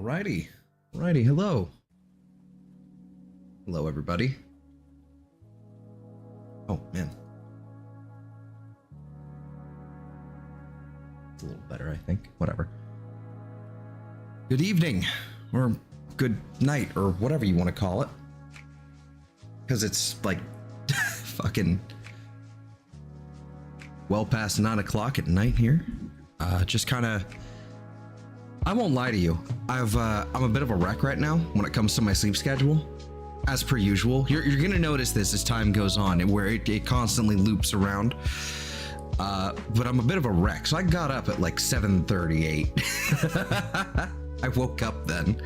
Alrighty. Alrighty, hello. Hello, everybody. Oh, man. It's a little better, I think. Whatever. Good evening, or good night, or whatever you want to call it. Because it's, like, fucking well past 9 o'clock at night here. Just kind of... I won't lie to you. I'm a bit of a wreck right now when it comes to my sleep schedule. As per usual. You're going to notice this as time goes on, where it constantly loops around. But I'm a bit of a wreck. So I got up at like 7:38. I woke up then.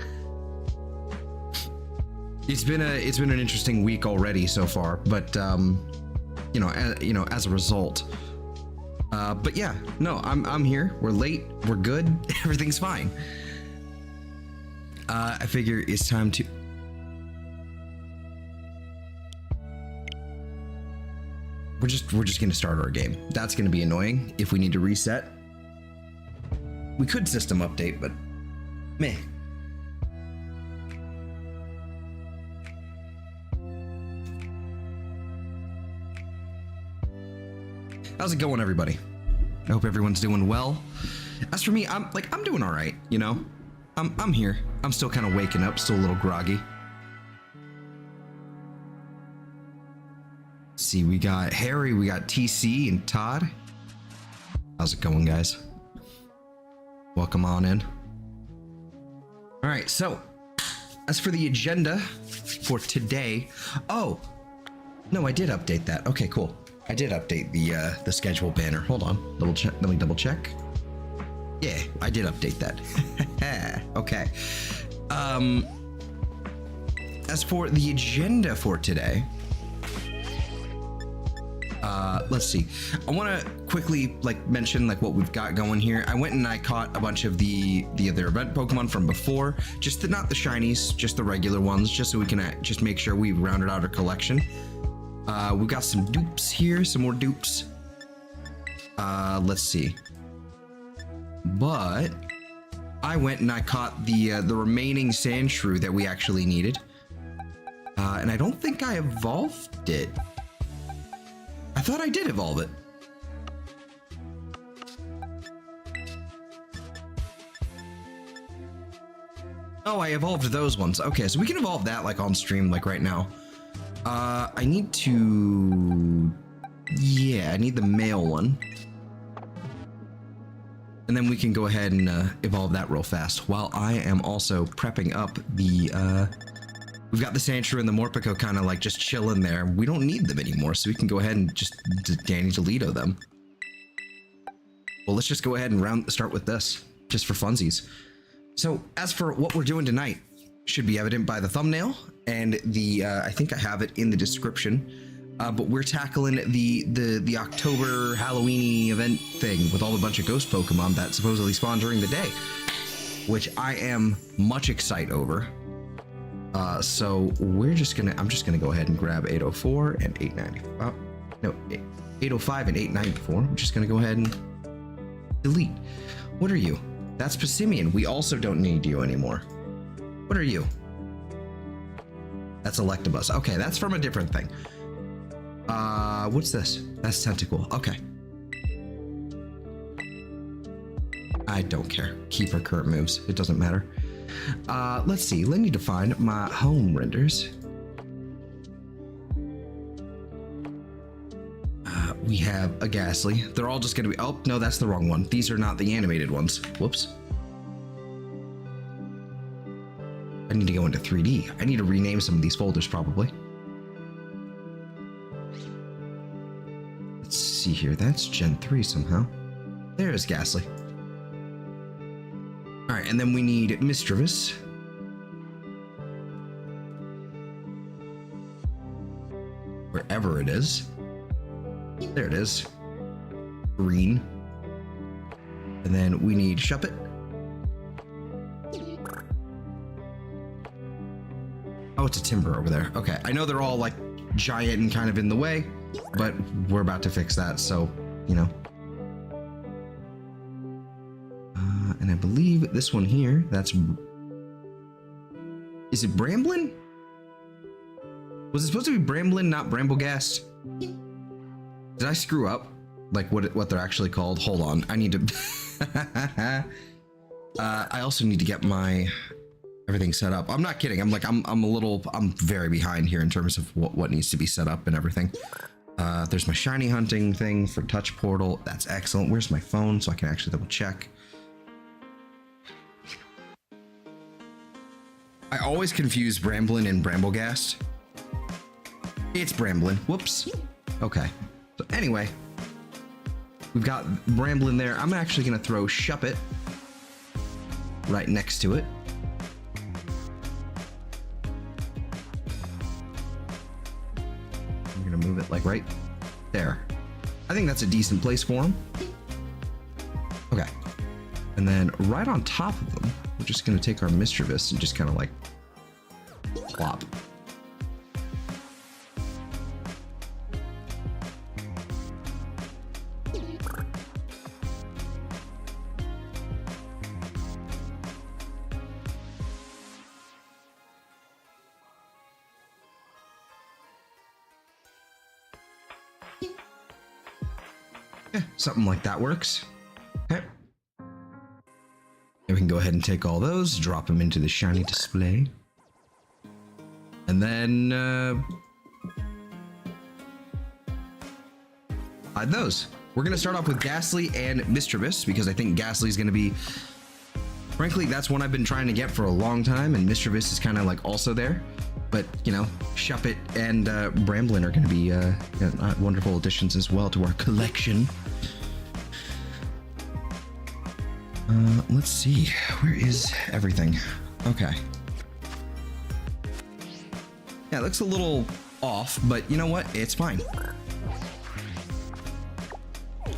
It's been an interesting week already so far, but as a result. But yeah, no, I'm here. We're late. We're good. Everything's fine. I figure it's time to. We're just gonna start our game. That's gonna be annoying if we need to reset. We could system update, but meh. How's it going, everybody? I hope everyone's doing well. As for me, I'm doing all right, you know? I'm here. I'm still kind of waking up, still a little groggy. Let's see, we got Harry, we got TC and Todd. How's it going, guys? Welcome on in. All right, so as for the agenda for today, oh, no, I did update that. Okay, cool. I did update the schedule banner. Hold on, let me double check. Yeah, I did update that. Okay. As for the agenda for today, let's see. I want to quickly mention what we've got going here. I went and I caught a bunch of the other event Pokemon from before, not the shinies, just the regular ones, just so we can just make sure we've rounded out our collection. We've got some dupes here, some more dupes. Let's see. But I went and I caught the remaining Sandshrew that we actually needed. And I don't think I evolved it. I thought I did evolve it. Oh, I evolved those ones. Okay, so we can evolve that on stream right now. I need to... Yeah, I need the male one. And then we can go ahead and evolve that real fast. While I am also prepping up the... We've got the Sandshrew and the Morpeko kind of just chilling there. We don't need them anymore, so we can go ahead and just Danny DeLito them. Well, let's just go ahead and start with this, just for funsies. So, as for what we're doing tonight, should be evident by the thumbnail, and I think I have it in the description. But we're tackling the October Halloween event thing with all a bunch of ghost Pokemon that supposedly spawn during the day, which I am much excited over. So I'm just gonna go ahead and grab 804 and 895. No, 805 and 894. I'm just gonna go ahead and delete. What are you? That's Passimian. We also don't need you anymore. What are you? That's Electabuzz. Okay, that's from a different thing. What's this? That's Tentacle. Okay. I don't care. Keep our current moves. It doesn't matter. Let's see. Let me need to find my home renders. We have a Ghastly. They're all just gonna be... Oh, no, that's the wrong one. These are not the animated ones. Whoops. I need to go into 3D. I need to rename some of these folders, probably. Let's see here. That's Gen 3 somehow. There's Ghastly. Alright, and then we need Misdreavous. Wherever it is. There it is. Green. And then we need Shuppet. Oh, it's a Timber over there. Okay, I know they're all giant and kind of in the way, but we're about to fix that, so, you know. And I believe this one here, that's Is it Bramblin? Was it supposed to be Bramblin, not Bramblegast? Did I screw up? Like what they're actually called? Hold on, I need to. I also need to get my everything set up. I'm not kidding. I'm very behind here in terms of what needs to be set up and everything. There's my shiny hunting thing for touch portal. That's excellent. Where's my phone so I can actually double check? I always confuse Bramblin and Bramblegast. It's Bramblin. Whoops. Okay. So anyway, we've got Bramblin there. I'm actually going to throw Shuppet right next to it. I'm going to move it like right there. I think that's a decent place for him. Okay. And then right on top of them, we're just going to take our Misdreavus and just kind of like plop. Yeah, something like that works. Okay. And we can go ahead and take all those, drop them into the shiny display. And then hide those. We're gonna start off with Ghastly and Misdreavous because I think Ghastly is gonna be, frankly, that's one I've been trying to get for a long time, and Misdreavous is kind of like also there. But you know, Shuppet and Bramblin are gonna be wonderful additions as well to our collection. Let's see, where is everything? Okay. Yeah, it looks a little off, but you know what? It's fine.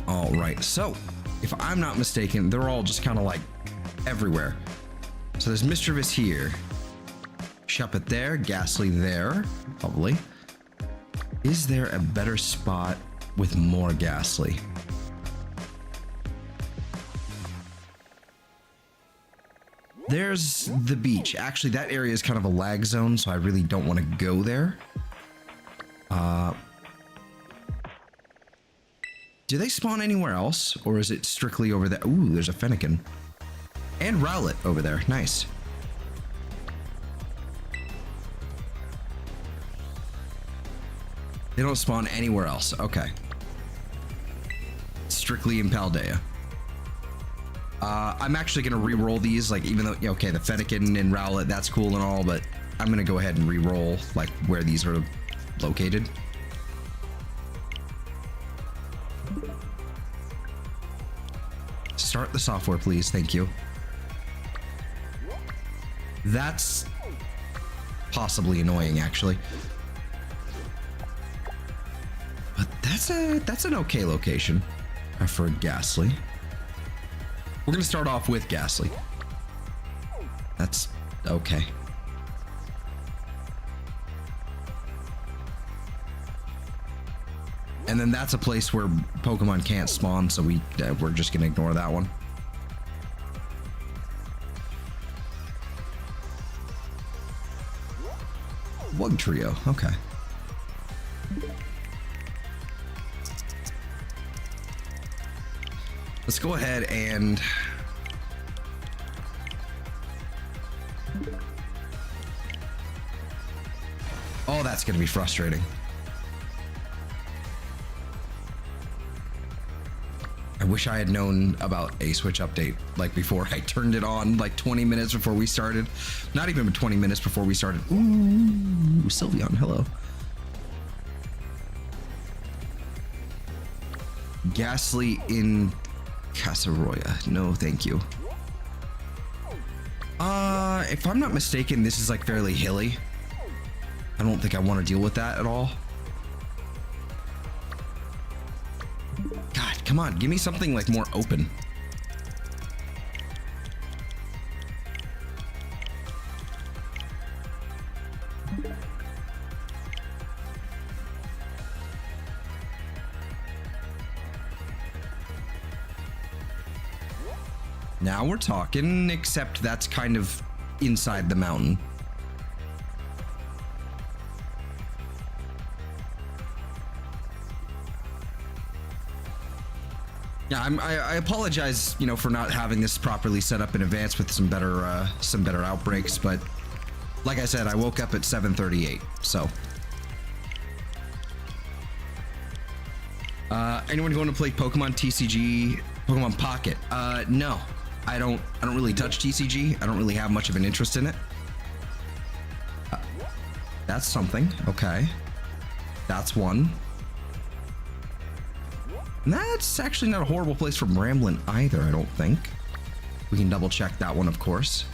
All right, so if I'm not mistaken, they're all just kind of like everywhere. So there's Misdreavous here, Shuppet there, Ghastly there, lovely. Is there a better spot with more Ghastly? There's the beach. Actually, that area is kind of a lag zone, so I really don't want to go there. Do they spawn anywhere else, or is it strictly over there? Ooh, there's a Fennekin. And Rowlet over there. Nice. They don't spawn anywhere else. Okay. Strictly in Paldea. I'm actually going to re-roll these, like, even though, okay, the Fennekin and Rowlet, that's cool and all, but I'm going to go ahead and re-roll, like, where these are located. Start the software, please. Thank you. That's possibly annoying, actually. But that's an okay location for Ghastly. We're gonna start off with Ghastly. That's okay. And then that's a place where Pokemon can't spawn, so we're just gonna ignore that one. Wug Trio, okay. Let's go ahead and oh, that's gonna be frustrating. I wish I had known about a Switch update like before I turned it on, like 20 minutes before we started. Not even 20 minutes before we started. Ooh, Sylveon, hello. Ghastly in Casaroya. No, thank you. If I'm not mistaken, this is like fairly hilly. I don't think I want to deal with that at all. God, come on, give me something like more open. Now we're talking, except that's kind of inside the mountain. Yeah, I apologize, you know, for not having this properly set up in advance with some better outbreaks, but like I said, I woke up at 7:38, so. Anyone going to play Pokemon TCG, Pokemon Pocket? No, I don't really touch TCG. I don't really have much of an interest in it. That's something. Okay, that's one. And that's actually not a horrible place for Bramblin either, I don't think. We can double check that one, of course.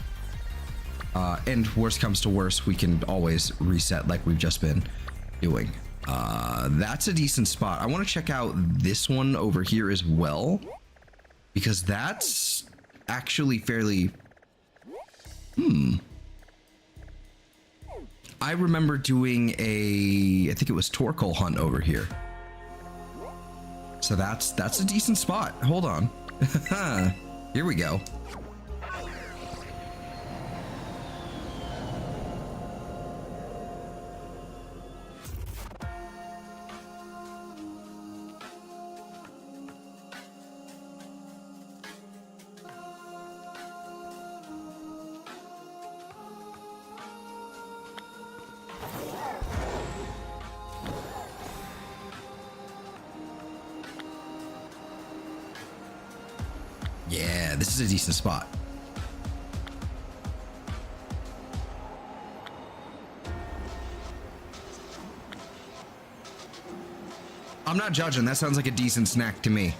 And worst comes to worst, we can always reset like we've just been doing. That's a decent spot. I want to check out this one over here as well, because that's actually fairly... I remember doing I think it was Torkoal hunt over here. So that's a decent spot. Hold on. Here we go. Yeah, this is a decent spot. I'm not judging. That sounds like a decent snack to me.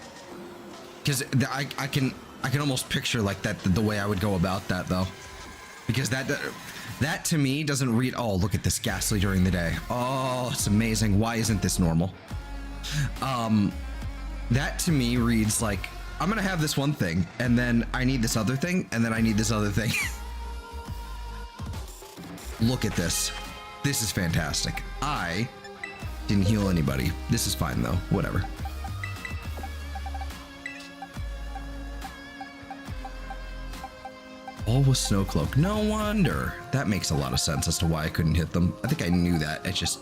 Because I can almost picture like that the way I would go about that though. Because that to me doesn't read. Oh, look at this Ghastly during the day. Oh, it's amazing. Why isn't this normal? That to me reads like, I'm gonna have this one thing, and then I need this other thing, and then I need this other thing. Look at this. This is fantastic. I didn't heal anybody. This is fine though, whatever. All was Snowcloak. No wonder. That makes a lot of sense as to why I couldn't hit them. I think I knew that. It just...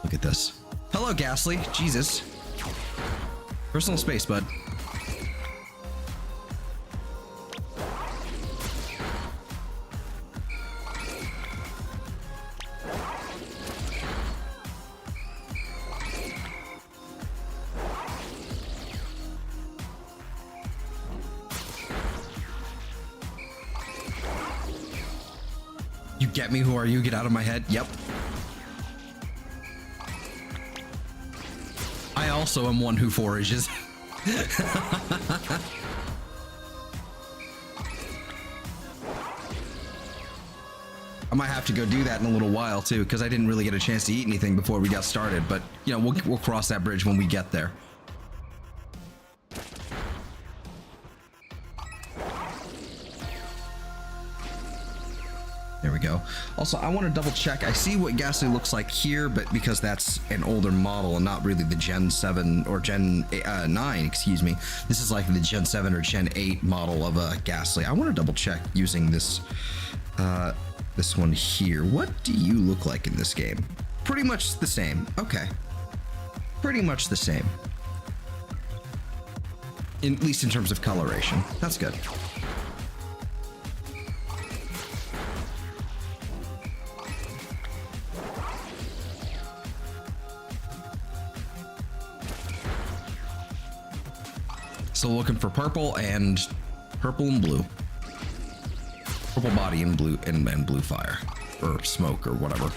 Look at this. Hello, Ghastly. Jesus. Personal space, bud. You get me? Who are you? Get out of my head. Yep. I also am one who forages. I might have to go do that in a little while too, because I didn't really get a chance to eat anything before we got started, but you know, we'll cross that bridge when we get there. There we go. Also, I want to double check. I see what Ghastly looks like here, but because that's an older model and not really the Gen 7 or Gen 9, excuse me. This is like the Gen 7 or Gen 8 model of a Ghastly. I want to double check using this this one here. What do you look like in this game? Pretty much the same. Okay. Pretty much the same. At least in terms of coloration. That's good. So looking for purple and blue. Purple body and blue and blue fire or smoke or whatever.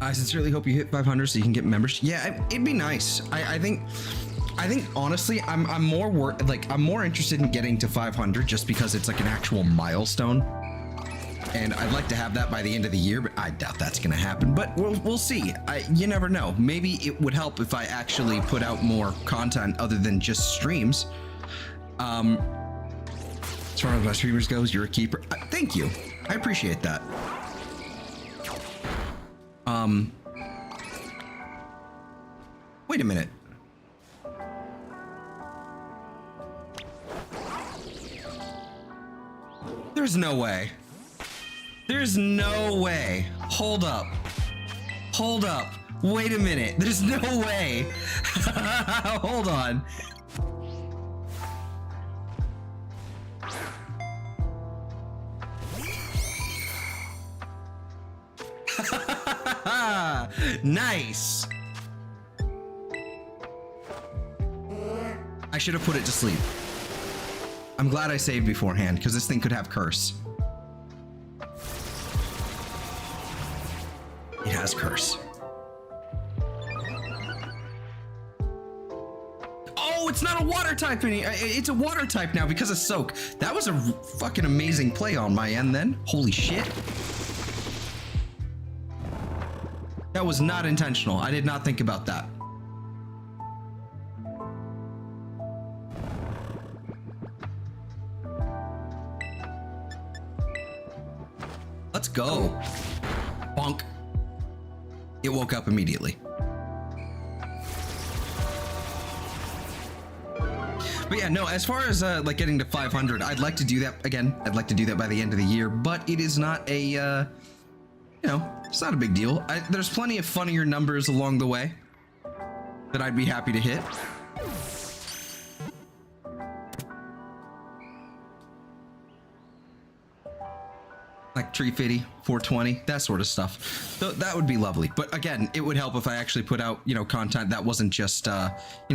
I sincerely hope you hit 500 so you can get membership. Yeah, it'd be nice. I think honestly, I'm more interested in getting to 500 just because it's like an actual milestone, and I'd like to have that by the end of the year. But I doubt that's gonna happen. But we'll see. You never know. Maybe it would help if I actually put out more content other than just streams. As far as my streamers goes, you're a keeper. Thank you. I appreciate that. Wait a minute. There's no way. There's no way. Hold up. Hold up. Wait a minute. There's no way. Hold on. Nice. I should have put it to sleep. I'm glad I saved beforehand because this thing could have curse. It has curse. Oh, it's not a water type anymore. It's a water type now because of soak. That was a fucking amazing play on my end then. Holy shit. That was not intentional. I did not think about that. Let's go. Bonk. It woke up immediately. But yeah, no, as far as like getting to 500, I'd like to do that again. I'd like to do that by the end of the year, but it is not a, you know, it's not a big deal. There's plenty of funnier numbers along the way that I'd be happy to hit. Like 350, 420, that sort of stuff. That would be lovely. But again, it would help if I actually put out, you know, content that wasn't just, you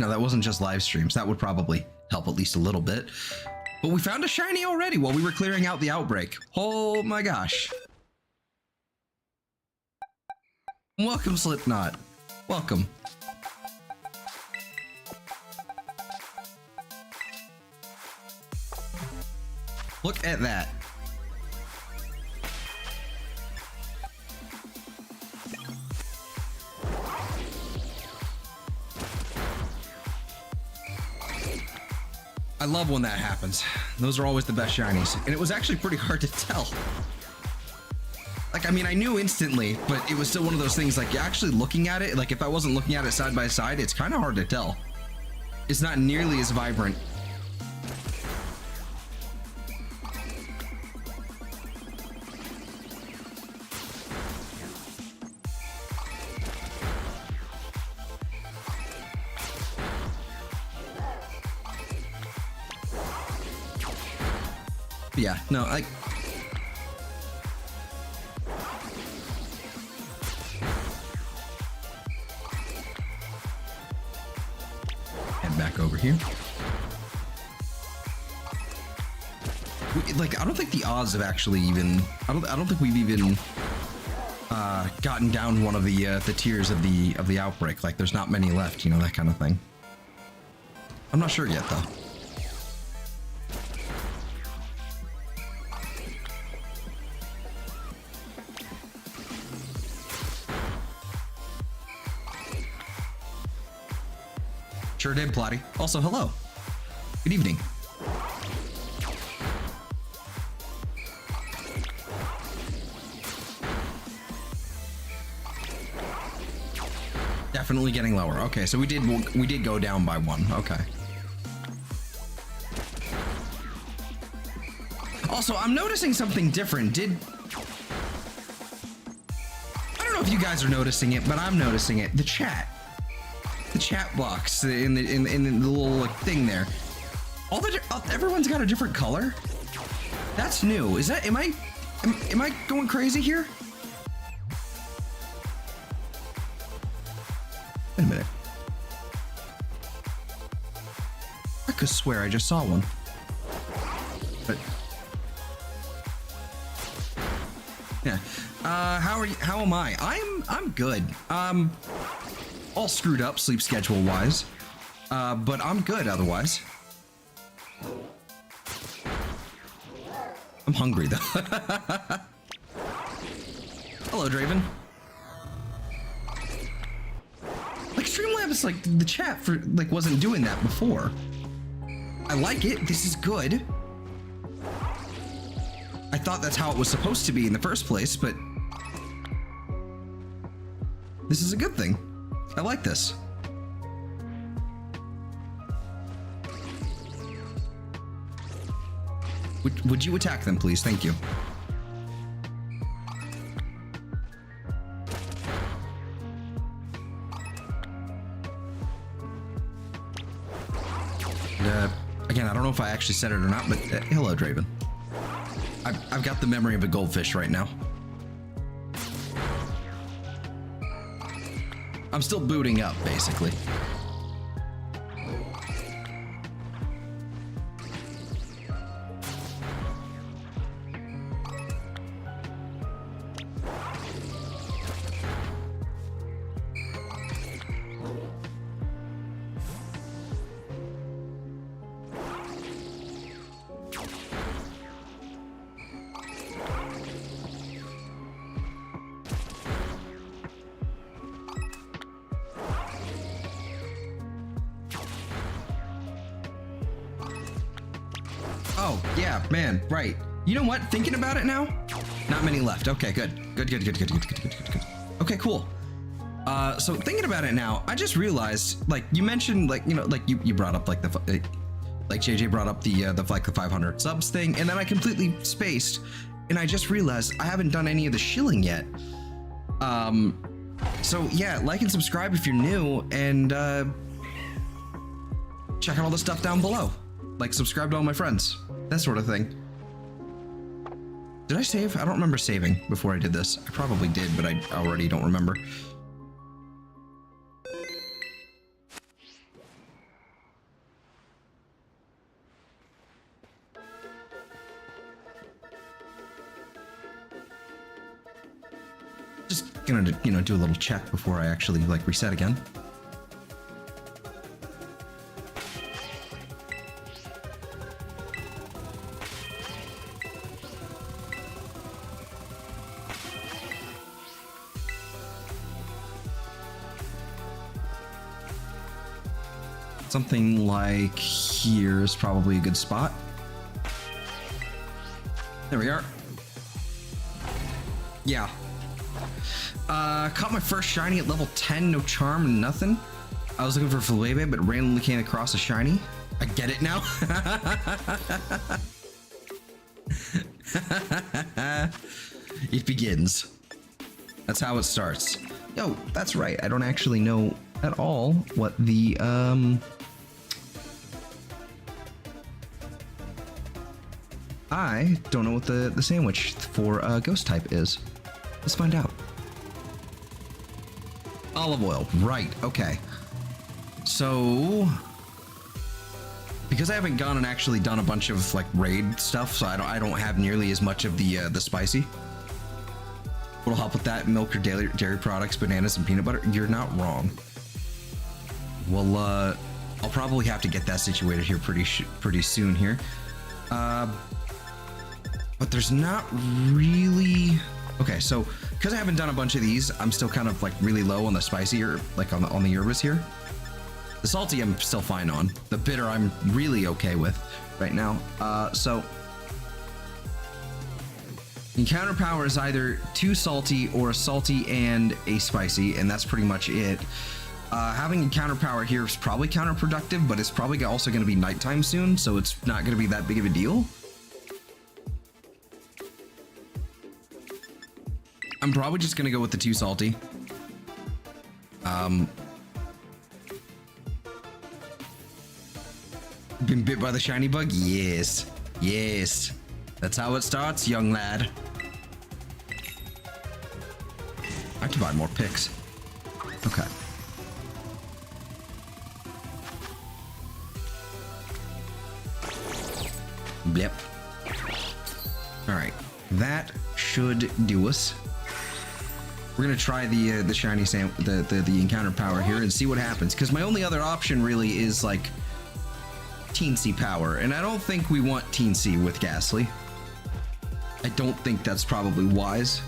know, that wasn't just live streams. That would probably help at least a little bit. But we found a shiny already while we were clearing out the outbreak. Oh my gosh. Welcome, Slipknot. Welcome. Look at that. I love when that happens. Those are always the best shinies. And it was actually pretty hard to tell. Like, I mean, I knew instantly, but it was still one of those things, like, actually looking at it, like, if I wasn't looking at it side by side, it's kind of hard to tell. It's not nearly as vibrant. Yeah, no, head back over here. I don't think the odds have actually even. I don't think we've even gotten down one of the tiers of the outbreak. Like, there's not many left, you know, that kind of thing. I'm not sure yet, though. Sure did, Plotty. Also, hello. Good evening. Definitely getting lower. Okay, so we did go down by one. Okay. Also, I'm noticing something different. I don't know if you guys are noticing it, but I'm noticing it. The chat box in the little like thing there. Everyone's got a different color. That's new. Is that? Am I going crazy here? Wait a minute. I could swear I just saw one. But yeah, How are you? How am I? I'm good. All screwed up sleep schedule wise. But I'm good otherwise. I'm hungry though. Hello, Draven. Like Streamlabs, like the chat for like wasn't doing that before. I like it. This is good. I thought that's how it was supposed to be in the first place, but this is a good thing. I like this. Would you attack them, please? Thank you. Again, I don't know if I actually said it or not, but hello, Draven. I've got the memory of a goldfish right now. I'm still booting up, basically. Oh, yeah, man, right. You know what? Thinking about it now? Not many left. Okay, good. Good. Okay, cool. So thinking about it now, I just realized, like, you mentioned, like, you know, like you brought up, like, like JJ brought up the 500 subs thing, and then I completely spaced, and I just realized I haven't done any of the shilling yet. So yeah, like and subscribe if you're new, and check out all the stuff down below. Like, subscribe to all my friends, that sort of thing. Did I save? I don't remember saving before I did this. I probably did, but I already don't remember. Just gonna, you know, do a little check before I actually, like, reset again. Something like here is probably a good spot. There we are. Yeah. Caught my first shiny at level 10, no charm, nothing. I was looking for Flabebe, but randomly came across a shiny. I get it now. It begins. That's how it starts. Yo, that's right. I don't actually know at all what the I don't know what the sandwich for ghost type is. Let's find out. Olive oil, right? Okay. So, because I haven't gone and actually done a bunch of like raid stuff, so I don't have nearly as much of the spicy. What'll help with that? Milk or dairy products, bananas, and peanut butter. You're not wrong. Well, I'll probably have to get that situated here pretty soon here. But there's not really. Okay, so because I haven't done a bunch of these, I'm still kind of like really low on the spicy, or like on the herbs here. The salty I'm still fine on. The bitter I'm really okay with right now. So encounter power is either too salty or a salty and a spicy, and that's pretty much it. Having encounter power here is probably counterproductive, but it's probably also going to be nighttime soon, so it's not going to be that big of a deal. I'm probably just going to go with the too salty. Been bit by the shiny bug? Yes. Yes. That's how it starts, young lad. I have to buy more picks. Okay. Blip. All right. That should do us. We're gonna try the shiny the encounter power here and see what happens. Because my only other option really is like teensy power, and I don't think we want teensy with Ghastly. I don't think that's probably wise.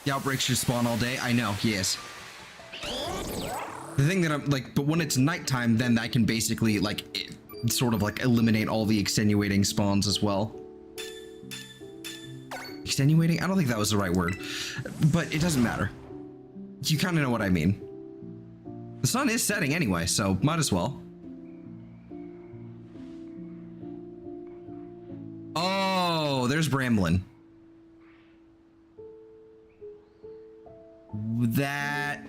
The Outbreak should spawn all day. I know, yes. The thing that I'm like, but when it's nighttime, then I can basically like sort of like eliminate all the extenuating spawns as well. Extenuating? I don't think that was the right word, but it doesn't matter. You kind of know what I mean. The sun is setting anyway, so might as well. Oh, there's Bramblin. That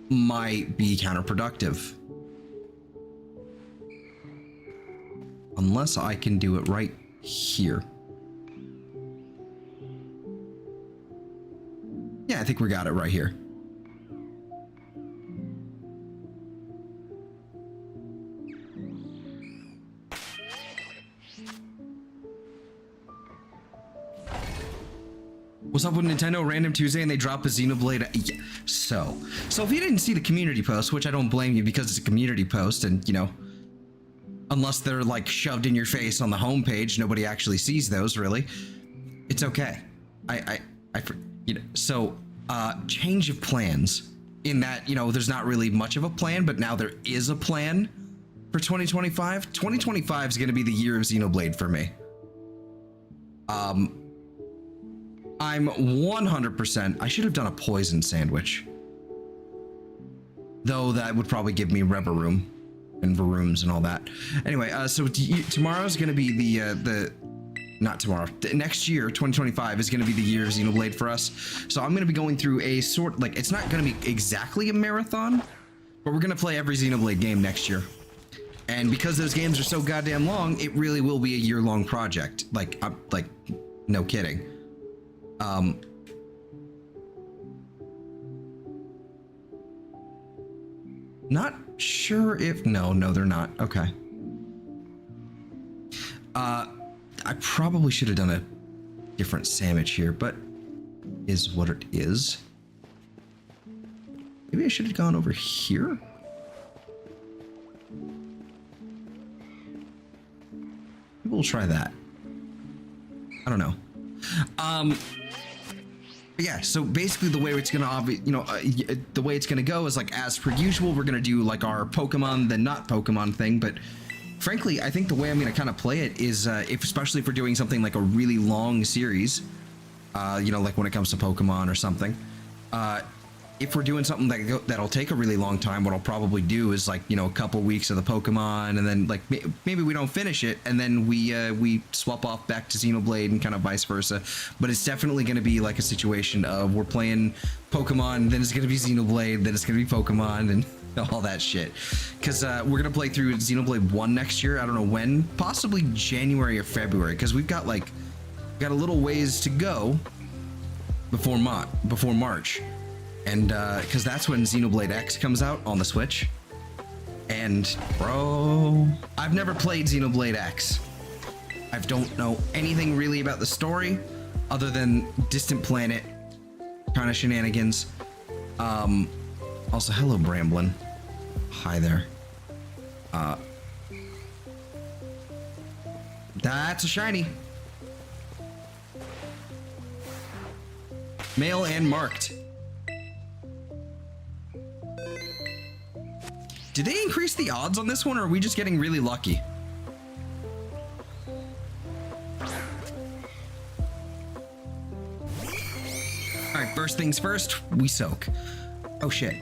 might be counterproductive. Unless I can do it right here. Yeah, I think we got it right here. What's up with Nintendo? Random Tuesday and they drop a Xenoblade. Yeah. So if you didn't see the community post, which I don't blame you because it's a community post, and you know, unless they're like shoved in your face on the homepage, nobody actually sees those really. It's okay. You know, so change of plans in that, you know, there's not really much of a plan, but now there is a plan for 2025. 2025 is going to be the year of Xenoblade for me. I'm 100%. I should have done a poison sandwich. Though that would probably give me Reverum and Varooms and all that. Anyway, so tomorrow's going to be not tomorrow. Next year, 2025 is going to be the year of Xenoblade for us. So I'm going to be going through a sort, like, it's not going to be exactly a marathon, but we're going to play every Xenoblade game next year. And because those games are so goddamn long, it really will be a year-long project. Like, no kidding. Not sure if, no, they're not. Okay. I probably should have done a different sandwich here, but is what it is. Maybe I should have gone over here. Maybe we'll try that. I don't know. Yeah, so basically the way it's gonna, the way it's gonna go is like as per usual. We're gonna do like our Pokemon then not Pokemon thing, but frankly, I think the way I'm gonna kind of play it is, especially if we're doing something like a really long series, you know, like when it comes to Pokemon or something. If we're doing something that'll take a really long time, what I'll probably do is like, you know, a couple weeks of the Pokemon, and then like maybe we don't finish it, and then we swap off back to Xenoblade and kind of vice versa. But it's definitely going to be like a situation of we're playing Pokemon, then it's going to be Xenoblade, then it's going to be Pokemon, and all that shit. Because we're going to play through Xenoblade 1 next year. I don't know when, possibly January or February, because we've got a little ways to go before March. And because that's when Xenoblade X comes out on the Switch. And bro, I've never played Xenoblade X. I don't know anything really about the story other than Distant Planet kind of shenanigans. Also, hello Bramblin. Hi there. That's a shiny. Male and marked. Did they increase the odds on this one, or are we just getting really lucky? All right, first things first, we soak. Oh shit.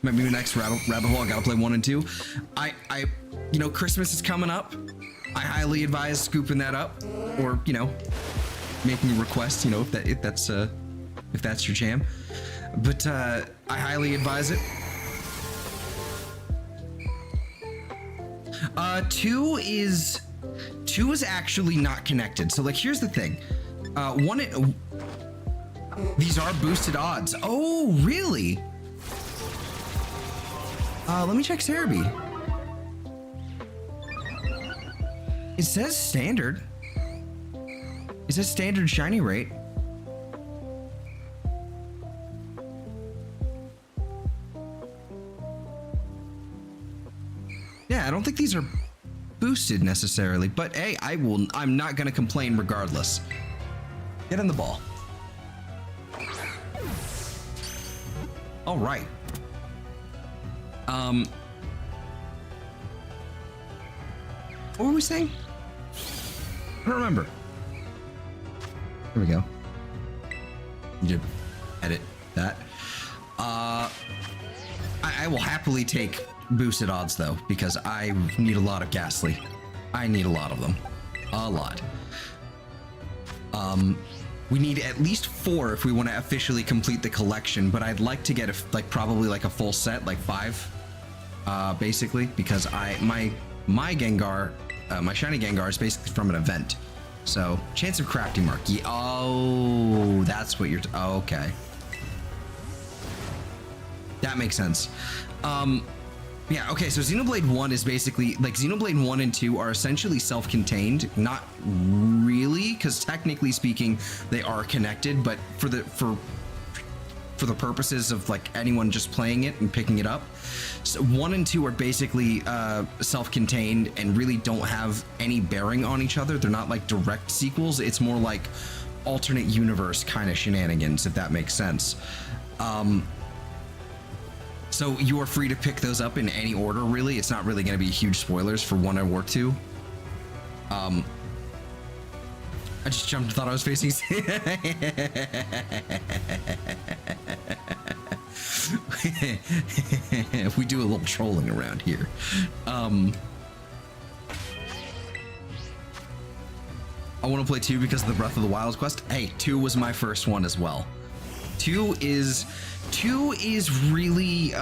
Maybe next rabbit hole, I gotta play 1 and 2. You know, Christmas is coming up. I highly advise scooping that up, or you know, making a request. You know, if that's your jam. But I highly advise it. 2 is actually not connected. So like, here's the thing. These are boosted odds. Oh, really? Let me check Cerebi. It says standard. It says standard shiny rate. Yeah, I don't think these are boosted necessarily, but hey, I'm not gonna complain regardless. Get in the ball. All right. What were we saying? I don't remember. Here we go. You edit that. I will happily take boosted odds though, because I need a lot of Ghastly. I need a lot of them. A lot. We need at least 4 if we want to officially complete the collection, but I'd like to get probably like a full set, like 5, basically, because my Gengar, my shiny Gengar is basically from an event. So chance of crafting mark. Yeah, oh, that's what you're. Oh, okay. That makes sense. Yeah, okay, so Xenoblade 1 is basically, like, Xenoblade 1 and 2 are essentially self-contained. Not really, because technically speaking, they are connected, but for the purposes of, like, anyone just playing it and picking it up, so 1 and 2 are basically self-contained and really don't have any bearing on each other. They're not, like, direct sequels. It's more like alternate universe kind of shenanigans, if that makes sense. So you are free to pick those up in any order, really. It's not really going to be huge spoilers for 1 or 2. I just jumped and thought I was facing... We do a little trolling around here. I want to play 2 because of the Breath of the Wild quest. Hey, 2 was my first one as well. 2 is really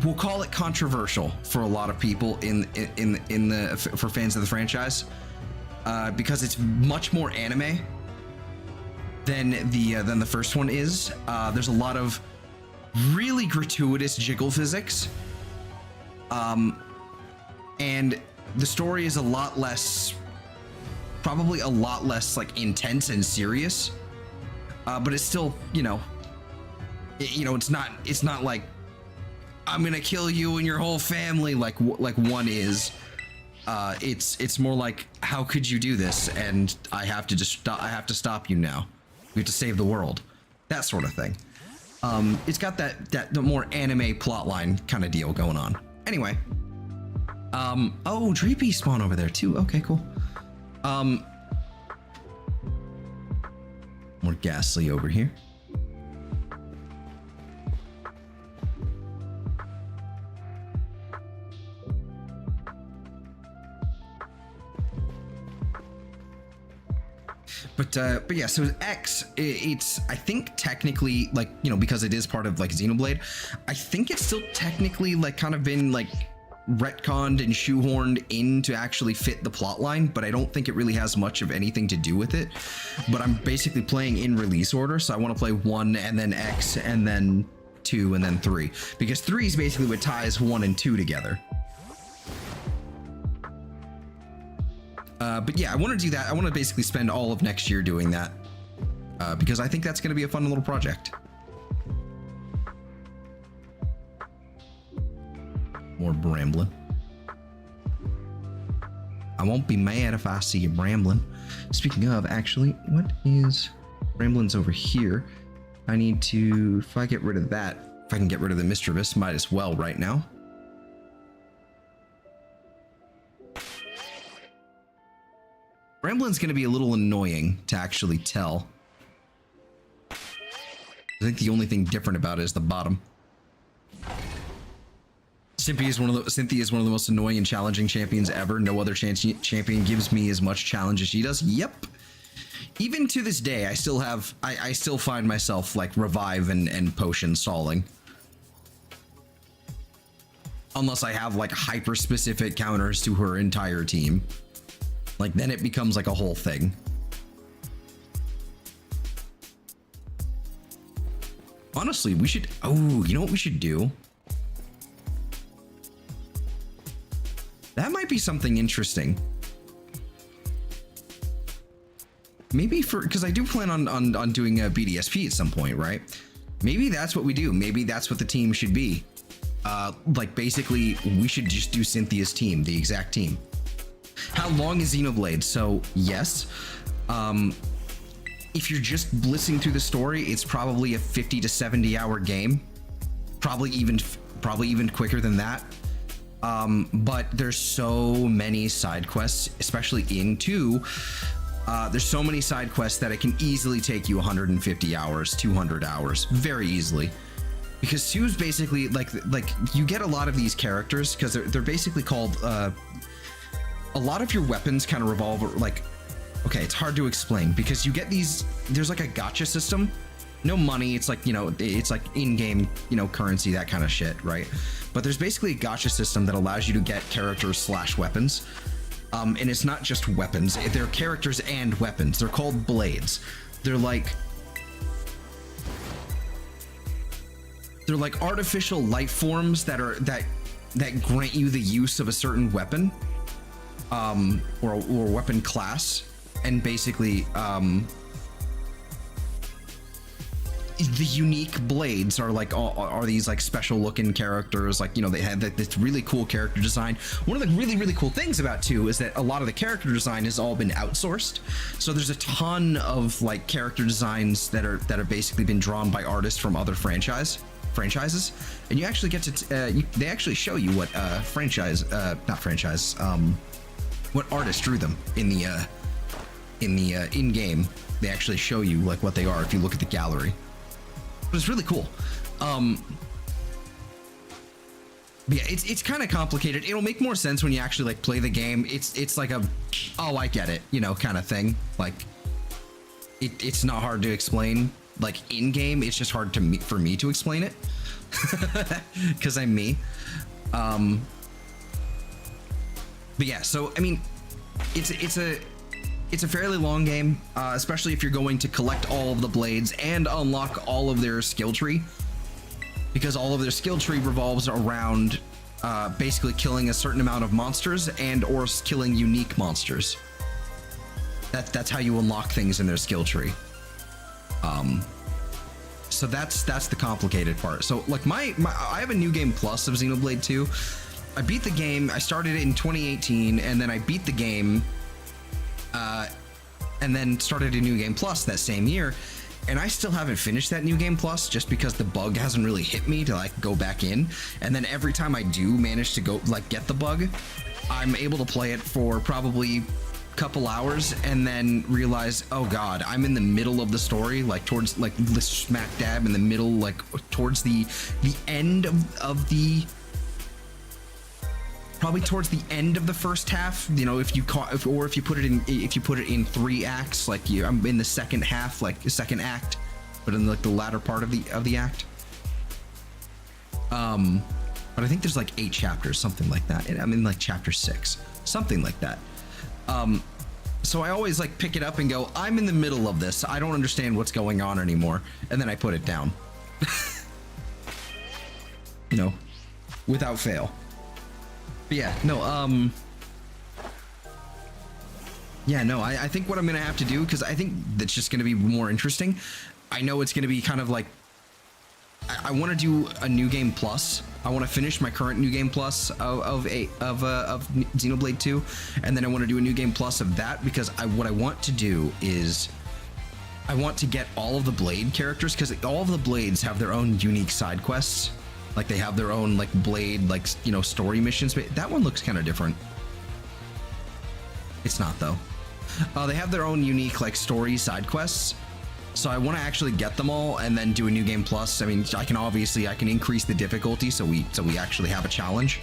we'll call it controversial for a lot of people for fans of the franchise, because it's much more anime than the first one is. There's a lot of really gratuitous jiggle physics, and the story is probably a lot less like intense and serious. But it's still, it's not like I'm gonna kill you and your whole family like 1 is. It's more like, how could you do this? And I have to stop you now. We have to save the world, that sort of thing. It's got the more anime plotline kind of deal going on. Anyway, oh, Dreepy spawn over there too. Okay, cool. More Ghastly over here. But yeah, so X, it's, I think technically, like, because it is part of like Xenoblade, I think it's still technically like kind of been like retconned and shoehorned in to actually fit the plot line, but I don't think it really has much of anything to do with it. But I'm basically playing in release order, so I want to play 1 and then X and then 2 and then 3, because 3 is basically what ties 1 and 2 together. But yeah, I want to do that. I want to basically spend all of next year doing that, because I think that's going to be a fun little project. More Bramblin. I won't be mad if I see a Bramblin. Speaking of, actually, what is Bramblin's over here? I need to, if I get rid of that, if I can get rid of the Misdreavous, might as well right now. Bramblin's going to be a little annoying to actually tell. I think the only thing different about it is the bottom. Cynthia is one of the most annoying and challenging champions ever. No other champion gives me as much challenge as she does. Yep. Even to this day, I still find myself like revive and potion stalling. Unless I have like hyper specific counters to her entire team. Like then it becomes like a whole thing. Honestly, we should, oh, you know what we should do? That might be something interesting. Maybe because I do plan on doing a BDSP at some point, right? Maybe that's what we do. Maybe that's what the team should be. Like basically we should just do Cynthia's team, the exact team. How long is Xenoblade? So yes, if you're just blitzing through the story, it's probably a 50 to 70 hour game. Probably even quicker than that. But there's so many side quests, especially in 2. There's so many side quests that it can easily take you 150 hours, 200 hours, very easily. Because 2 is basically like you get a lot of these characters because they're basically called, a lot of your weapons kind of revolve like, okay, it's hard to explain because you get these, there's like a gacha system, no money. It's like, you know, it's like in-game, you know, currency, that kind of shit, right? But there's basically a gacha system that allows you to get characters / weapons. And it's not just weapons, they're characters and weapons. They're called blades. They're like artificial life forms that grant you the use of a certain weapon, or weapon class, and basically the unique blades are like are these like special looking characters, like, you know, they have this really cool character design. One of the really cool things about 2 is that a lot of the character design has all been outsourced, so there's a ton of like character designs that are basically been drawn by artists from other franchises, and you actually get to they actually show you what what artist drew them in the in-game. They actually show you like what they are if you look at the gallery. But it's really cool. But yeah, it's kind of complicated. It'll make more sense when you actually like play the game. It's like a, oh, I get it, you know, kind of thing. Like it's not hard to explain. Like in game, it's just hard for me to explain it because I'm me. But yeah, so I mean, it's a fairly long game, especially if you're going to collect all of the blades and unlock all of their skill tree, because all of their skill tree revolves around basically killing a certain amount of monsters and or killing unique monsters. That's how you unlock things in their skill tree. So that's the complicated part. So like I have a new game plus of Xenoblade 2. I beat the game. I started it in 2018, and then I beat the game. And then started a new game plus that same year, and I still haven't finished that new game plus just because the bug hasn't really hit me to like go back in. And then every time I do manage to go like get the bug, I'm able to play it for probably a couple hours and then realize, oh god, I'm in the middle of the story, like towards like the smack dab in the middle, like towards the end of the, probably towards the end of the first half, you know, if you put it in 3 acts, like I'm in the second half, like the second act, but in like the latter part of the act. But I think there's like 8 chapters, something like that. I'm in like chapter 6, something like that. So I always like pick it up and go, I'm in the middle of this, I don't understand what's going on anymore, and then I put it down. You know, without fail. But yeah, no, I think what I'm gonna have to do, because I think that's just gonna be more interesting. I know it's gonna be kind of like, I want to do a new game plus. I want to finish my current new game plus of Xenoblade 2, and then I want to do a new game plus of that, because what I want to do is I want to get all of the Blade characters, because all of the Blades have their own unique side quests. Like they have their own like Blade, like, you know, story missions. But that one looks kind of different. It's not though. They have their own unique like story side quests. So I want to actually get them all and then do a new game plus. I mean, I can increase the difficulty so we actually have a challenge.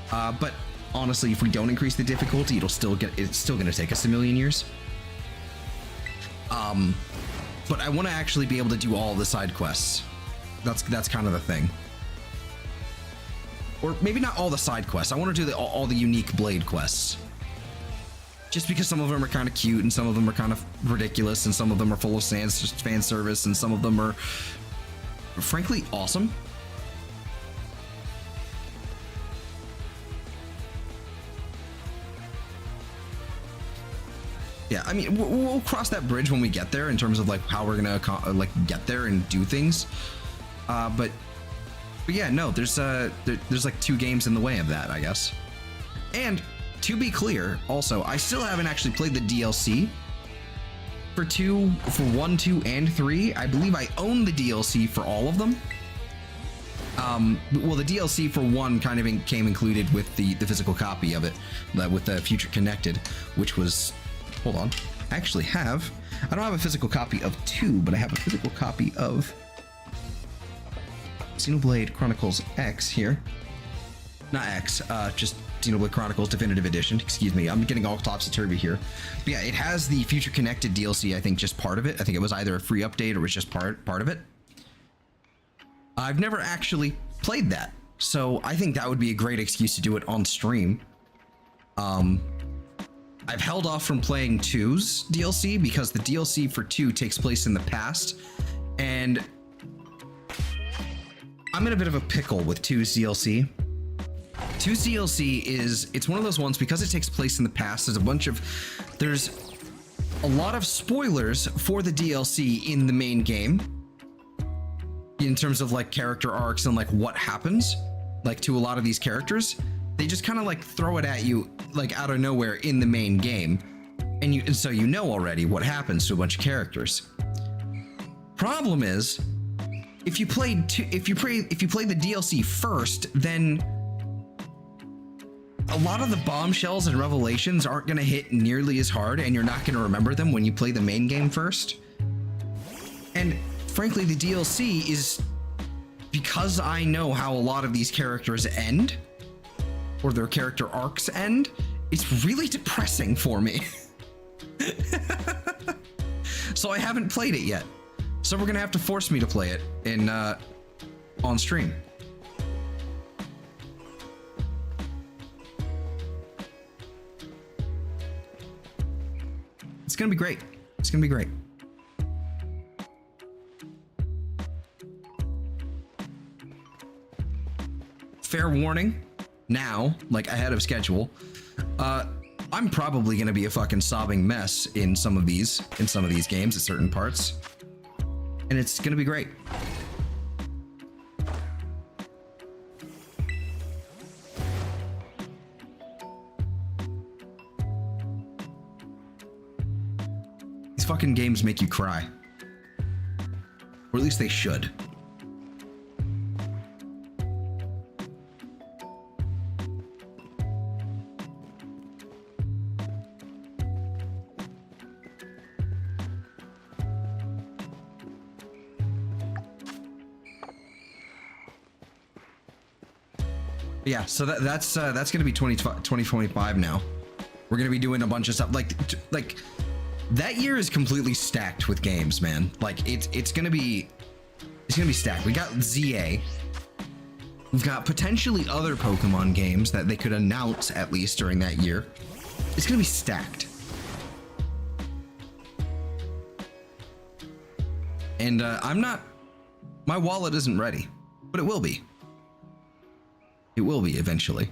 But honestly, if we don't increase the difficulty, it's still going to take us a million years. But I want to actually be able to do all the side quests. That's kind of the thing. Or maybe not all the side quests. I want to do all the unique Blade quests. Just because some of them are kind of cute and some of them are kind of ridiculous and some of them are full of fan service and some of them are frankly awesome. Yeah, I mean, we'll cross that bridge when we get there in terms of like how we're gonna like get there and do things. But yeah, no, there's like 2 games in the way of that, I guess. And to be clear, also, I still haven't actually played the DLC for 1, 2, and 3. I believe I own the DLC for all of them. Well, the DLC for 1 kind of came included with the physical copy of it, with the Future Connected, which was. Hold on. I actually have. I don't have a physical copy of 2, but I have a physical copy of Xenoblade Chronicles X here. Not X, just Xenoblade Chronicles Definitive Edition. Excuse me, I'm getting all topsy-turvy here. But yeah, it has the Future Connected DLC, I think just part of it. I think it was either a free update or it was just part of it. I've never actually played that, so I think that would be a great excuse to do it on stream. I've held off from playing 2's DLC because the DLC for 2 takes place in the past, and I'm in a bit of a pickle with 2's DLC. 2's DLC it's one of those ones, because it takes place in the past, there's a lot of spoilers for the DLC in the main game in terms of like character arcs and like what happens like to a lot of these characters. They just kind of like throw it at you like out of nowhere in the main game, and so you know already what happens to a bunch of characters. Problem is, if you play the DLC first, then a lot of the bombshells and revelations aren't going to hit nearly as hard, and you're not going to remember them when you play the main game first. And frankly, the DLC is, because I know how a lot of these characters end, or their character arcs end, it's really depressing for me. So I haven't played it yet. So we're gonna have to force me to play it on stream. It's gonna be great. It's gonna be great. Fair warning. Now, like ahead of schedule, I'm probably gonna be a fucking sobbing mess in some of these games at certain parts, and it's gonna be great. These fucking games make you cry, or at least they should. Yeah, so that's gonna be 2025 now. We're gonna be doing a bunch of stuff like that year is completely stacked with games, man. Like it's gonna be stacked. We got ZA. We've got potentially other Pokemon games that they could announce at least during that year. It's gonna be stacked. And my wallet isn't ready, but it will be. It will be eventually.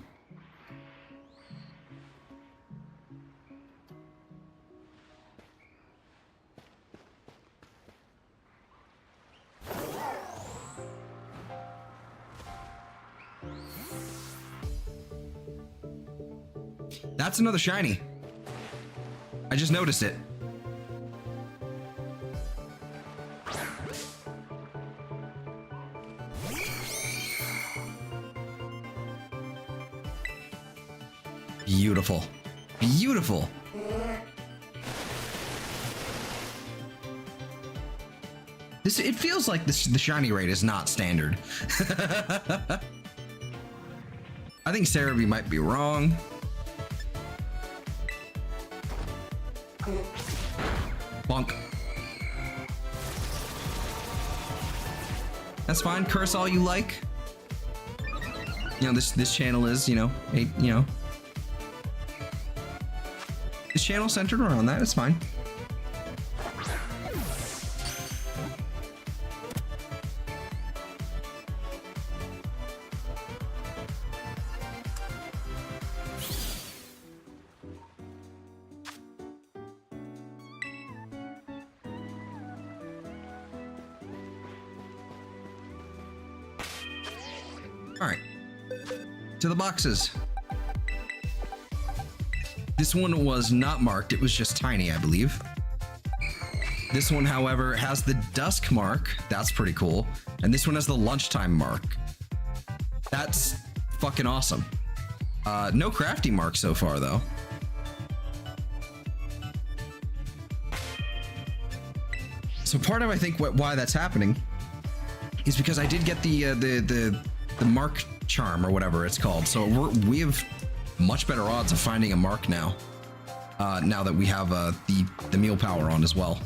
That's another shiny. I just noticed it. Beautiful. Beautiful. It feels like the shiny rate is not standard. I think Cerebi might be wrong. Bonk. That's fine. Curse all you like. You know, this channel is, this channel centered around that. It's fine. All right, to the boxes. This one was not marked. It was just tiny, I believe. This one, however, has the dusk mark. That's pretty cool. And this one has the lunchtime mark. That's fucking awesome. No crafty mark so far, though. So part of, I think, why that's happening is because I did get the mark charm or whatever it's called. So we have much better odds of finding a mark now. Now that we have the meal power on as well.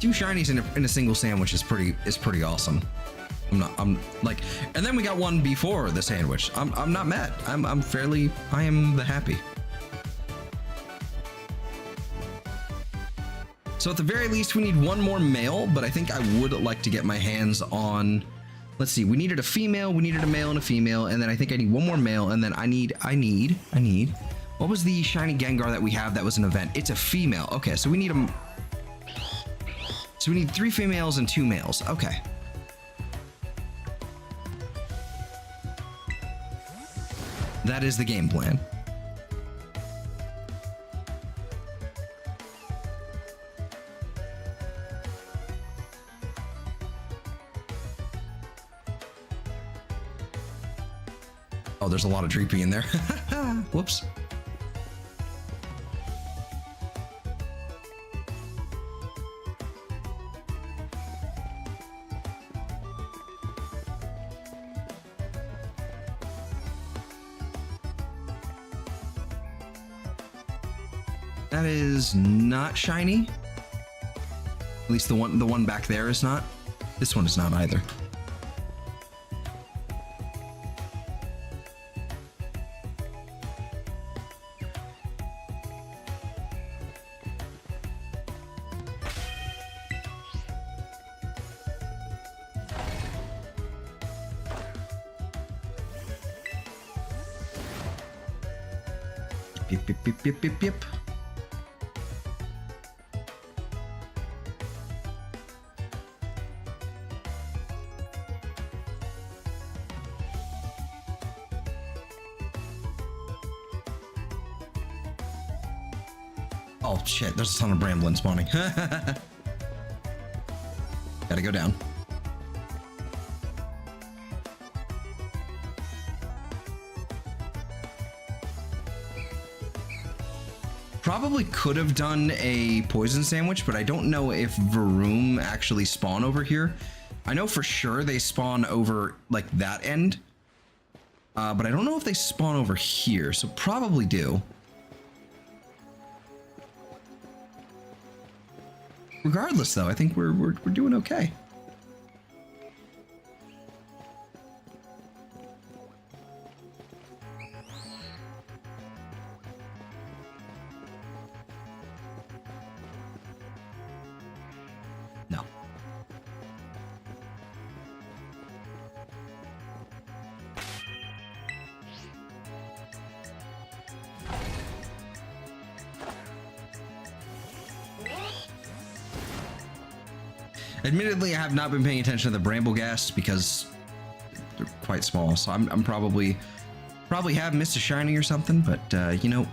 Two shinies in a single sandwich is pretty awesome. I'm like, and then we got one before the sandwich. I'm not mad. I am the happy. So at the very least, we need one more male, but I think I would like to get my hands on. Let's see. We needed a female. We needed a male and a female, and then I think I need one more male, and then I need. What was the shiny Gengar that we have that was an event? It's a female. Okay, so we need a. So we need 3 females and 2 males. Okay. That is the game plan. Oh, there's a lot of Dreepy in there. Whoops. That is not shiny. At least the one back there is not. This one is not either. Yep, yep, yep, yep, yep, yep. Oh shit, there's a ton of Bramblin spawning. Gotta go down. Probably could have done a poison sandwich, but I don't know if Varoom actually spawn over here. I know for sure they spawn over like that end, but I don't know if they spawn over here, so probably do. Regardless, though, I think we're doing okay. No. Admittedly, I have not been paying attention to the Brambleghasts because they're quite small, so I'm probably have missed a shiny or something, but you know,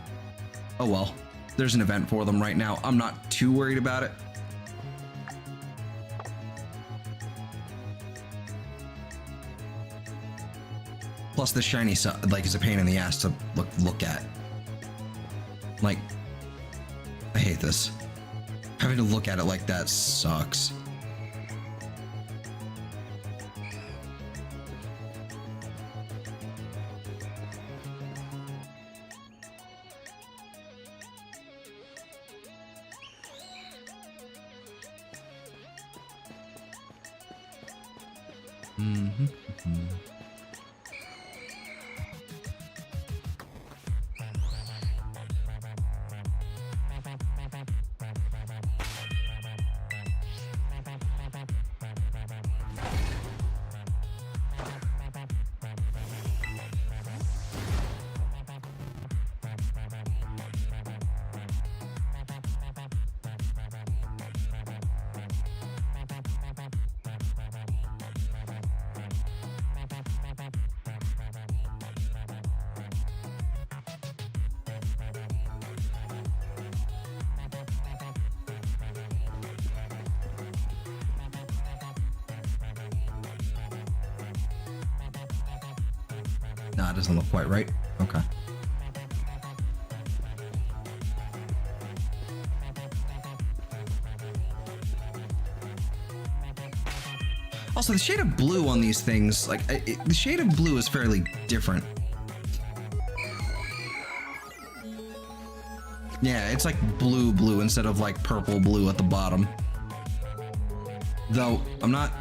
oh well. There's an event for them right now. I'm not too worried about it. Plus, the shiny like is a pain in the ass to look at. Like, I hate this. Having to look at it like that sucks. Nah, it doesn't look quite right. Okay. Also, the shade of blue on these things, like, the shade of blue is fairly different. Yeah, it's like blue instead of like purple blue at the bottom. Though, I'm not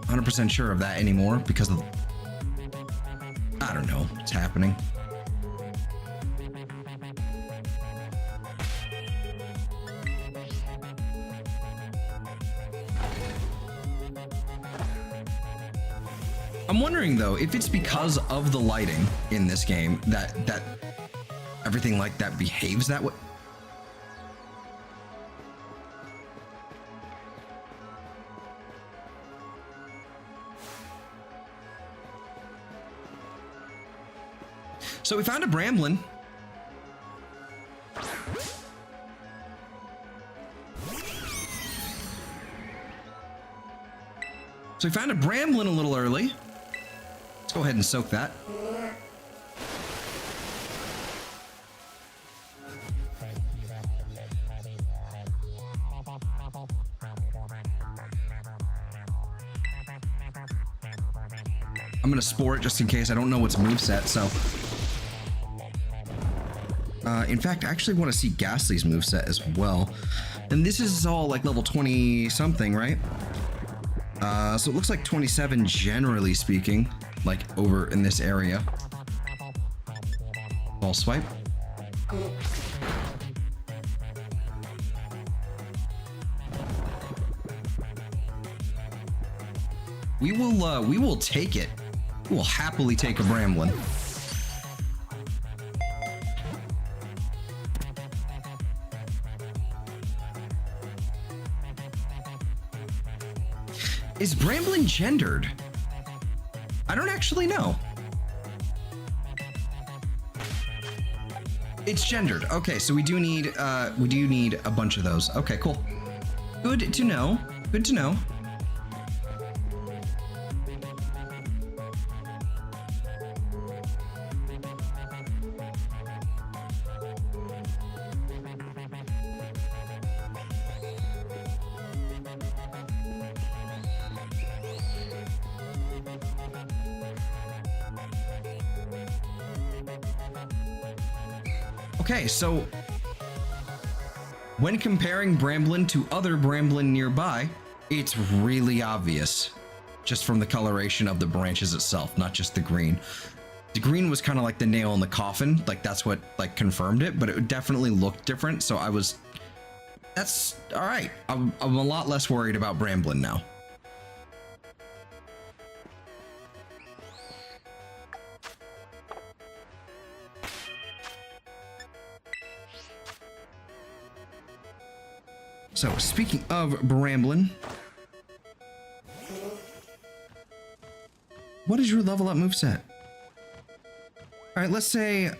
100% sure of that anymore because of, I don't know what's happening. I'm wondering though, if it's because of the lighting in this game that everything like that behaves that way. So we found a Bramblin. So we found a Bramblin a little early. Let's go ahead and soak that. I'm gonna spore it just in case. I don't know its moveset, so. In fact, I actually want to see Ghastly's moveset as well. And this is all like level 20 something, right? So it looks like 27 generally speaking, like over in this area. Ball swipe. We will take it. We will happily take a Bramblin. Is Bramblin gendered? I don't actually know. It's gendered. Okay, so we do need a bunch of those. Okay, cool. Good to know. Good to know. Okay, so when comparing Bramblin to other Bramblin nearby, it's really obvious just from the coloration of the branches itself, not just the green. The green was kind of like the nail in the coffin, like that's what like confirmed it, but it definitely looked different. So that's all right. I'm a lot less worried about Bramblin now. So, speaking of Bramblin, what is your level up moveset? All right, let's say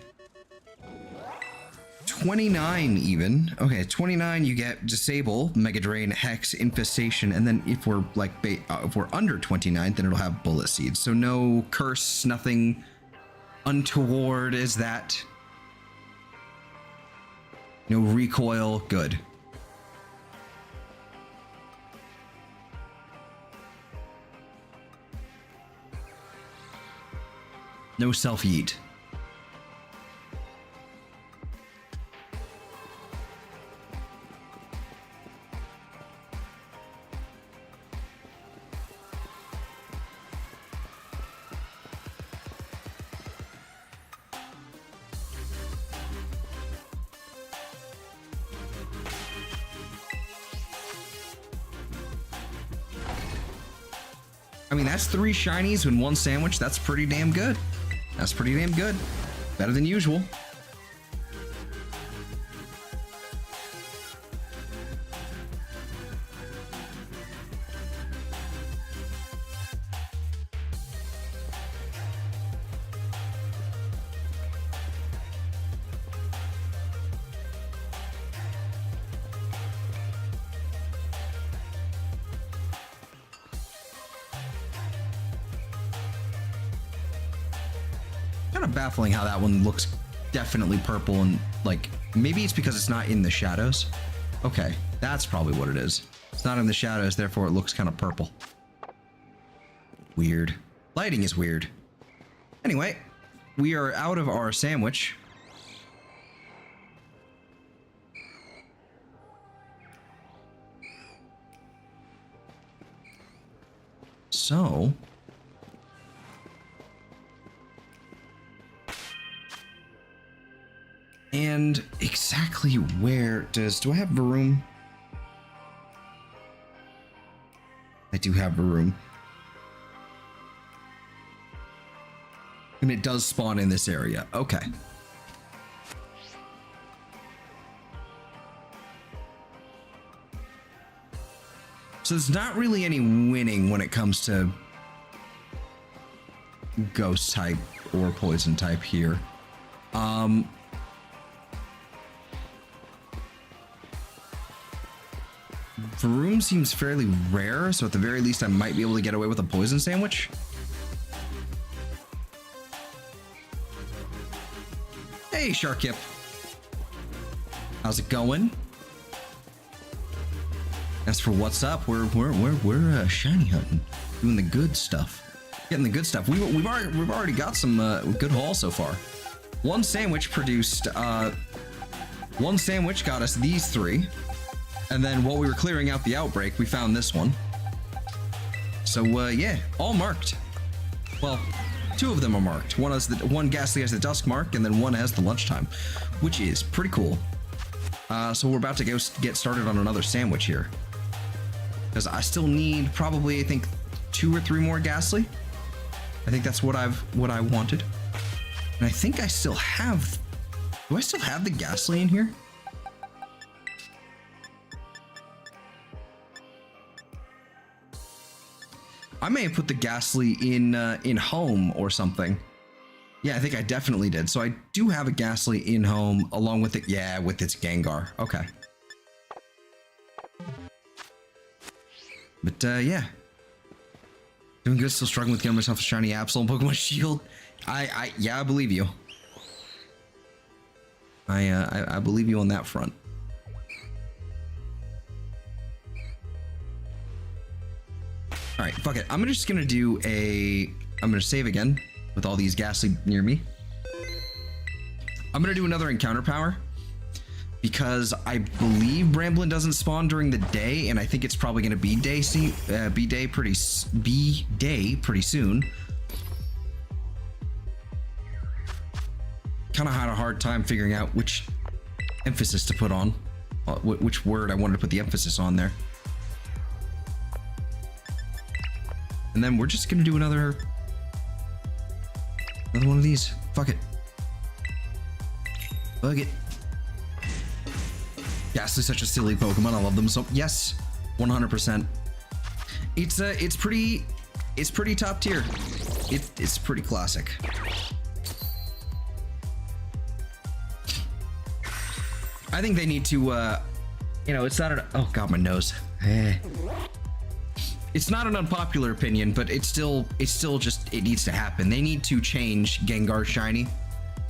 29 even. Okay, 29 you get Disable, Mega Drain, Hex, Infestation, and then if we're like if we're under 29, then it'll have Bullet Seeds. So no curse, nothing untoward is that. No recoil, good. No self-yeet. I mean, that's 3 shinies in 1 sandwich. That's pretty damn good. That's pretty damn good. Better than usual. kind of baffling how that one looks definitely purple and like maybe it's because it's not in the shadows. Okay, that's probably what it is. It's not in the shadows, therefore it looks kind of purple. Weird. Lighting is weird. Anyway, we are out of our sandwich. So, and exactly where do I have a room? I do have a room. And it does spawn in this area. Okay. So there's not really any winning when it comes to ghost type or poison type here. The room seems fairly rare, so at the very least I might be able to get away with a poison sandwich. Hey, Sharkip. How's it going? As for what's up, we're shiny hunting, doing the good stuff, getting the good stuff. We've already got some good hauls so far. One sandwich produced, one sandwich got us these 3, and then while we were clearing out the outbreak, we found this one. So yeah, all marked. Well, 2 of them are marked. One Ghastly has the dusk mark, and then one has the lunchtime, which is pretty cool. So we're about to go get started on another sandwich here, because I still need probably, I think, 2 or 3 more Ghastly. I think that's what I wanted, and I think I still have. Do I still have the Ghastly in here? I may have put the Ghastly in home or something. Yeah, I think I definitely did. So I do have a Ghastly in home along with it. Yeah, with its Gengar. Okay. But yeah. Doing good, still struggling with getting myself a shiny Absol and Pokemon Shield. Yeah, I believe you. I believe you on that front. All right, fuck it. I'm just gonna do I'm gonna save again with all these Ghastly near me. I'm gonna do another encounter power because I believe Bramblin doesn't spawn during the day, and I think it's probably gonna be day pretty soon. Kind of had a hard time figuring out which emphasis to put on, which word I wanted to put the emphasis on there. And then we're just gonna do another one of these. Fuck it. Fuck it. Ghastly's such a silly Pokemon. I love them so. Yes, 100%. It's pretty top tier. It's pretty classic. I think they need to, it's not an. Oh god, my nose. It's not an unpopular opinion, but it's still just, it needs to happen. They need to change Gengar Shiny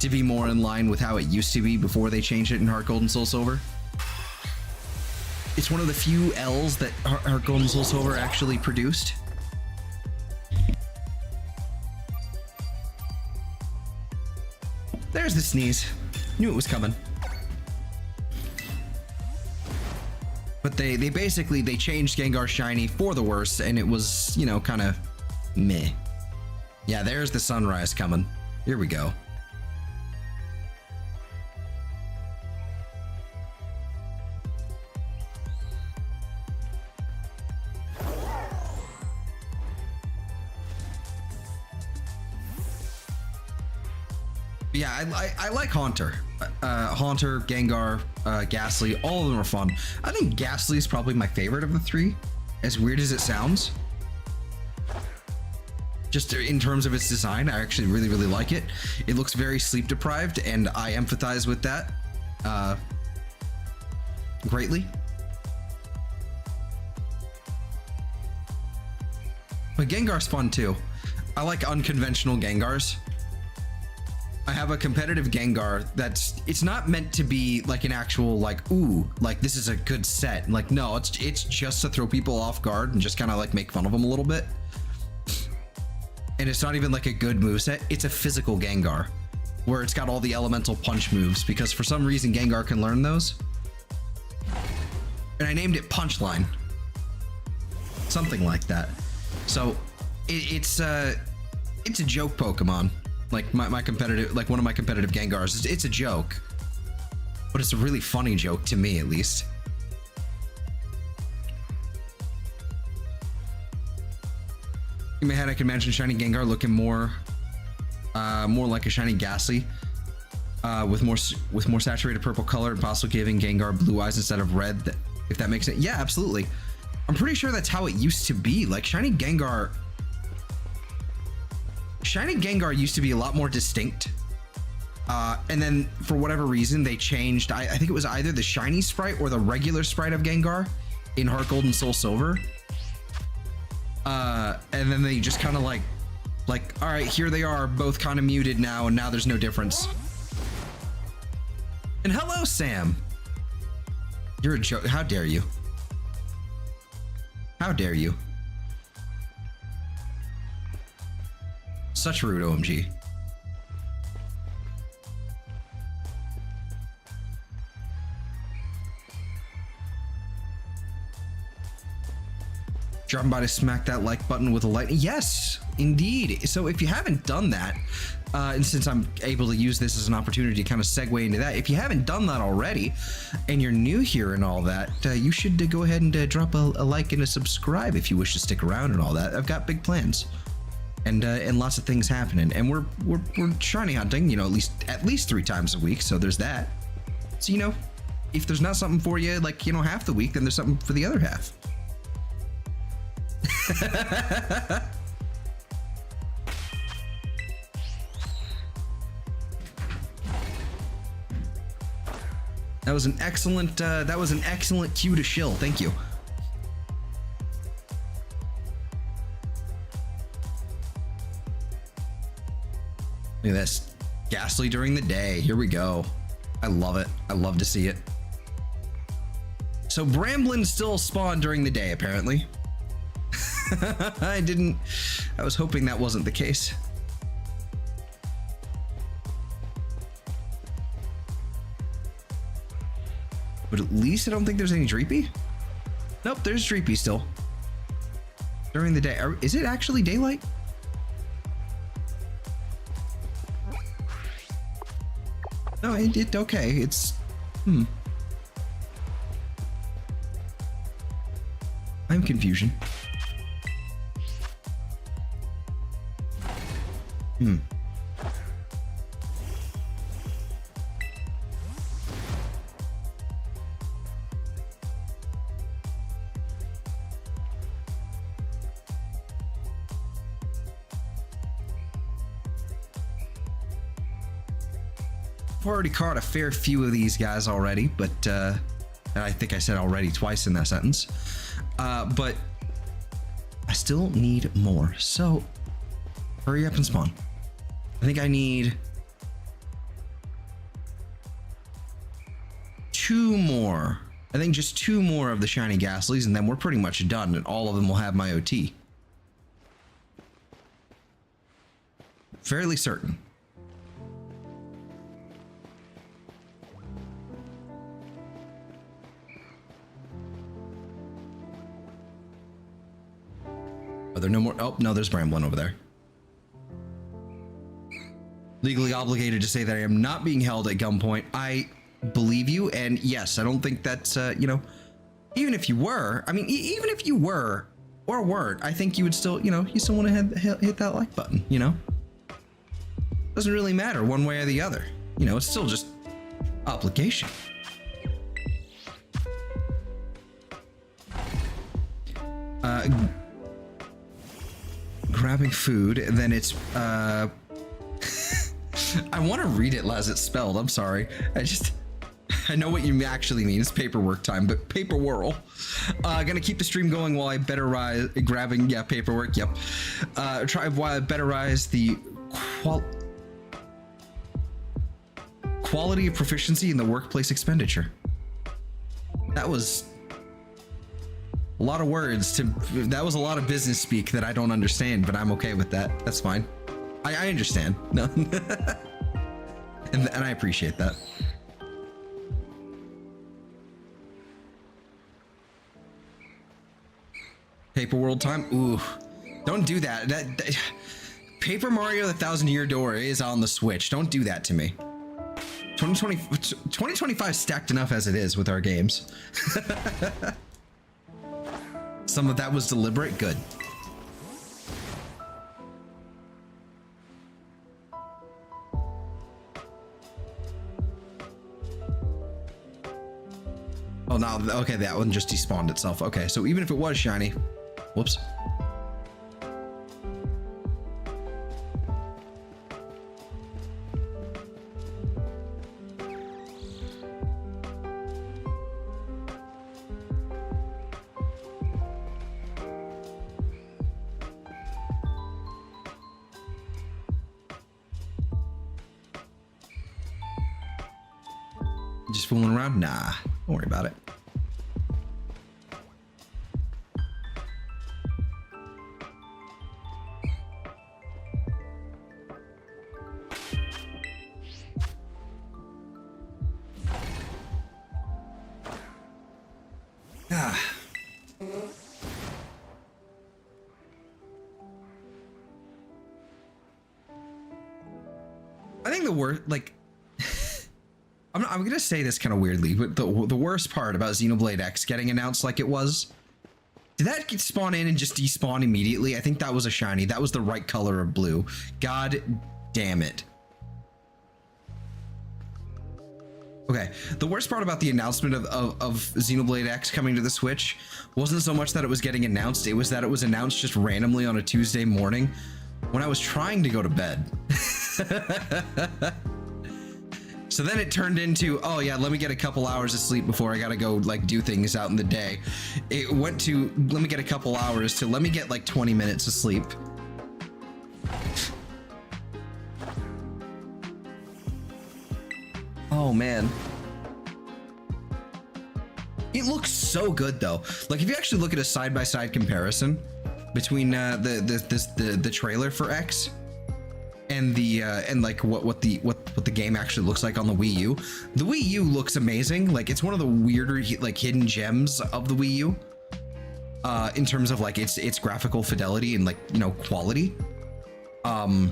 to be more in line with how it used to be before they changed it in Heart Gold and Soul Silver. It's one of the few L's that Heart Gold and Soul Silver actually produced. There's the sneeze. Knew it was coming. But they basically changed Gengar Shiny for the worse, and it was, kind of meh. Yeah, there's the sunrise coming. Here we go. Yeah, I like Haunter. Haunter, Gengar, Ghastly, all of them are fun. I think Ghastly is probably my favorite of the 3, as weird as it sounds. Just in terms of its design, I actually really, really like it. It looks very sleep deprived, and I empathize with that greatly. But Gengar's fun too. I like unconventional Gengars. I have a competitive Gengar it's not meant to be like an actual like, ooh, like this is a good set. Like, no, it's just to throw people off guard and just kind of like make fun of them a little bit. And it's not even like a good moveset. It's a physical Gengar where it's got all the elemental punch moves because for some reason Gengar can learn those. And I named it Punchline. Something like that. So it's a joke Pokemon. Like my competitive, like one of my competitive Gengars, it's a joke, but it's a really funny joke to me, at least. In my head, I can imagine shiny Gengar looking more like a shiny Gastly, with more saturated purple color and possibly giving Gengar blue eyes instead of red. If that makes sense. Yeah, absolutely. I'm pretty sure that's how it used to be. Like shiny Gengar used to be a lot more distinct. And then for whatever reason, they changed. I think it was either the shiny sprite or the regular sprite of Gengar in Heart Gold and Soul Silver. And then they just kind of like, all right, here they are, both kind of muted now, and now there's no difference. And hello, Sam. You're a joke. How dare you? How dare you? Such rude, OMG. Dropping by to smack that like button with a light. Yes, indeed. So if you haven't done that, and since I'm able to use this as an opportunity to kind of segue into that, if you haven't done that already and you're new here and all that, you should go ahead and drop a like and a subscribe if you wish to stick around and all that. I've got big plans. And lots of things happening, and we're shiny hunting, you know, at least 3 times a week. So there's that. So, you know, if there's not something for you, like, you know, half the week, then there's something for the other half. That was an excellent cue to shill. Thank you. Look at this. Ghastly during the day. Here we go. I love it. I love to see it. So Bramblin still spawned during the day, apparently. I was hoping that wasn't the case. But at least I don't think there's any Dreepy. Nope, there's Dreepy still. During the day. Is it actually daylight? No, it okay. It's I'm confusion. I've already caught a fair few of these guys already, but I think I said already twice in that sentence. But I still need more, so hurry up and spawn. I think I need 2 more. I think just 2 more of the shiny Gastlys, and then we're pretty much done, and all of them will have my OT. Fairly certain. Are there no more? Oh, no, there's Bramblin over there. Legally obligated to say that I am not being held at gunpoint. I believe you, and yes, I don't think that's, you know, even if you were, I mean, even if you were or weren't, I think you would still, you know, you still want to hit that like button, you know? Doesn't really matter one way or the other. You know, it's still just obligation. Grabbing food, and then it's I want to read it as it's spelled. I'm sorry. I know what you actually mean. It's paperwork time, but paper whirl. Gonna keep the stream going while I betterize grabbing, yeah, paperwork. Yep. Try while I betterize the quality of proficiency in the workplace expenditure. That was a lot of words that was a lot of business speak that I don't understand, but I'm okay with that. That's fine. I understand. No. and I appreciate that. Paper World time. Ooh, don't do that. That Paper Mario: The 1,000-Year Door is on the Switch. Don't do that to me. 2025 stacked enough as it is with our games. Some of that was deliberate. Good. Oh, no. Okay, that one just despawned itself. Okay, so even if it was shiny, whoops. Just fooling around? Nah, don't worry about it. I think the word, like, I'm gonna say this kind of weirdly, but the worst part about Xenoblade X getting announced like it was, did that get spawn in and just despawn immediately? I think that was a shiny. That was the right color of blue. God damn it. Okay, the worst part about the announcement of Xenoblade X coming to the Switch wasn't so much that it was getting announced, it was that it was announced just randomly on a Tuesday morning when I was trying to go to bed. So then it turned into, oh yeah, let me get a couple hours of sleep before I gotta go like do things out in the day. It went to, let me get a couple hours to let me get like 20 minutes of sleep. Oh man. It looks so good though. Like if you actually look at a side-by-side comparison between the trailer for X and the and like what the game actually looks like on the Wii U. The Wii U looks amazing. Like it's one of the weirder like hidden gems of the Wii U. In terms of like its graphical fidelity and like, you know, quality. But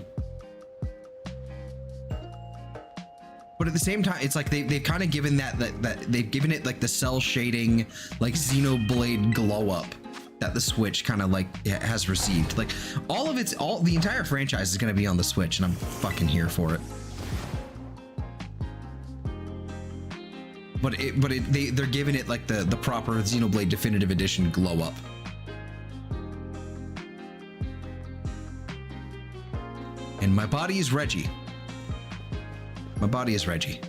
at the same time, it's like they've kind of given that they've given it like the cell shading, like Xenoblade glow up that the Switch kind of like has received. Like the entire franchise is going to be on the Switch, and I'm fucking here for it. But they're giving it like the proper Xenoblade Definitive Edition glow up. And my body is Reggie. My body is Reggie.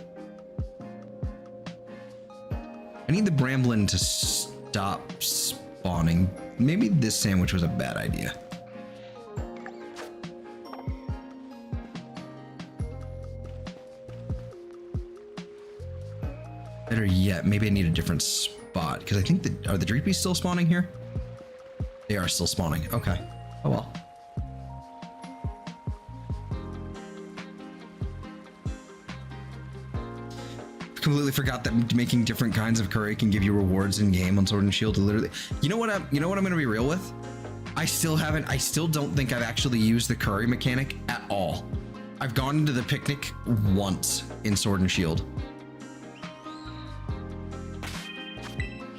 I need the Bramblin to stop spawning. Maybe this sandwich was a bad idea. Better yet, maybe I need a different spot, because I think are the Dreepies still spawning here? They are still spawning. Okay. Oh well. Completely forgot that making different kinds of curry can give you rewards in game on Sword and Shield. Literally, you know what I'm gonna be real with? I still don't think I've actually used the curry mechanic at all. I've gone into the picnic once in Sword and Shield.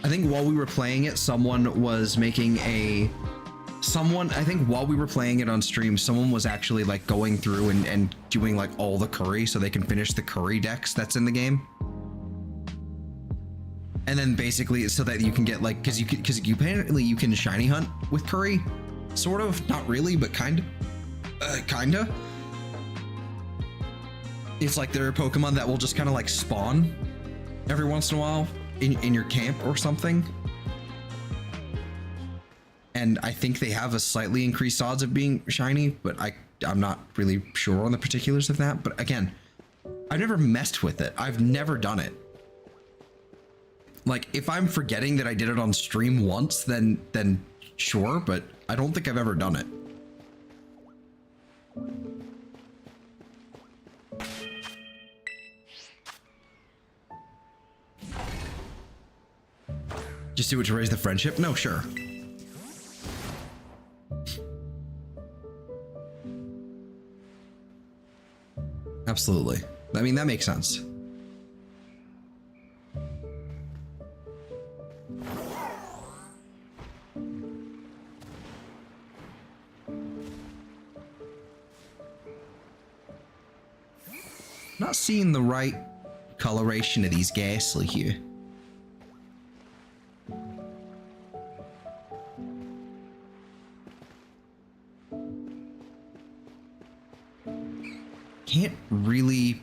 I think while we were playing it, I think while we were playing it on stream, someone was actually like going through and doing like all the curry so they can finish the curry decks that's in the game. And then basically so that you can get like, because apparently you can shiny hunt with curry, sort of, not really, but kinda. It's like there are Pokemon that will just kind of like spawn every once in a while in your camp or something. And I think they have a slightly increased odds of being shiny, but I'm not really sure on the particulars of that. But again, I've never messed with it. I've never done it. Like, if I'm forgetting that I did it on stream once, then sure, but I don't think I've ever done it. Just do it to raise the friendship? No, sure. Absolutely. I mean, that makes sense. Not seeing the right coloration of these Ghastly here. Can't really...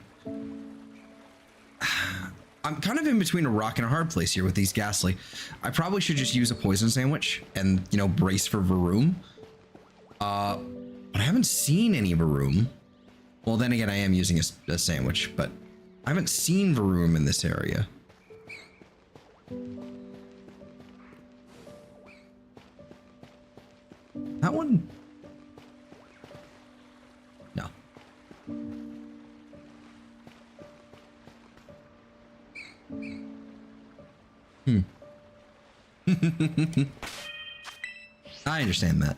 I'm kind of in between a rock and a hard place here with these Ghastly. I probably should just use a poison sandwich and, you know, brace for Varoom. But I haven't seen any Varoom. Well, then again, I am using a sandwich, but I haven't seen Varoom in this area. That one? No. I understand that.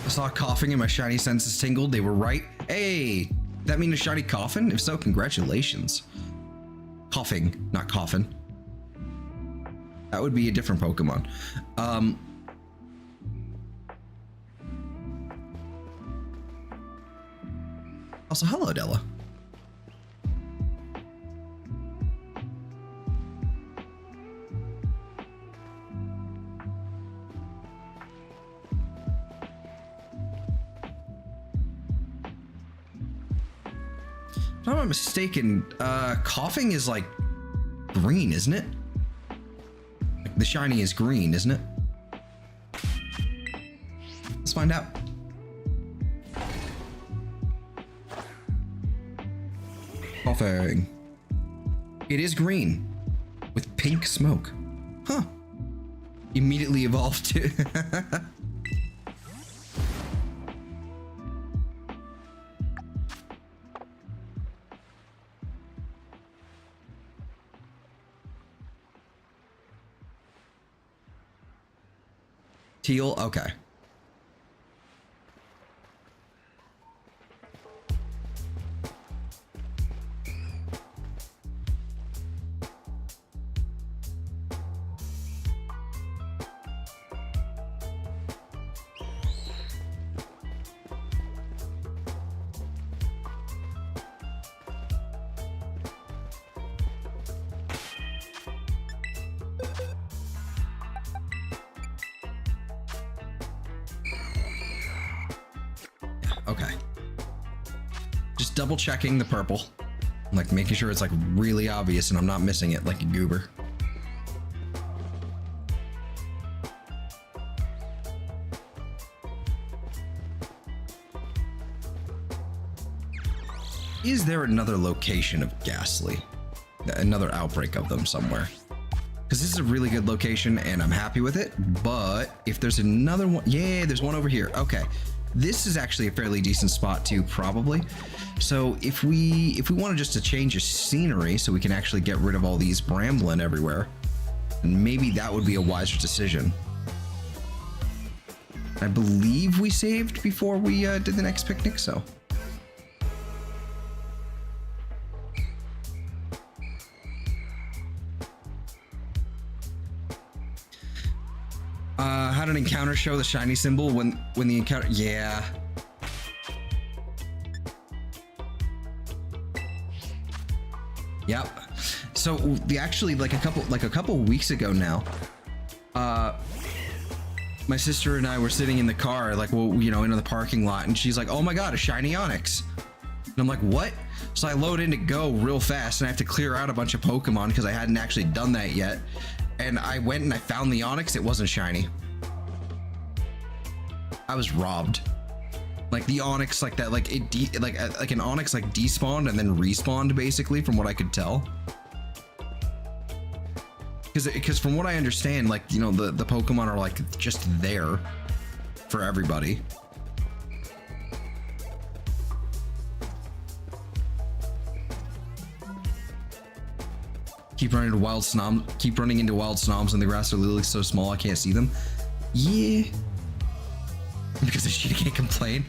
I saw coughing and my shiny senses tingled. They were right. Hey, that mean a shiny coffin? If so, congratulations. Coughing, not coffin. That would be a different Pokemon. Also, hello, Della. If I'm not mistaken, coughing is like green, isn't it? Like the shiny is green, isn't it? Let's find out. Coughing. It is green with pink smoke. Huh. Immediately evolved to. Teal, okay. Okay. Just double checking the purple. Like making sure it's like really obvious and I'm not missing it like a goober. Is there another location of Ghastly? Another outbreak of them somewhere? Because this is a really good location and I'm happy with it. But if there's another one, yeah, there's one over here. Okay, this is actually a fairly decent spot too, probably. So if we wanted just to change the scenery so we can actually get rid of all these Bramblin everywhere, and maybe that would be a wiser decision. I believe we saved before we did the next picnic, so. How did an encounter show the shiny symbol when the encounter? Yeah. Yep. So actually like a couple weeks ago now, my sister and I were sitting in the car, like, well, you know, into the parking lot, and she's like, "Oh my God, a shiny Onyx!" And I'm like, "What?" So I load into Go real fast, and I have to clear out a bunch of Pokemon because I hadn't actually done that yet. And I went and I found the Onyx. It wasn't shiny. I was robbed. Like the Onyx, like that, like like an Onyx like despawned and then respawned basically, from what I could tell. Because from what I understand, like, you know, the Pokemon are like just there for everybody. Keep running into wild snombs and the grass are literally so small I can't see them. Yeah. Because the shit can't complain.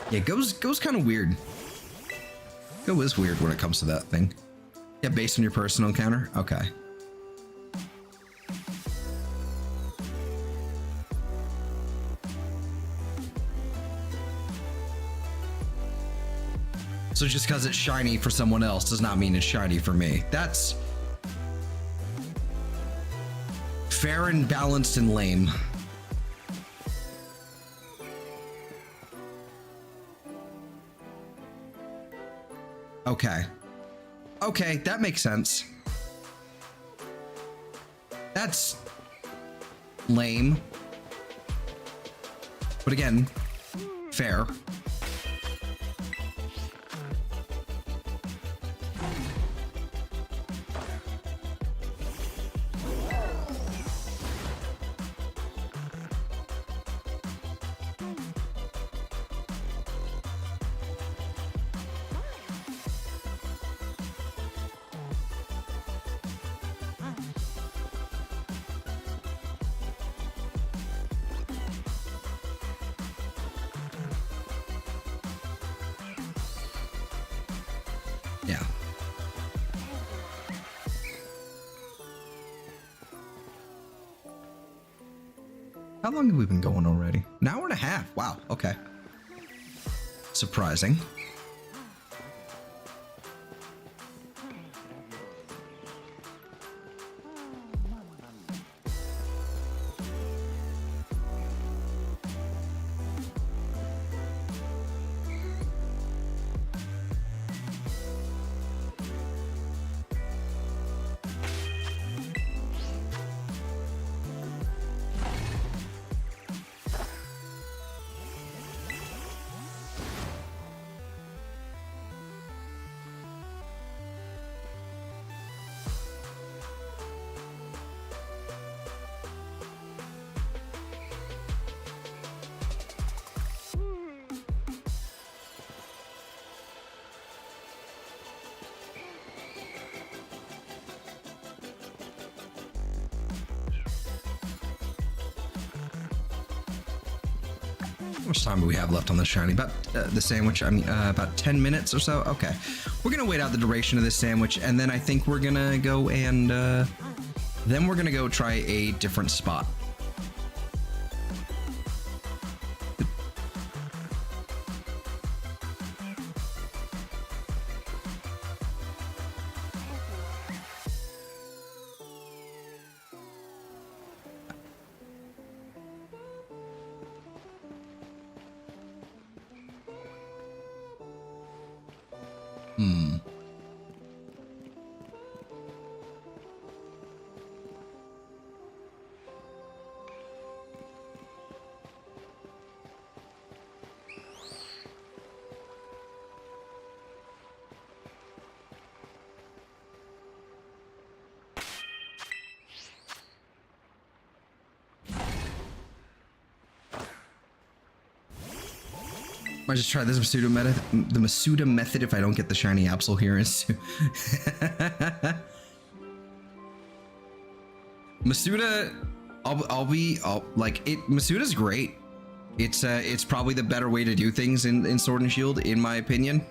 Yeah, Go's kind of weird. Go is weird when it comes to that thing. Yeah, based on your personal encounter? Okay. So just because it's shiny for someone else does not mean it's shiny for me. That's fair and balanced and lame. Okay. Okay, that makes sense. That's lame. But again, fair. Yeah. How long have we been going already? An hour and a half. Wow. Okay. Surprising. How much time do we have left on this shiny? About the sandwich, I mean, about 10 minutes or so? Okay. We're going to wait out the duration of this sandwich, and then I think we're going to go and then we're going to go try a different spot. I just try this the Masuda method if I don't get the shiny Absol here is Masuda, Masuda's great. It's probably the better way to do things in Sword and Shield, in my opinion.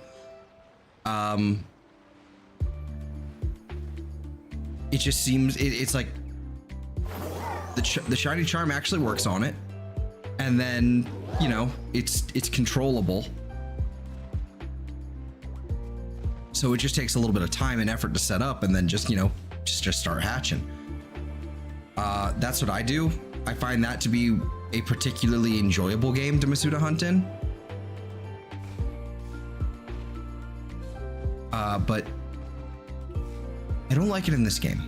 It just seems it's like the shiny charm actually works on it, and then you know it's controllable. So it just takes a little bit of time and effort to set up, and then just just start hatching. That's what I do. I find that to be a particularly enjoyable game to Masuda hunt in. But I don't like it in this game.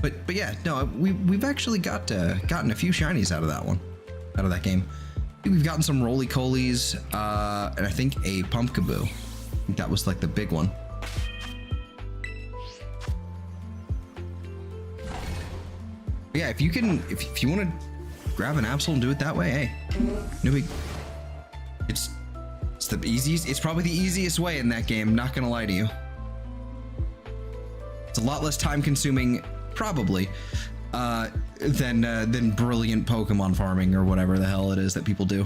But yeah, no, we've actually gotten a few shinies out of that game. We've gotten some roly-colies, and I think a Pumpkaboo. I think that was like the big one. But yeah, if you want to grab an Absol and do it that way, hey, no big. It's the easiest. It's probably the easiest way in that game. Not gonna lie to you. It's a lot less time consuming, probably, than brilliant Pokemon farming or whatever the hell it is that people do.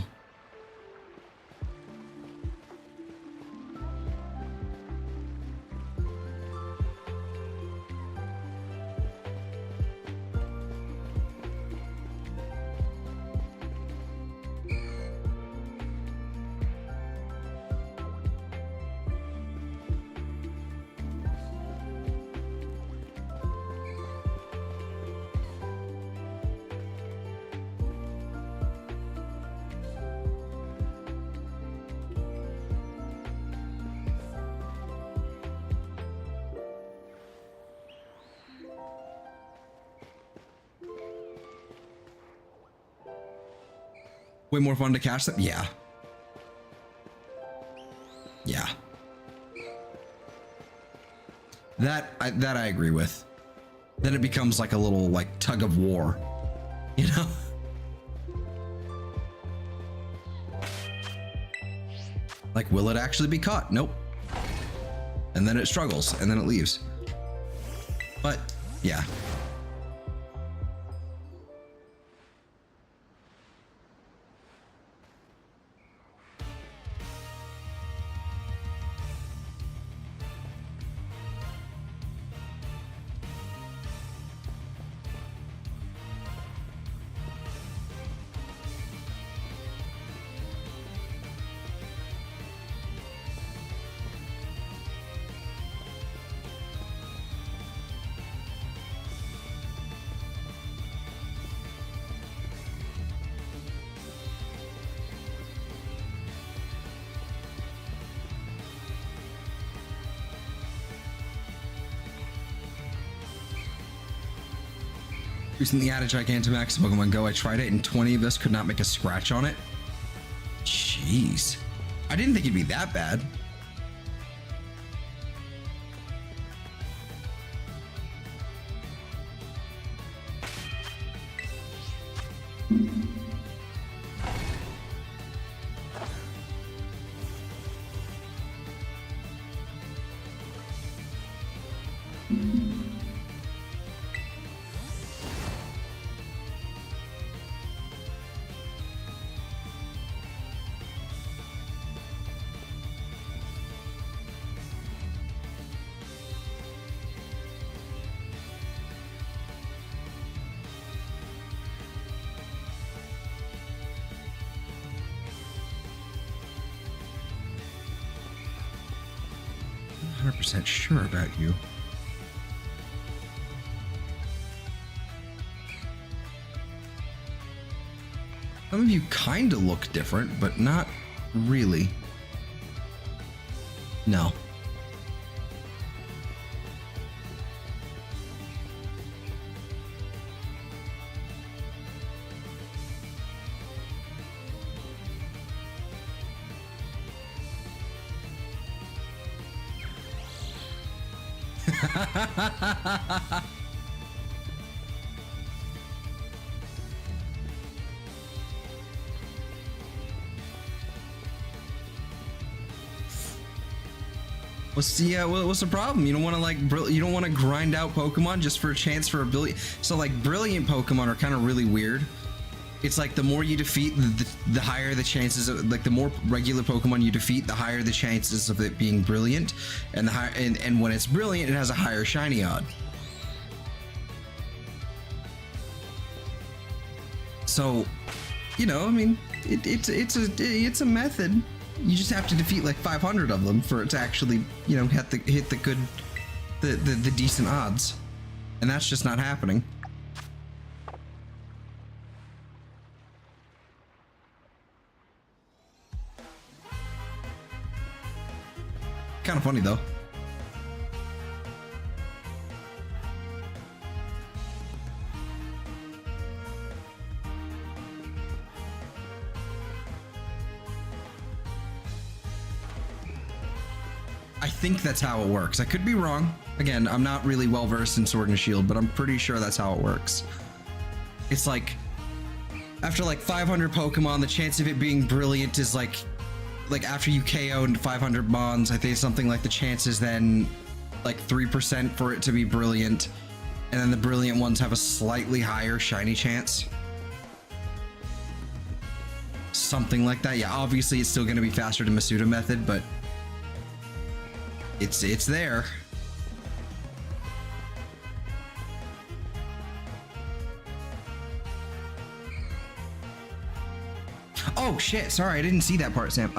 Way more fun to catch them? Yeah. Yeah. That I agree with. Then it becomes like a little like tug of war, you know? Like, will it actually be caught? Nope. And then it struggles and then it leaves. But yeah. 'Recently added Gigantamax to Pokemon Go. I tried it and 20 of us could not make a scratch on it. Jeez. I didn't think it'd be that bad. Sure about you. Some of you kind of look different, but not really. No. What's the problem? You don't want to like you don't want to grind out Pokemon just for a chance for a billion. So like brilliant Pokemon are kind of really weird. It's like the more you defeat, the higher the chances of, like the more regular Pokemon you defeat, the higher the chances of it being brilliant, and the higher and when it's brilliant, it has a higher shiny odd. So, you know, I mean, it's a method. You just have to defeat like 500 of them for it to actually, you know, hit the good, the decent odds, and that's just not happening. Kind of funny though. I think that's how it works. I could be wrong. Again, I'm not really well versed in Sword and Shield, but I'm pretty sure that's how it works. It's like after like 500 Pokemon, the chance of it being brilliant is like after you KO'd 500 Mons, I think something like the chances then like 3% for it to be brilliant, and then the brilliant ones have a slightly higher shiny chance. Something like that. Yeah, obviously it's still going to be faster to Masuda method, but it's there. Oh shit, sorry, I didn't see that part, Sam.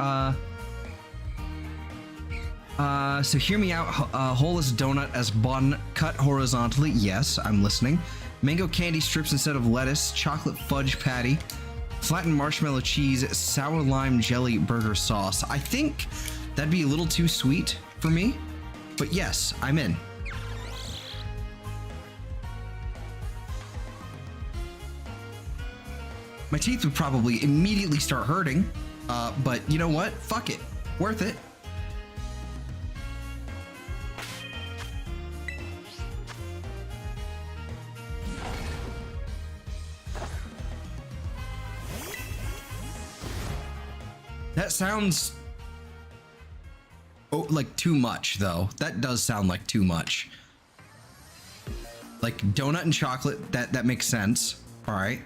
So hear me out. Whole as donut as bun cut horizontally. Yes, I'm listening. Mango candy strips instead of lettuce. Chocolate fudge patty. Flattened marshmallow cheese. Sour lime jelly burger sauce. I think that'd be a little too sweet for me, but yes, I'm in. My teeth would probably immediately start hurting, but you know what? Fuck it. Worth it. That sounds like too much, though. That does sound like too much. Like donut and chocolate, that makes sense. All right.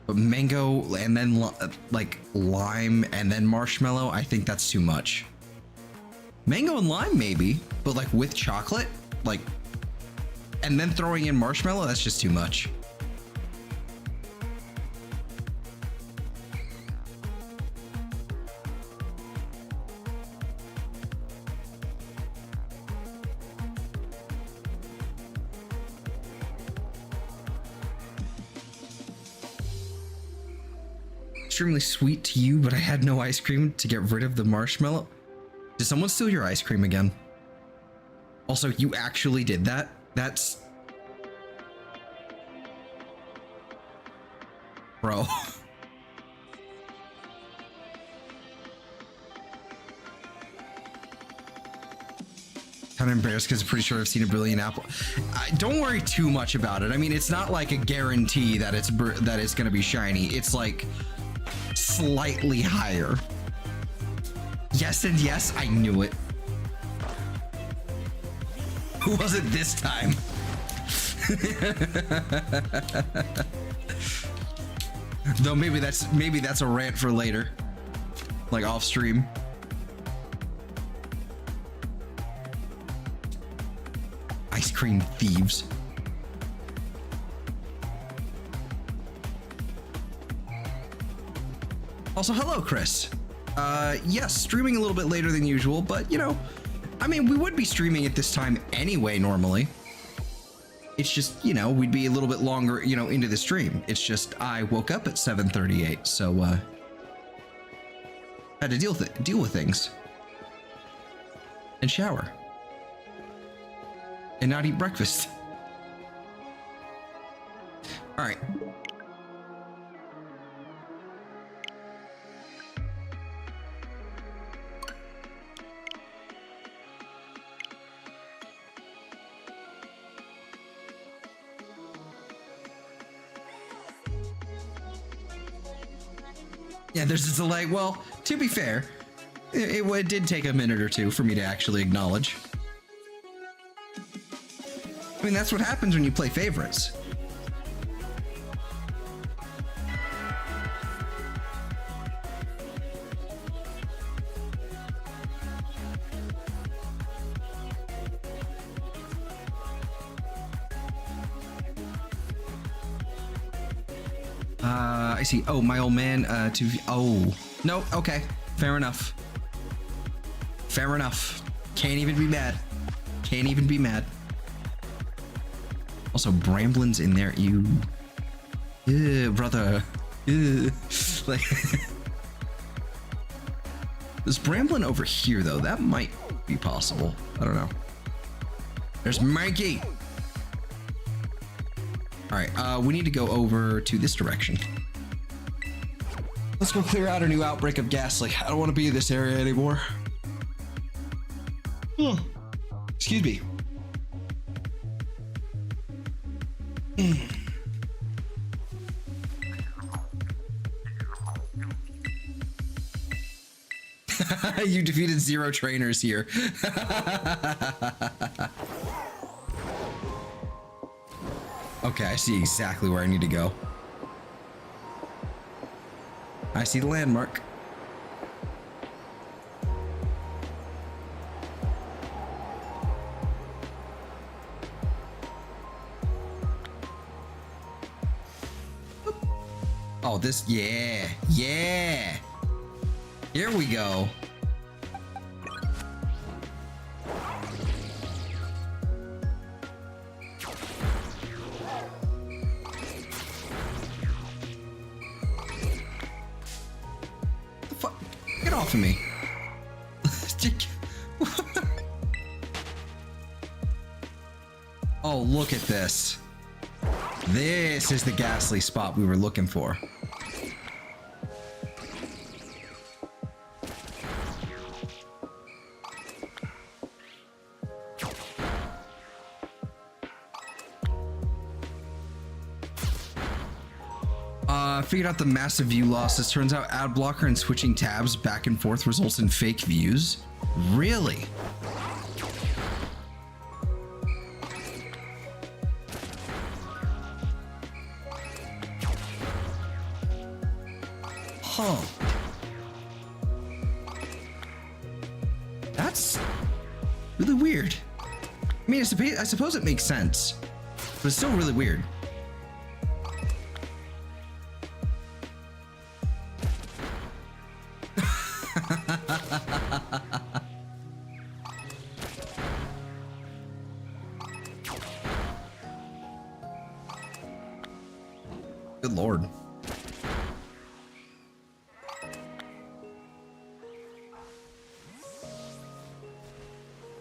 But mango and then like lime and then marshmallow, I think that's too much. Mango and lime maybe, but like with chocolate, like, and then throwing in marshmallow, that's just too much. Extremely sweet to you, but I had no ice cream to get rid of the marshmallow. Did someone steal your ice cream again? Also, you actually did that? That's... Bro. Kind of embarrassed because I'm pretty sure I've seen a brilliant apple. Don't worry too much about it. I mean, it's not like a guarantee that it's going to be shiny. It's like slightly higher. Yes and yes, I knew it. Who was it this time? Though maybe that's a rant for later, like off stream. Ice cream thieves. Also, hello, Chris. Yes, streaming a little bit later than usual, but you know, I mean, we would be streaming at this time anyway, normally. It's just, you know, we'd be a little bit longer, you know, into the stream. It's just, I woke up at 7:38, so, had to deal with things. And shower. And not eat breakfast. All right. Yeah, there's a delay. Well, to be fair, It did take a minute or two for me to actually acknowledge. I mean, that's what happens when you play favorites. I see. Oh, my old man, oh. No, okay. Fair enough. Fair enough. Can't even be mad. Can't even be mad. Also, Bramblin's in there. You. Brother. Like. There's Bramblin over here, though. That might be possible. I don't know. There's Mikey. All right, we need to go over to this direction. Let's go clear out a new outbreak of Ghastly. I don't want to be in this area anymore. Excuse me. You defeated 0 trainers here. Okay, I see exactly where I need to go. I see the landmark. Oh, this, yeah, yeah. Here we go. Get off of me. Oh, look at this. This is the Ghastly spot we were looking for. Figured out the massive view losses. Turns out ad blocker and switching tabs back and forth results in fake views. Really? Huh. That's really weird. I mean, I suppose it makes sense, but it's still really weird. Good Lord.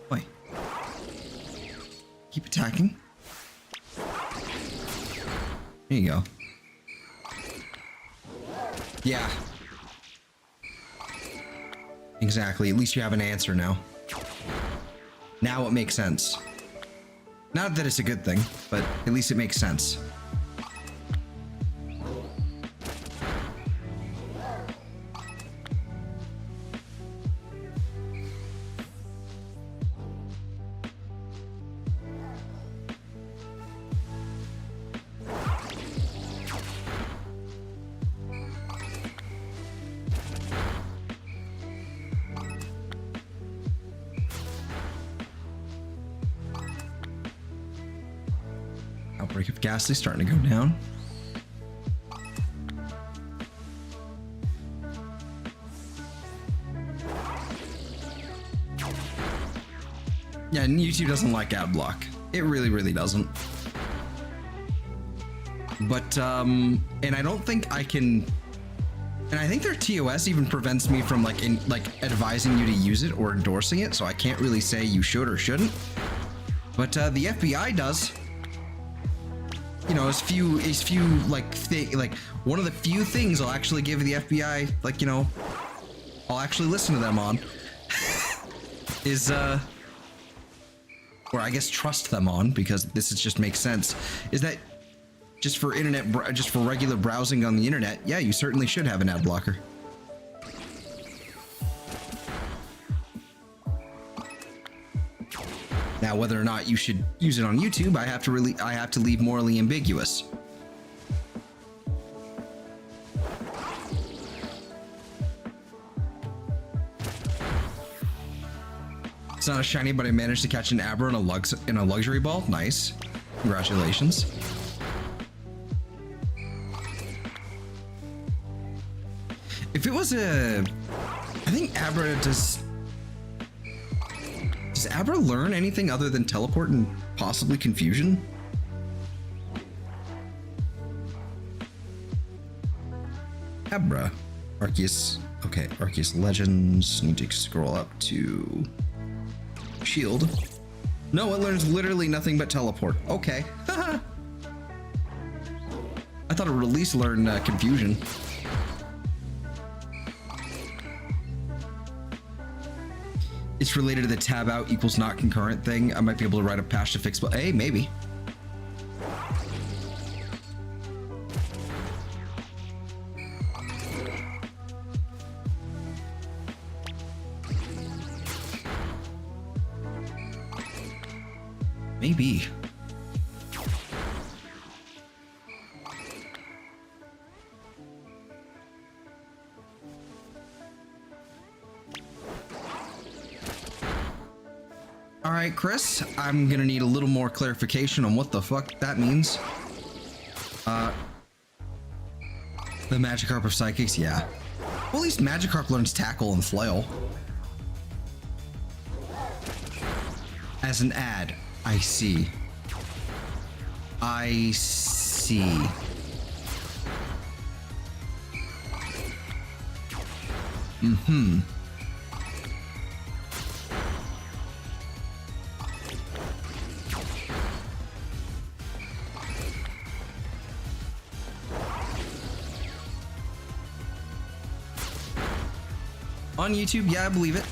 Wait. Keep attacking. There you go. Yeah. Exactly. At least you have an answer now. Now it makes sense. Not that it's a good thing, but at least it makes sense. Outbreak of Ghastly starting to go down. Yeah, YouTube doesn't like ad block. It really, really doesn't. But, and I don't think I can... And I think their TOS even prevents me from advising you to use it or endorsing it, so I can't really say you should or shouldn't. But the FBI does. You know, one of the few things I'll actually give the FBI, I'll actually listen to them on, is, or I guess trust them on, because this just makes sense, is that just for regular browsing on the internet, yeah, you certainly should have an ad blocker. Now, whether or not you should use it on YouTube, I have to leave morally ambiguous. It's not a shiny, but I managed to catch an Abra in a luxury ball. Nice. Congratulations. If it was I think Abra does Abra learn anything other than teleport and possibly confusion? Abra. Arceus. Okay, Arceus Legends. Need to scroll up to Shield. No, it learns literally nothing but teleport. Okay. I thought it would at least learn confusion. It's related to the tab out equals not concurrent thing. I might be able to write a patch to fix, but hey, maybe. Maybe. All right, Chris, I'm gonna need a little more clarification on what the fuck that means. The Magikarp of Psychics, yeah. Well, at least Magikarp learns Tackle and Flail. As an ad, I see. I see. Mm-hmm. On YouTube, yeah, I believe it.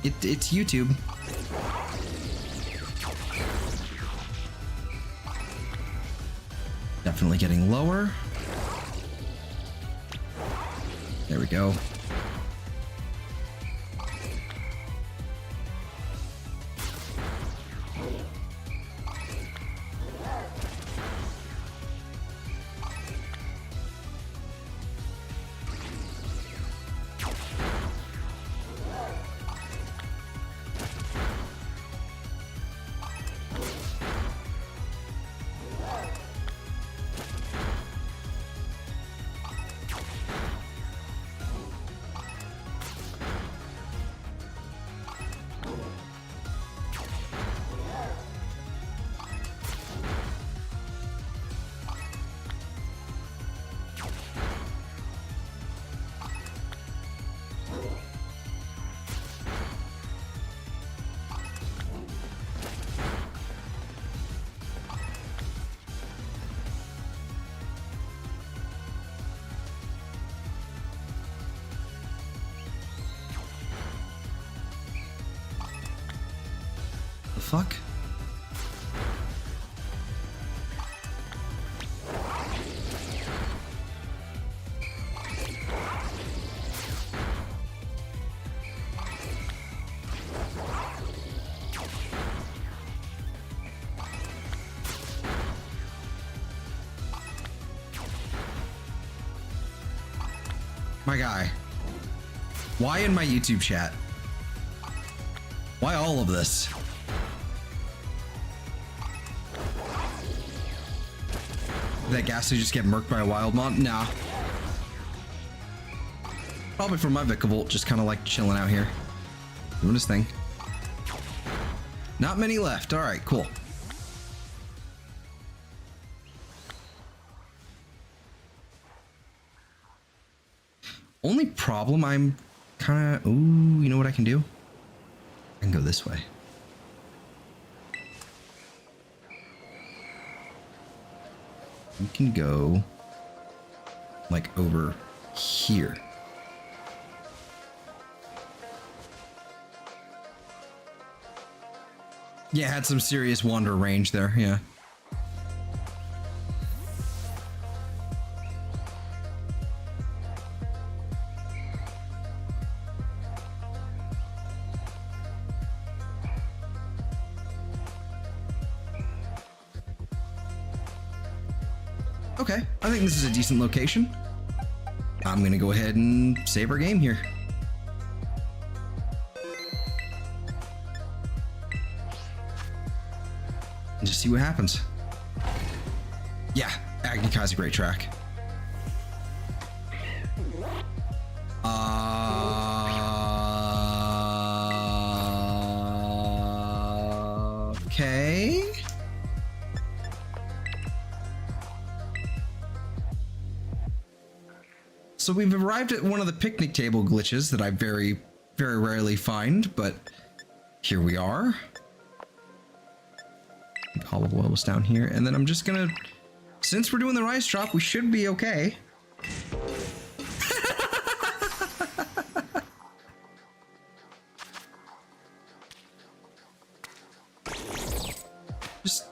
It's YouTube. Definitely getting lower. There we go. Fuck? My guy. Why in my YouTube chat? Why all of this? Did that Gastly just get murked by a wild mod? Nah. Probably from my Vikavolt, just kind of like chilling out here. Doing his thing. Not many left. All right, cool. Only problem, I'm kind of... Ooh, you know what I can do? I can go this way. We can go like over here. Yeah, had some serious wander range there, yeah. Okay, I think this is a decent location. I'm gonna go ahead and save our game here. And just see what happens. Yeah, Agni Kai's a great track. Okay. So we've arrived at one of the picnic table glitches that I very, very rarely find, but here we are. Olive oil was down here, and then I'm just gonna, since we're doing the rice drop, we should be okay. Just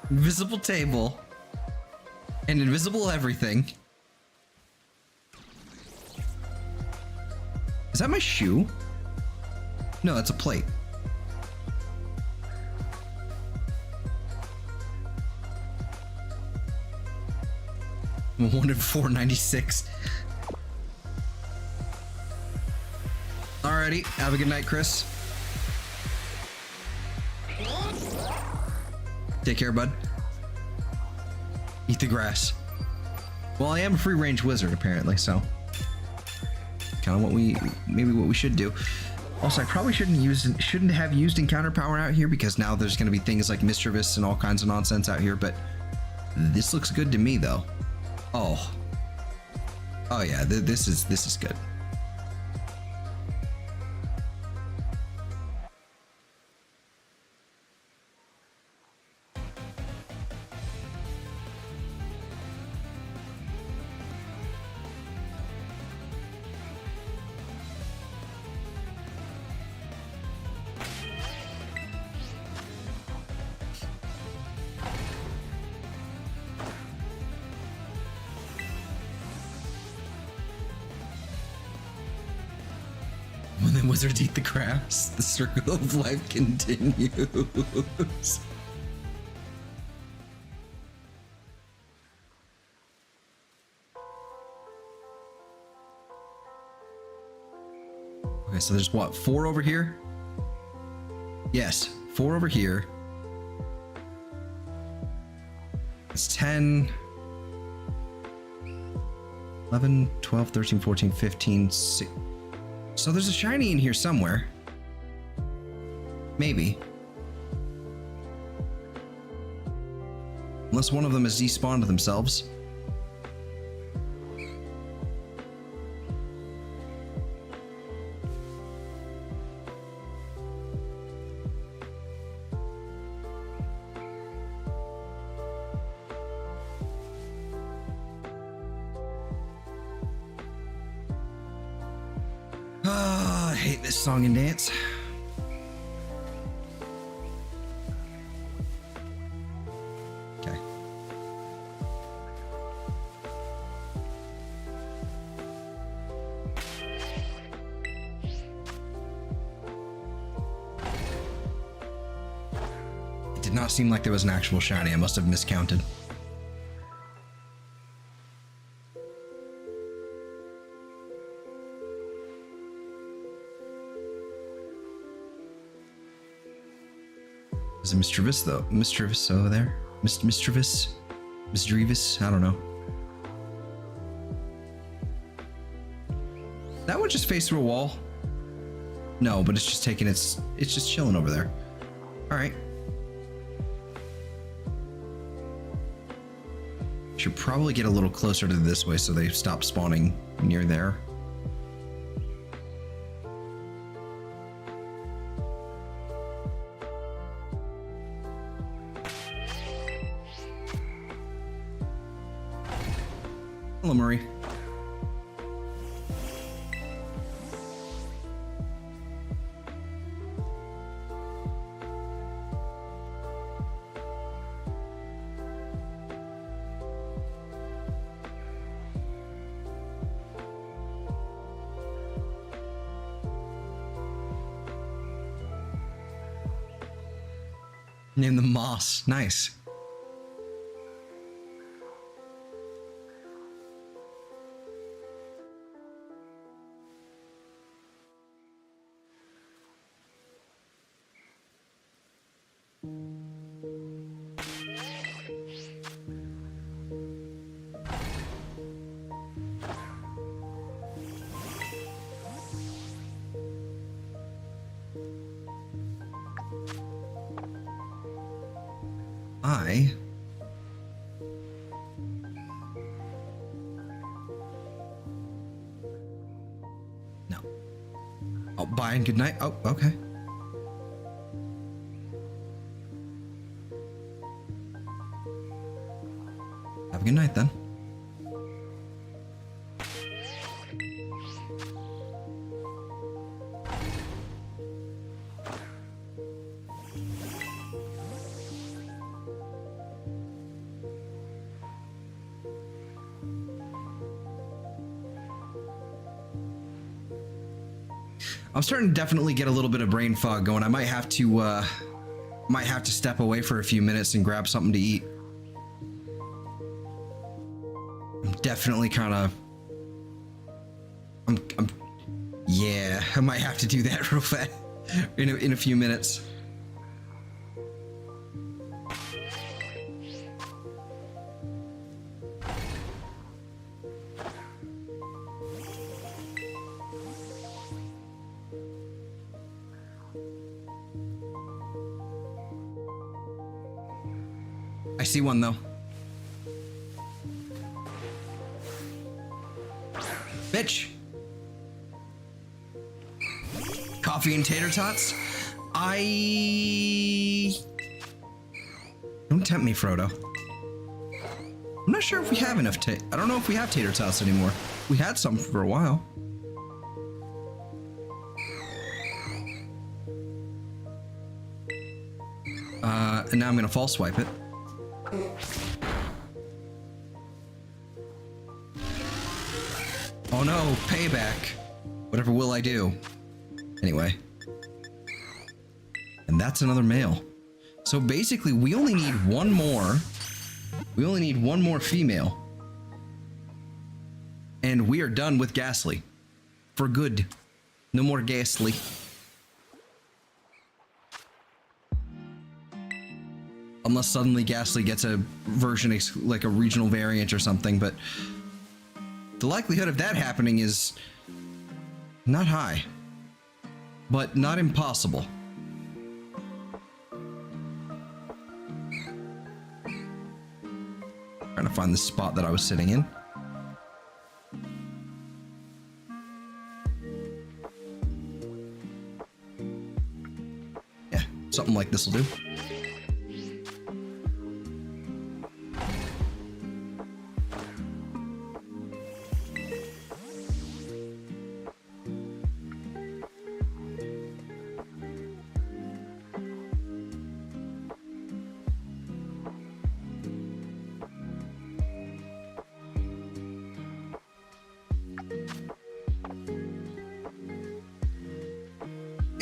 invisible table and invisible everything. Is that my shoe? No, that's a plate. I'm 1 in 496. Alrighty, have a good night, Chris. Take care, bud. Eat the grass. Well, I am a free range wizard, apparently, so kind of what we should do. Also, I probably shouldn't have used encounter power out here, because now there's going to be things like Misdreavous and all kinds of nonsense out here, but this looks good to me, though. Oh yeah, this is good. When the wizards eat the grass, the circle of life continues. Okay, so there's what, 4 over here? Yes, 4 over here. It's 10, 11, 12, 13, 14, 15, 16. So there's a shiny in here somewhere. Maybe. Unless one of them has despawned themselves. I hate this song and dance. Okay. It did not seem like there was an actual shiny. I must have miscounted. Is it Misdreavous though? Misdreavous over there? Misdreavous? Misdreavous? I don't know. That would just face through a wall. No, but it's just taking it's just chilling over there. All right. Should probably get a little closer to this way so they stop spawning near there. Hello, Murray. Name them Moss. Nice. No. Oh, bye and good night. Oh, okay. Have a good night then. I'm starting to definitely get a little bit of brain fog going. I might have to step away for a few minutes and grab something to eat. I'm definitely kind of. Yeah, I might have to do that real fast in a few minutes. I see one though. Bitch. Coffee and tater tots? Don't tempt me, Frodo. I'm not sure if we have enough I don't know if we have tater tots anymore. We had some for a while. And now I'm gonna false swipe it. Oh no, payback. Whatever will I do? Anyway. And that's another male. So basically we only need one more. We only need one more female. And we are done with Ghastly. For good. No more Ghastly. Unless suddenly Ghastly gets a version, like a regional variant or something, but the likelihood of that happening is not high, but not impossible. Trying to find the spot that I was sitting in. Yeah, something like this will do.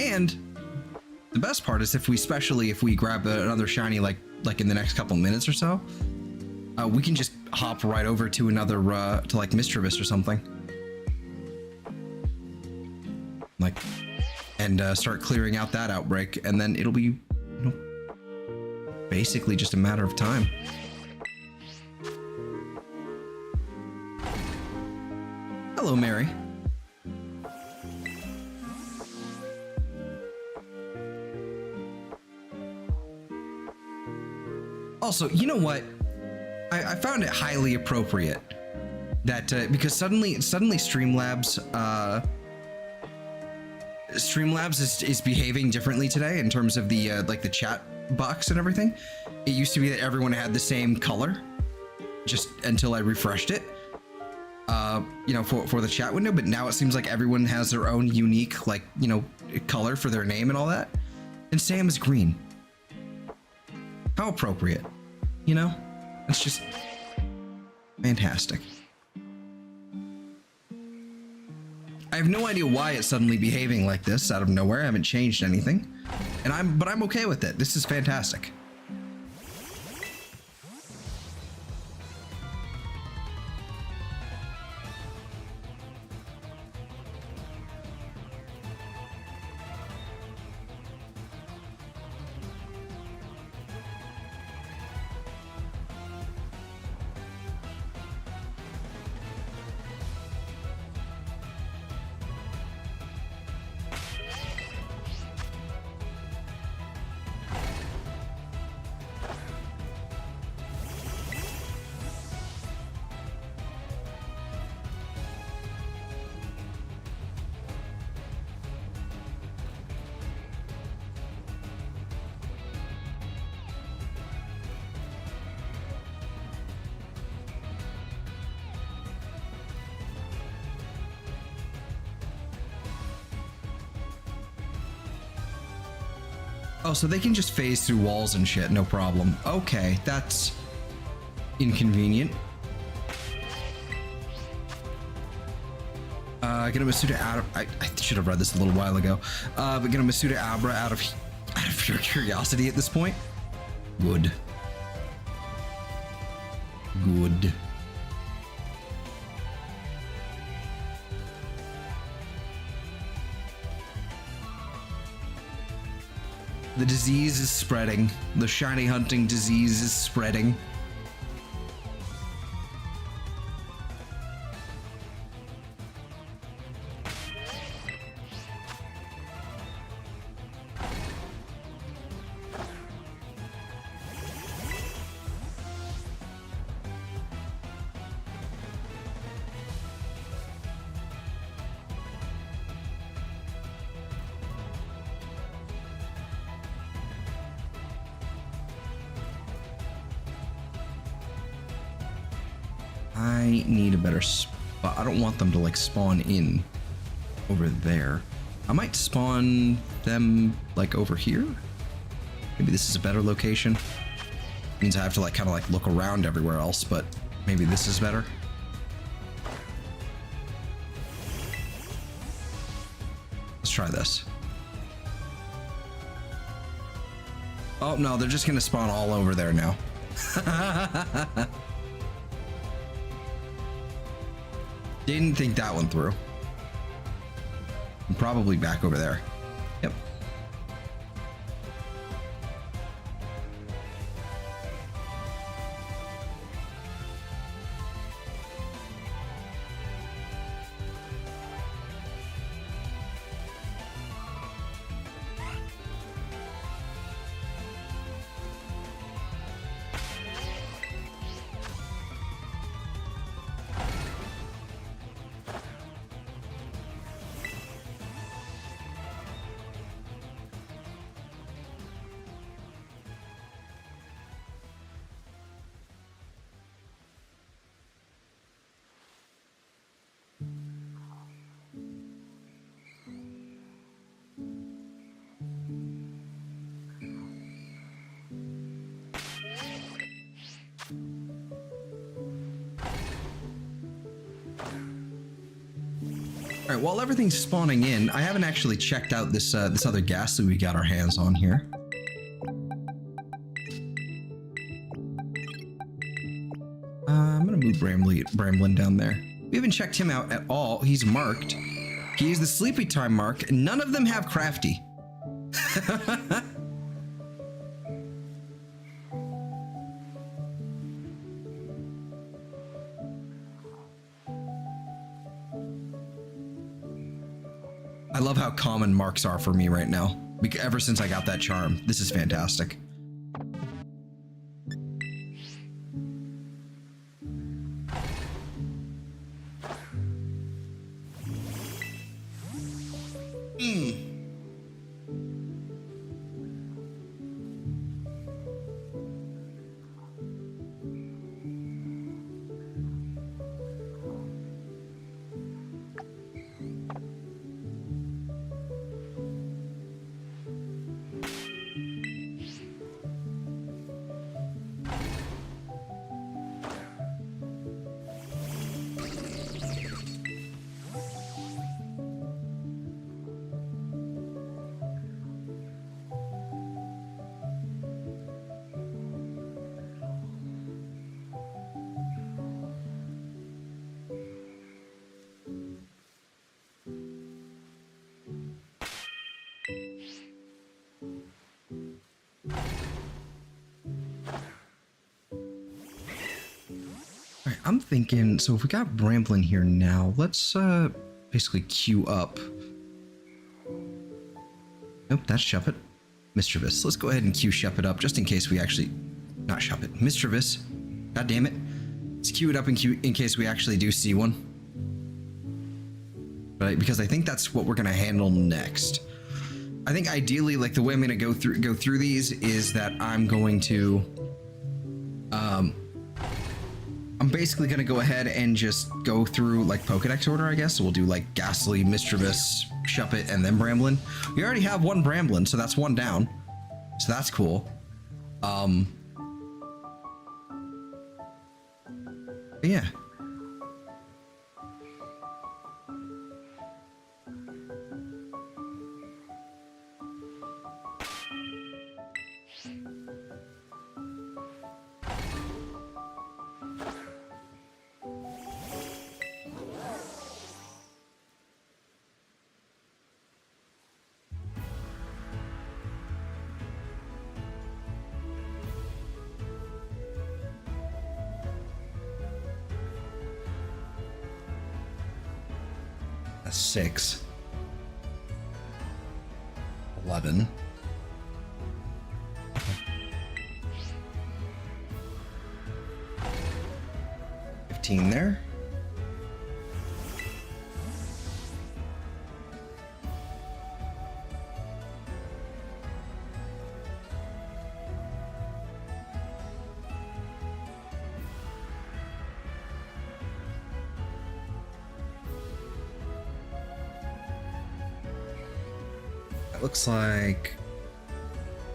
And the best part is especially if we grab another shiny like in the next couple minutes or so, we can just hop right over to another to like Misdreavous or something, like, and start clearing out that outbreak, and then it'll be, you know, basically just a matter of time. Hello, Mary. Also, you know what? I found it highly appropriate that because suddenly Streamlabs is behaving differently today in terms of the like the chat box and everything. It used to be that everyone had the same color, just until I refreshed it. You know, for the chat window, but now it seems like everyone has their own unique, like, you know, color for their name and all that. And Sam is green. How appropriate, you know? It's just fantastic. I have no idea why it's suddenly behaving like this out of nowhere. I haven't changed anything, but I'm okay with it. This is fantastic. Oh, so they can just phase through walls and shit, no problem. Okay, that's inconvenient. Get a Masuda out of... I should have read this a little while ago. But get a Masuda Abra out of pure curiosity at this point. Good. Good. The disease is spreading. The shiny hunting disease is spreading. I need a better spot. I don't want them to like spawn in over there. I might spawn them like over here. Maybe this is a better location. Means I have to like kind of like look around everywhere else, but maybe this is better. Let's try this. Oh no, they're just gonna spawn all over there now. Didn't think that one through. I'm probably back over there. Yep. All right, while everything's spawning in, I haven't actually checked out this this other Gastly we got our hands on here. I'm gonna move Bramblin down there. We haven't checked him out at all. He's marked. He's the sleepy time mark. None of them have crafty. I love how common marks are for me right now. Ever since I got that charm. This is fantastic. I'm thinking, so if we got Bramblin here now, let's basically queue up. Nope, that's Shuppet. Misdreavous. Let's go ahead and queue Shuppet up just in case we actually... Not Shuppet. Misdreavous. God damn it. Let's queue it up in case we actually do see one. Right, because I think that's what we're going to handle next. I think ideally, like the way I'm going to go through these is that I'm going to... I'm basically going to go ahead and just go through like Pokedex order, I guess. So we'll do like Gastly, Misdreavus, Shuppet, and then Bramblin. We already have one Bramblin, so that's one down. So that's cool. Yeah. That's 6. 11. There. That looks like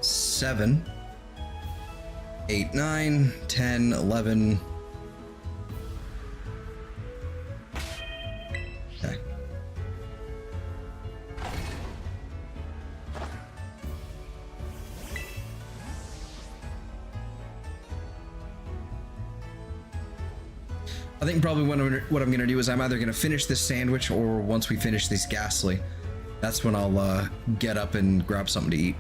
7, 8, 9, 10, 11. Okay. I think probably what I'm gonna do is I'm either gonna finish this sandwich, or once we finish this Ghastly, that's when I'll get up and grab something to eat.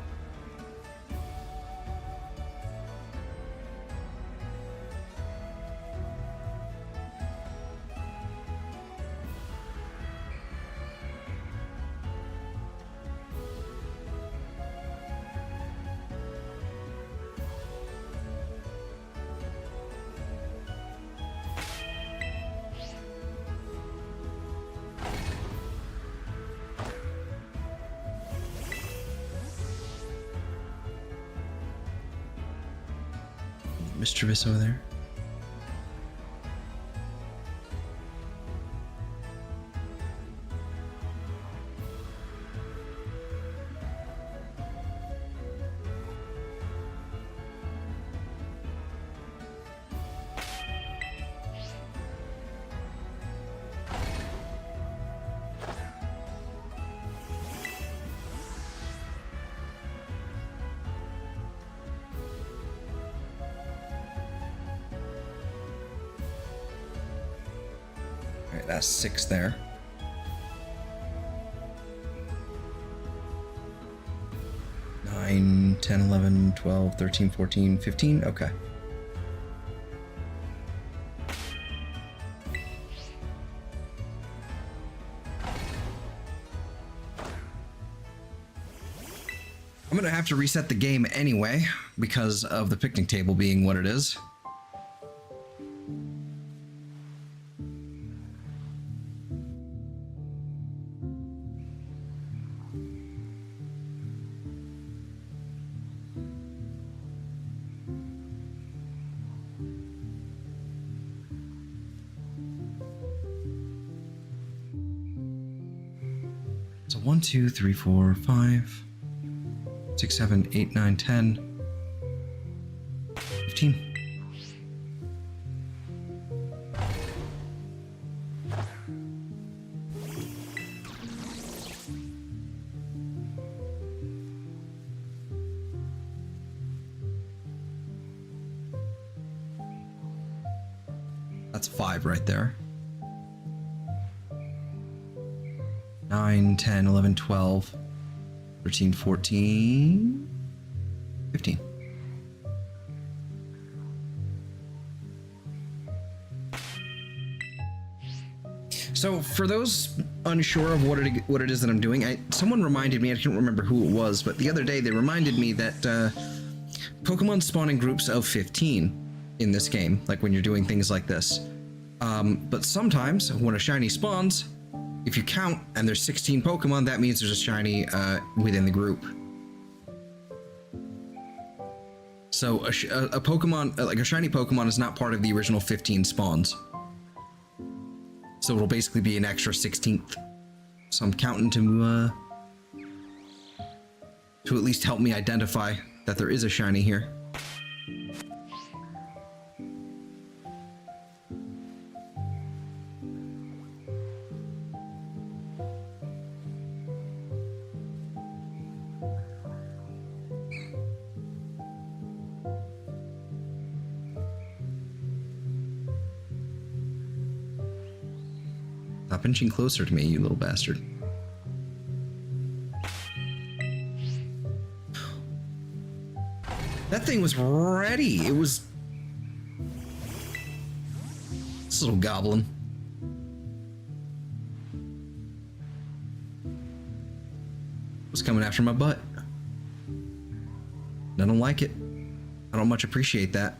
Misdreavous over there. That's 6 there. Nine, 10, 11, 12, 13, 14, 15. Okay. I'm gonna have to reset the game anyway because of the picnic table being what it is. So 1, 2, 3, 4, 5, 6, 7, 8, 9, 10, 15. That's 5 right there. 9, 10, 11, 12, 13, 14, 15. So for those unsure of what it is that I'm doing, someone reminded me, I can't remember who it was, but the other day they reminded me that Pokemon spawn in groups of 15 in this game, like when you're doing things like this. But sometimes when a shiny spawns, if you count and there's 16 Pokemon, that means there's a shiny within the group. So a Pokemon, like a shiny Pokemon, is not part of the original 15 spawns. So it'll basically be an extra 16th. So I'm counting to at least help me identify that there is a shiny here. Stop inching closer to me, you little bastard. That thing was ready. It was... This little goblin. Was coming after my butt. I don't like it. I don't much appreciate that.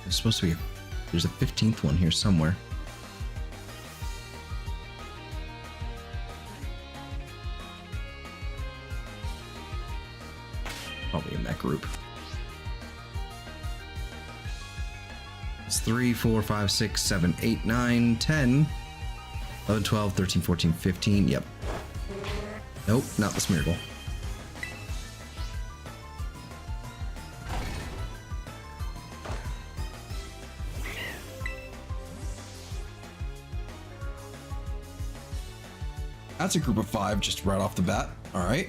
There's supposed to be there's a 15th one here somewhere. Probably in that group. It's 3, 4, 5, 6, 7, 8, 9, 10, 11, 12, 13, 14, 15. Yep. Nope, not the Smeargle. That's a group of 5 just right off the bat. All right.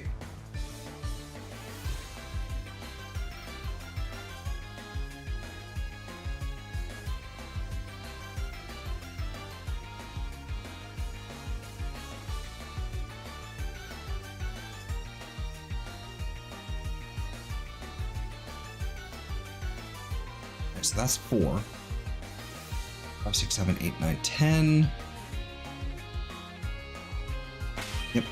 Okay, so that's 4. 5, 6, 7, 8, 9, 10. Yep.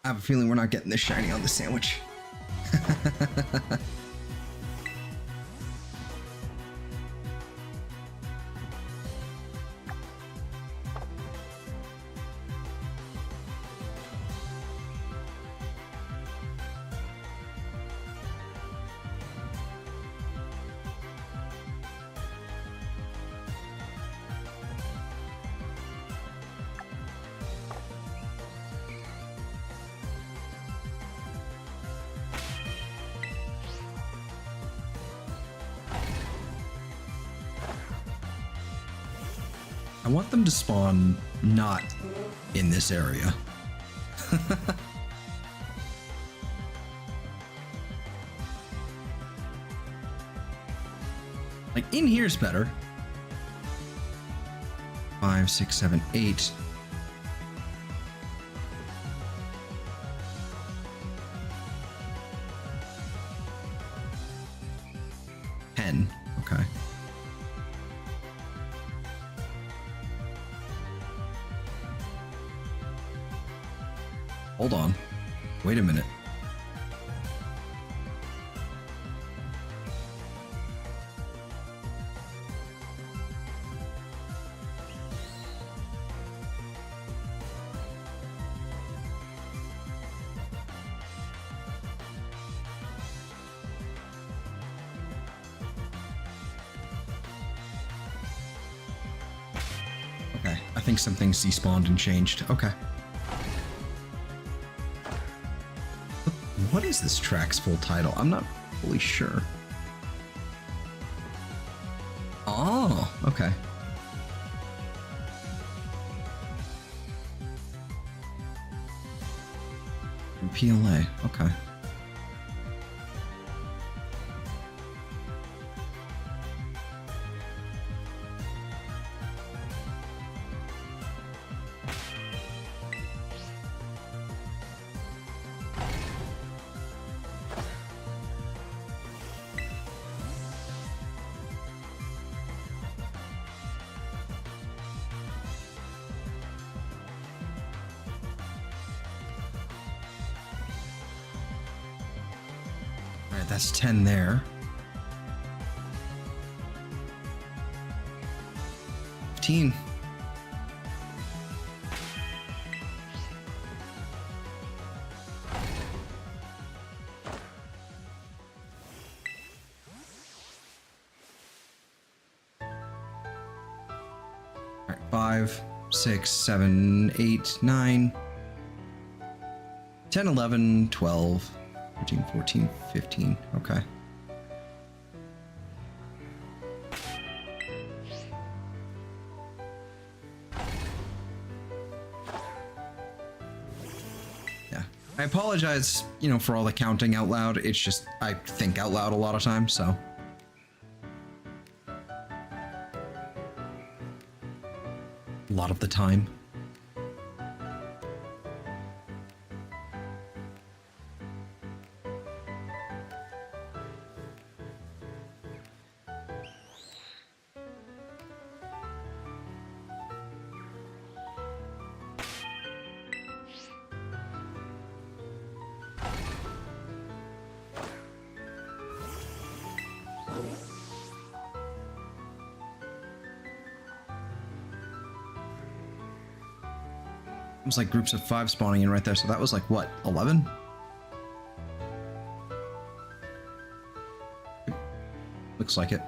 I have a feeling we're not getting this shiny on the sandwich. I want them to spawn not in this area. Like, in here's better. 5, 6, 7, 8. Okay. Hold on. Wait a minute. Okay, I think something's despawned and changed. Okay. What is this track's full title? I'm not fully sure. Oh, okay. PLA, okay. That's 10 there. 15. All right, 5, 6, 7, 8, 9, 10, 11, 12. 13, 14, 15. Okay. Yeah. I apologize, you know, for all the counting out loud. It's just, I think out loud a lot of times, so. A lot of the time. It was like groups of 5 spawning in right there, so that was like, what, 11? Looks like it.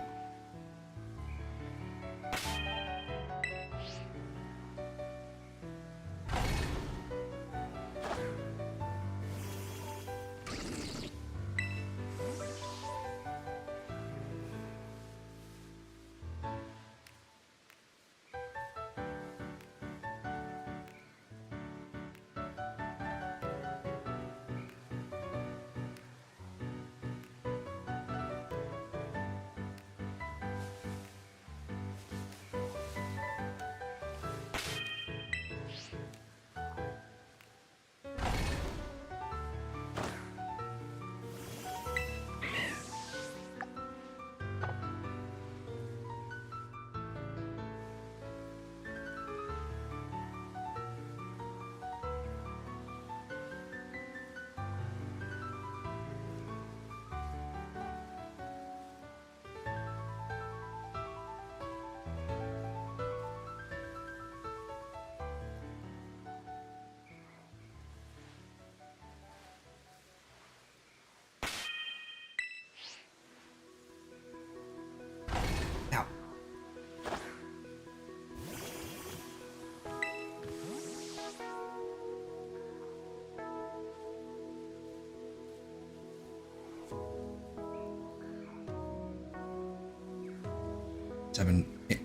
Seven, eight.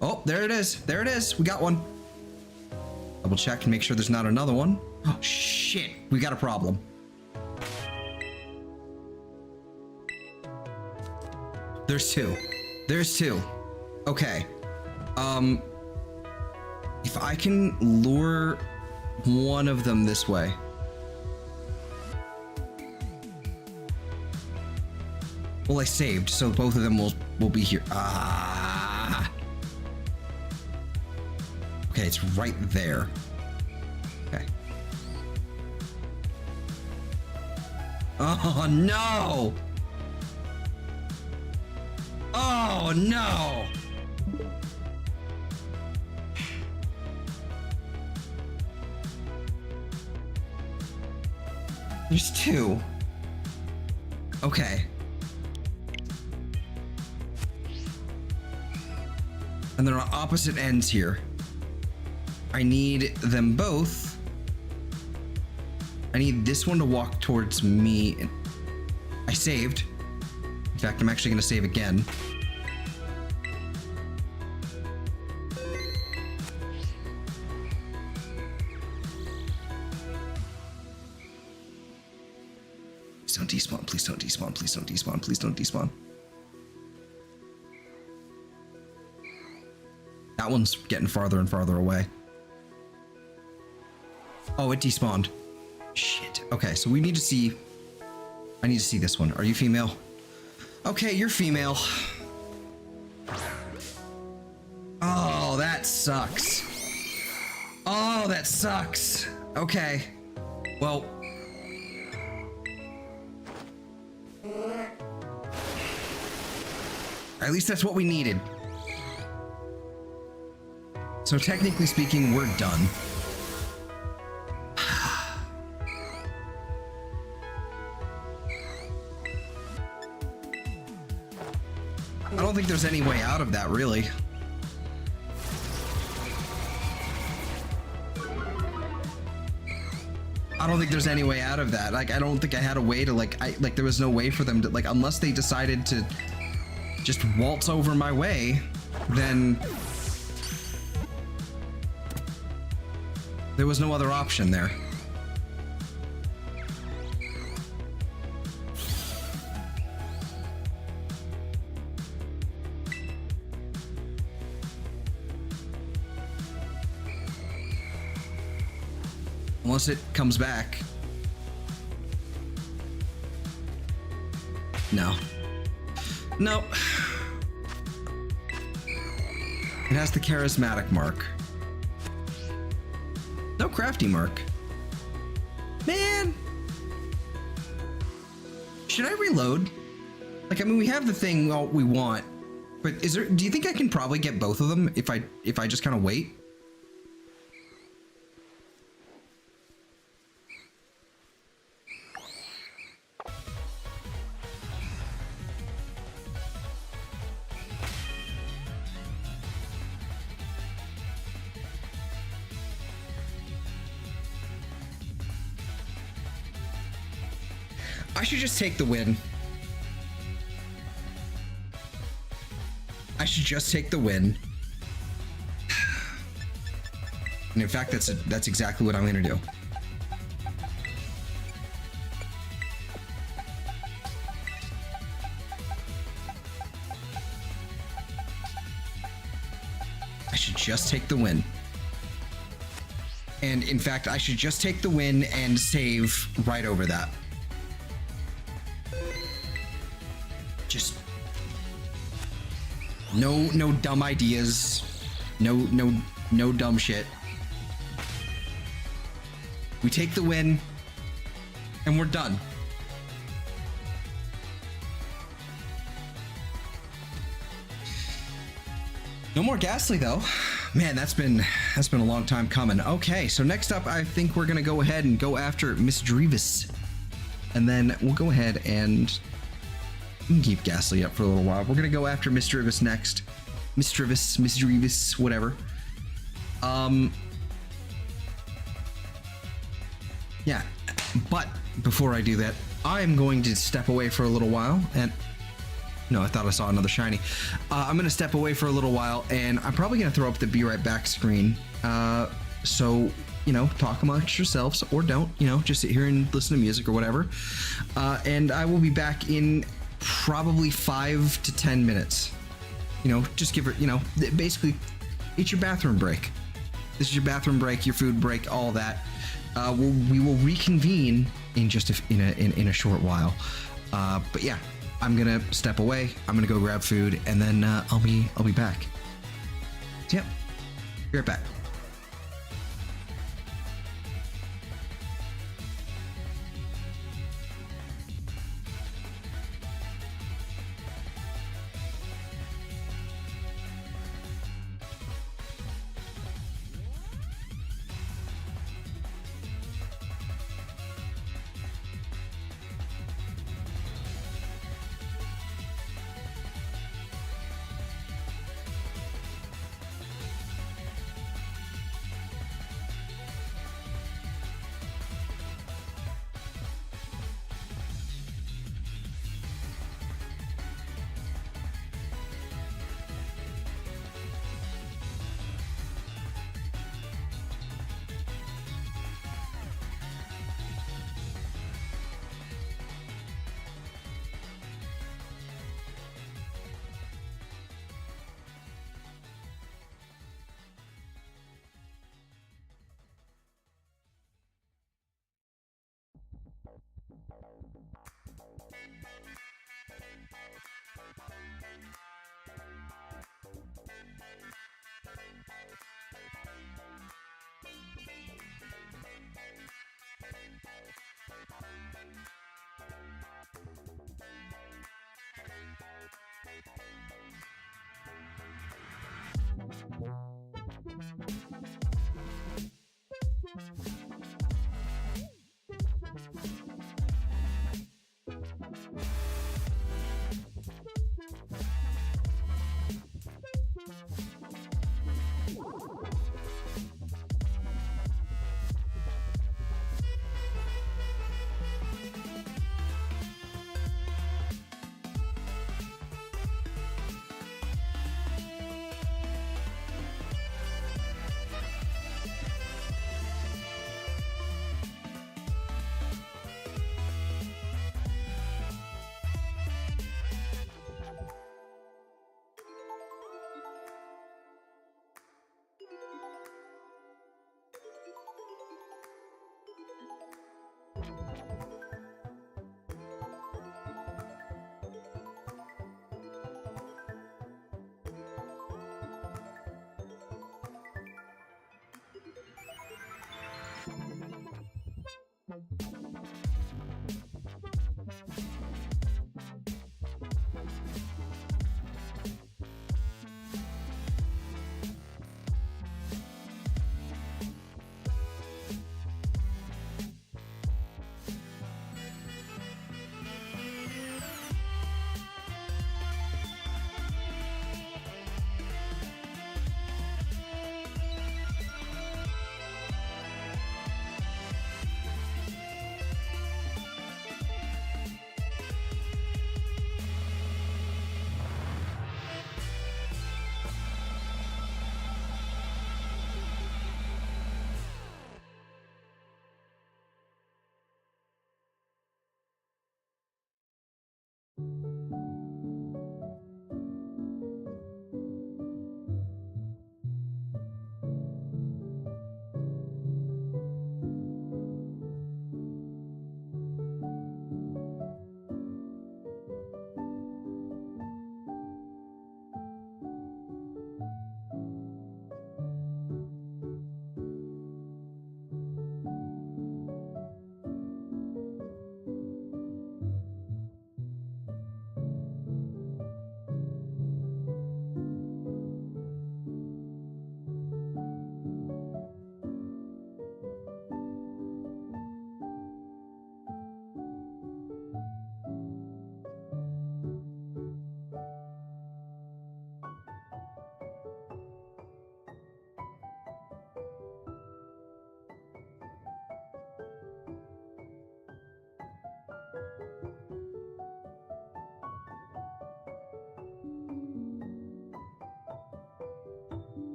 Oh, there it is. There it is. We got one. Double check to make sure there's not another one. Oh, shit. We got a problem. There's 2. There's 2. Okay. If I can lure one of them this way. Well, I saved, so both of them will be here. Ah. Okay, it's right there. Okay. Oh no! Oh no! There's 2. Okay. And they're on opposite ends here. I need them both I need this one to walk towards me. And I saved. In fact, I'm actually gonna save again. Please don't despawn, please don't despawn, please don't despawn, please don't despawn. That one's getting farther and farther away. Oh, it despawned. Shit. Okay, so we need to see... I need to see this one. Are you female? Okay, you're female. Oh, that sucks. Oh, that sucks. Okay. Well... at least that's what we needed. So technically speaking, we're done. I don't think there's any way out of that, really. I don't think there's any way out of that. Like, I don't think I had a way to, like, there was no way for them to, like, unless they decided to just waltz over my way, then there was no other option there. Unless it comes back. No. No. It has the charismatic mark. No crafty mark. Man. Should I reload? Like, I mean, we have the thing we want, but is there, do you think I can probably get both of them if I just kind of wait? I should just take the win. I should just take the win. And in fact, that's exactly what I'm gonna do. I should just take the win. And in fact, I should just take the win and save right over that. Just no dumb ideas, no dumb shit. We take the win and we're done. No more Ghastly though. Man, that's been a long time coming. Okay, so next up I think we're gonna go ahead and go after Misdreavous. And then we'll go ahead and we can keep Ghastly up for a little while. We're gonna go after Misdreavous next. Misdreavous, whatever. Yeah, but before I do that, I'm going to step away for a little while and no, I thought I saw another shiny. I'm gonna step away for a little while and I'm probably gonna throw up the be right back screen. So, you know, talk amongst yourselves or don't, you know, just sit here and listen to music or whatever. And I will be back in probably 5 to 10 minutes. You know, just give it, you know, basically it's your bathroom break. This is your bathroom break, your food break, all that. We will reconvene in just in a short while. But yeah, I'm gonna step away. I'm gonna go grab food, and then I'll be back. So yep, be right back.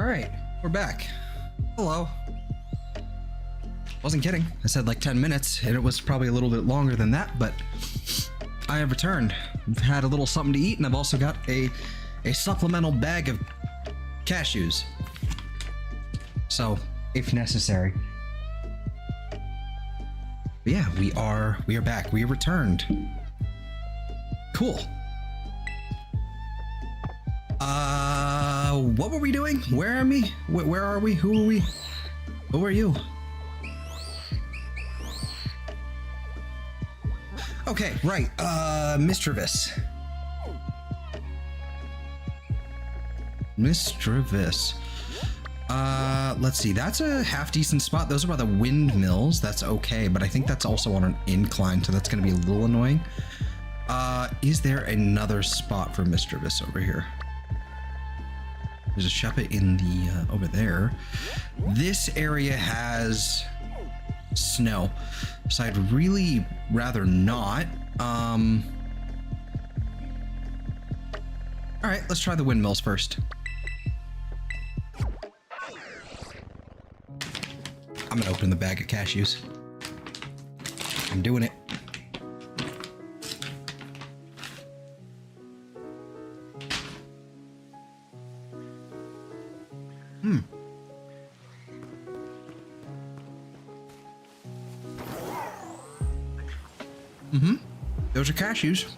All right, we're back. Hello. Wasn't kidding. I said like 10 minutes, and it was probably a little bit longer than that, but I have returned. I've had a little something to eat, and I've also got a supplemental bag of cashews. So, if necessary. But yeah, we are back. We returned. Cool. What were we doing? Where are we? Where are we? Who are we? Who are you? Okay, right. Misdreavous. Misdreavous. Let's see. That's a half decent spot. Those are by the windmills. That's okay, but I think that's also on an incline, so that's going to be a little annoying. Is there another spot for Misdreavous over here? There's a Shuppet in the over there. This area has snow, so I'd really rather not. All right, let's try the windmills first. I'm gonna open the bag of cashews. I'm doing it. Those are cashews.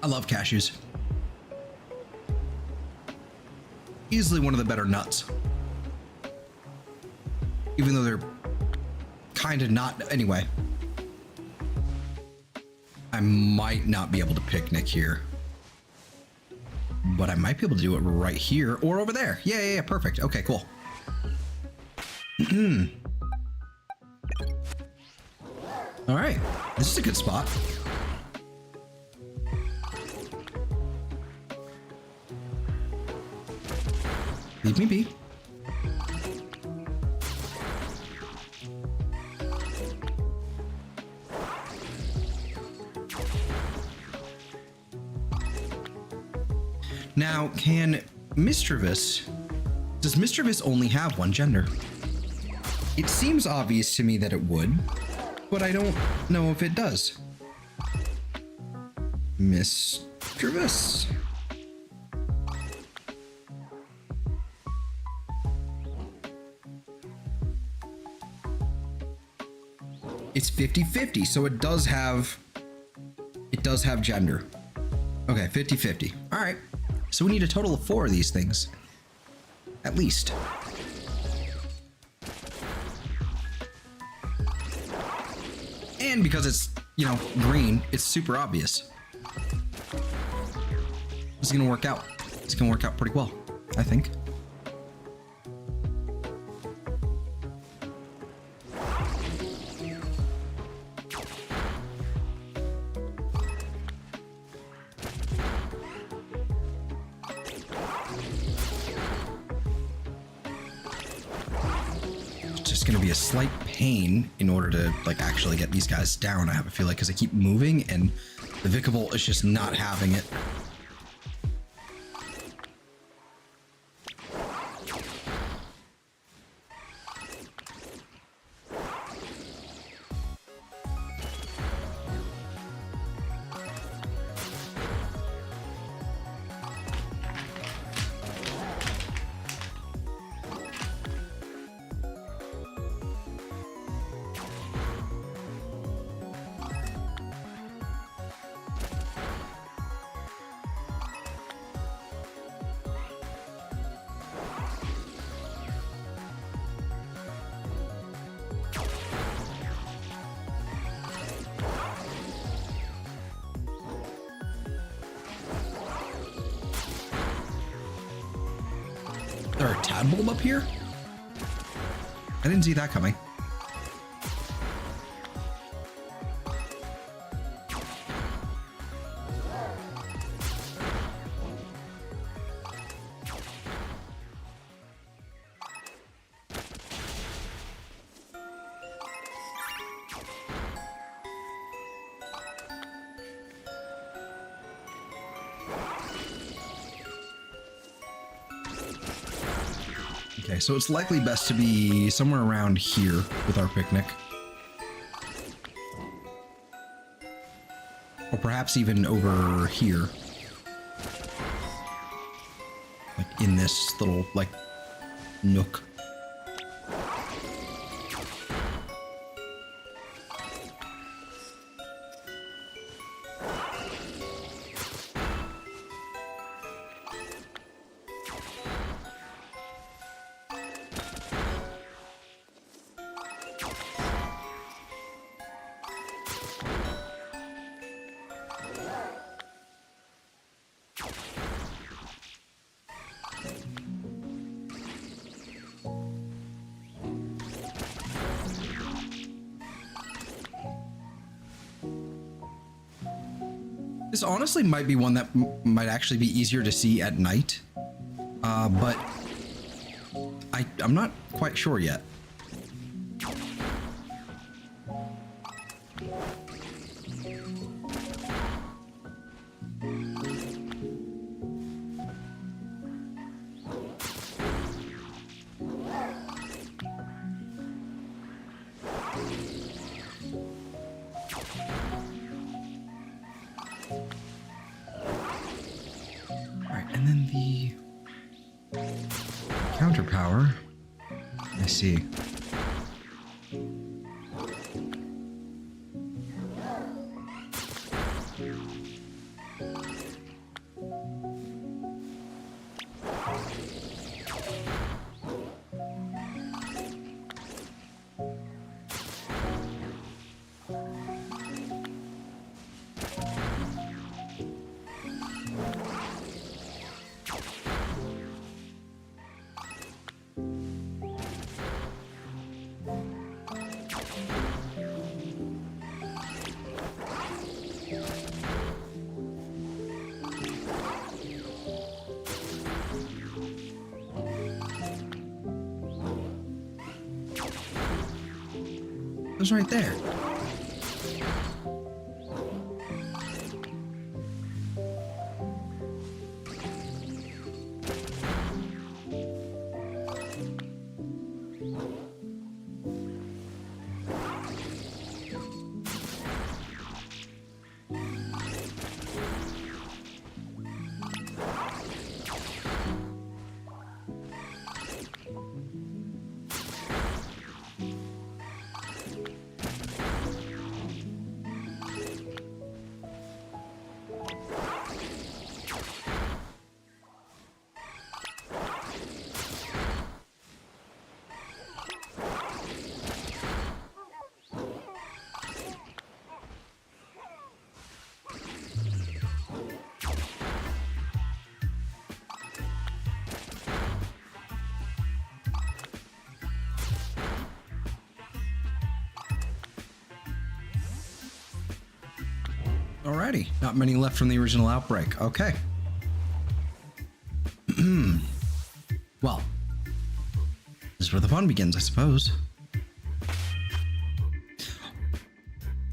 I love cashews. Easily one of the better nuts. Even though they're kind of not, anyway. I might not be able to picnic here. But I might be able to do it right here or over there. Yeah, perfect. Okay, cool. All right, this is a good spot. Leave me be. Now, can Misdreavous... Does Misdreavous only have one gender? It seems obvious to me that it would, but I don't know if it does. Misdreavous. It's 50-50, so it does have gender. Okay, 50-50. All right. So we need a total of 4 of these things. At least. And because it's, you know, green, it's super obvious. This is gonna work out. It's gonna work out pretty well, I think. Gonna be a slight pain in order to like actually get these guys down. I have a feel like because I keep moving and the Vikavolt is just not having it. There a tadpole up here? I didn't see that coming. Okay, so it's likely best to be somewhere around here with our picnic. Or perhaps even over here. Like in this little, like, nook. This honestly might be one that might actually be easier to see at night, but I'm not quite sure yet. Counterpower. I see. It was right there. Alrighty, not many left from the original Outbreak. Okay. Well, this is where the fun begins, I suppose.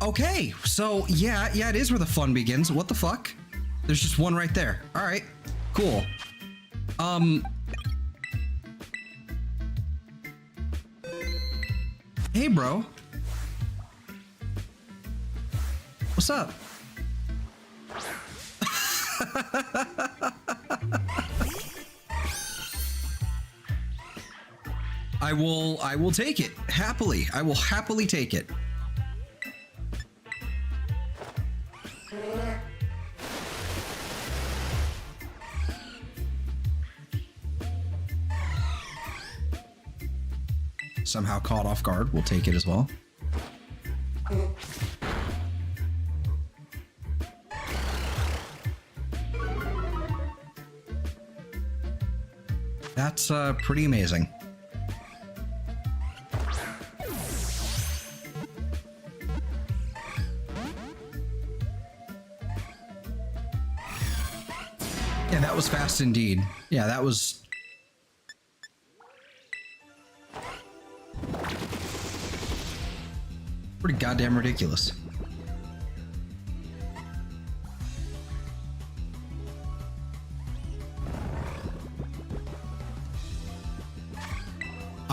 Okay, so yeah, it is where the fun begins. What the fuck? There's just one right there. All right, cool. Hey, bro. What's up? I will take it happily. I will happily take it. Somehow caught off guard, we'll take it as well. That's pretty amazing. Yeah, that was fast indeed. Yeah, that was... pretty goddamn ridiculous.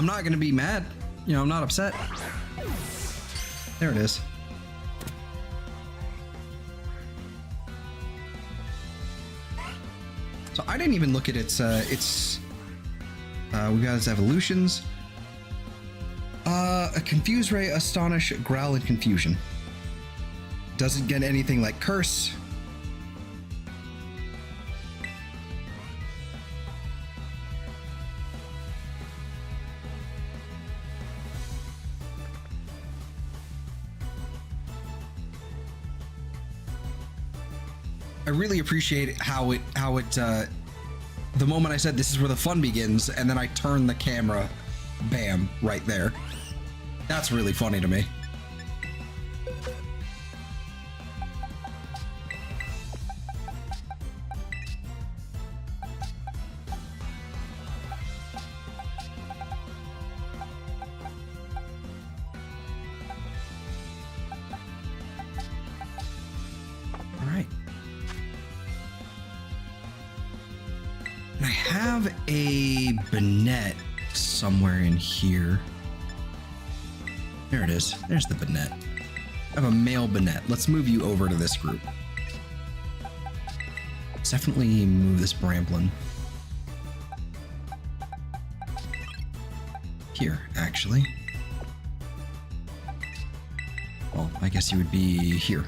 I'm not gonna be mad. You know, I'm not upset. There it is. So I didn't even look at its we got its evolutions. A Confuse Ray, Astonish, Growl, and Confusion. Doesn't get anything like Curse. I really appreciate how it the moment I said this is where the fun begins, and then I turned the camera, bam, right there. That's really funny to me. All right. And I have a Banette somewhere in here. There it is. There's the Banette. I have a male Banette. Let's move you over to this group. Let's definitely move this Bramblin. Here, actually. Well, I guess you would be here.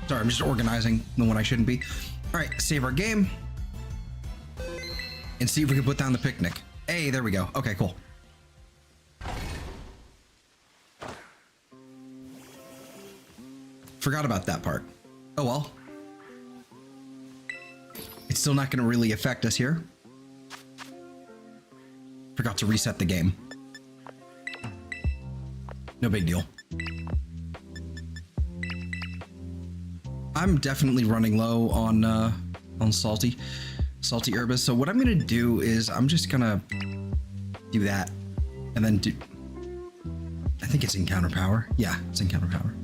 Sorry, I'm just organizing the one I shouldn't be. All right, save our game. And see if we can put down the picnic. Hey, there we go. Okay, cool. Forgot about that part. Oh well. It's still not going to really affect us here. Forgot to reset the game. No big deal. I'm definitely running low on salty herbis. So what I'm gonna do is I'm just gonna do that, and then do. I think it's encounter power. Yeah, it's encounter power.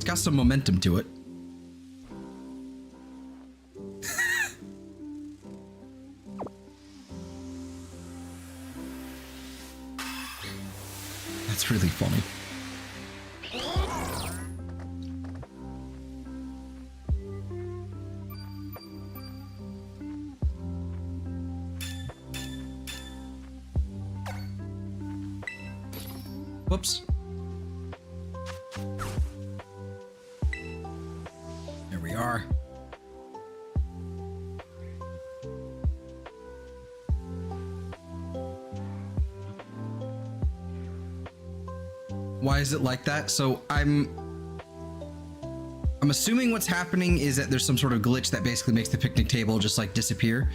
Got some momentum to it. That's really funny. Whoops. Are. Why is it like that? So I'm assuming what's happening is that there's some sort of glitch that basically makes the picnic table just like disappear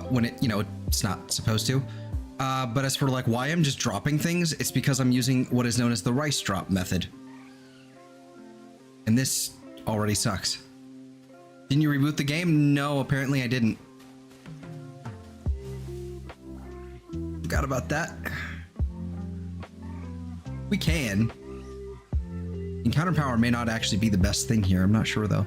when it, you know, it's not supposed to. But as for like why I'm just dropping things, it's because I'm using what is known as the rice drop method. And this already sucks. Didn't you reboot the game? No, apparently I didn't. Forgot about that. We can. Encounter power may not actually be the best thing here. I'm not sure though.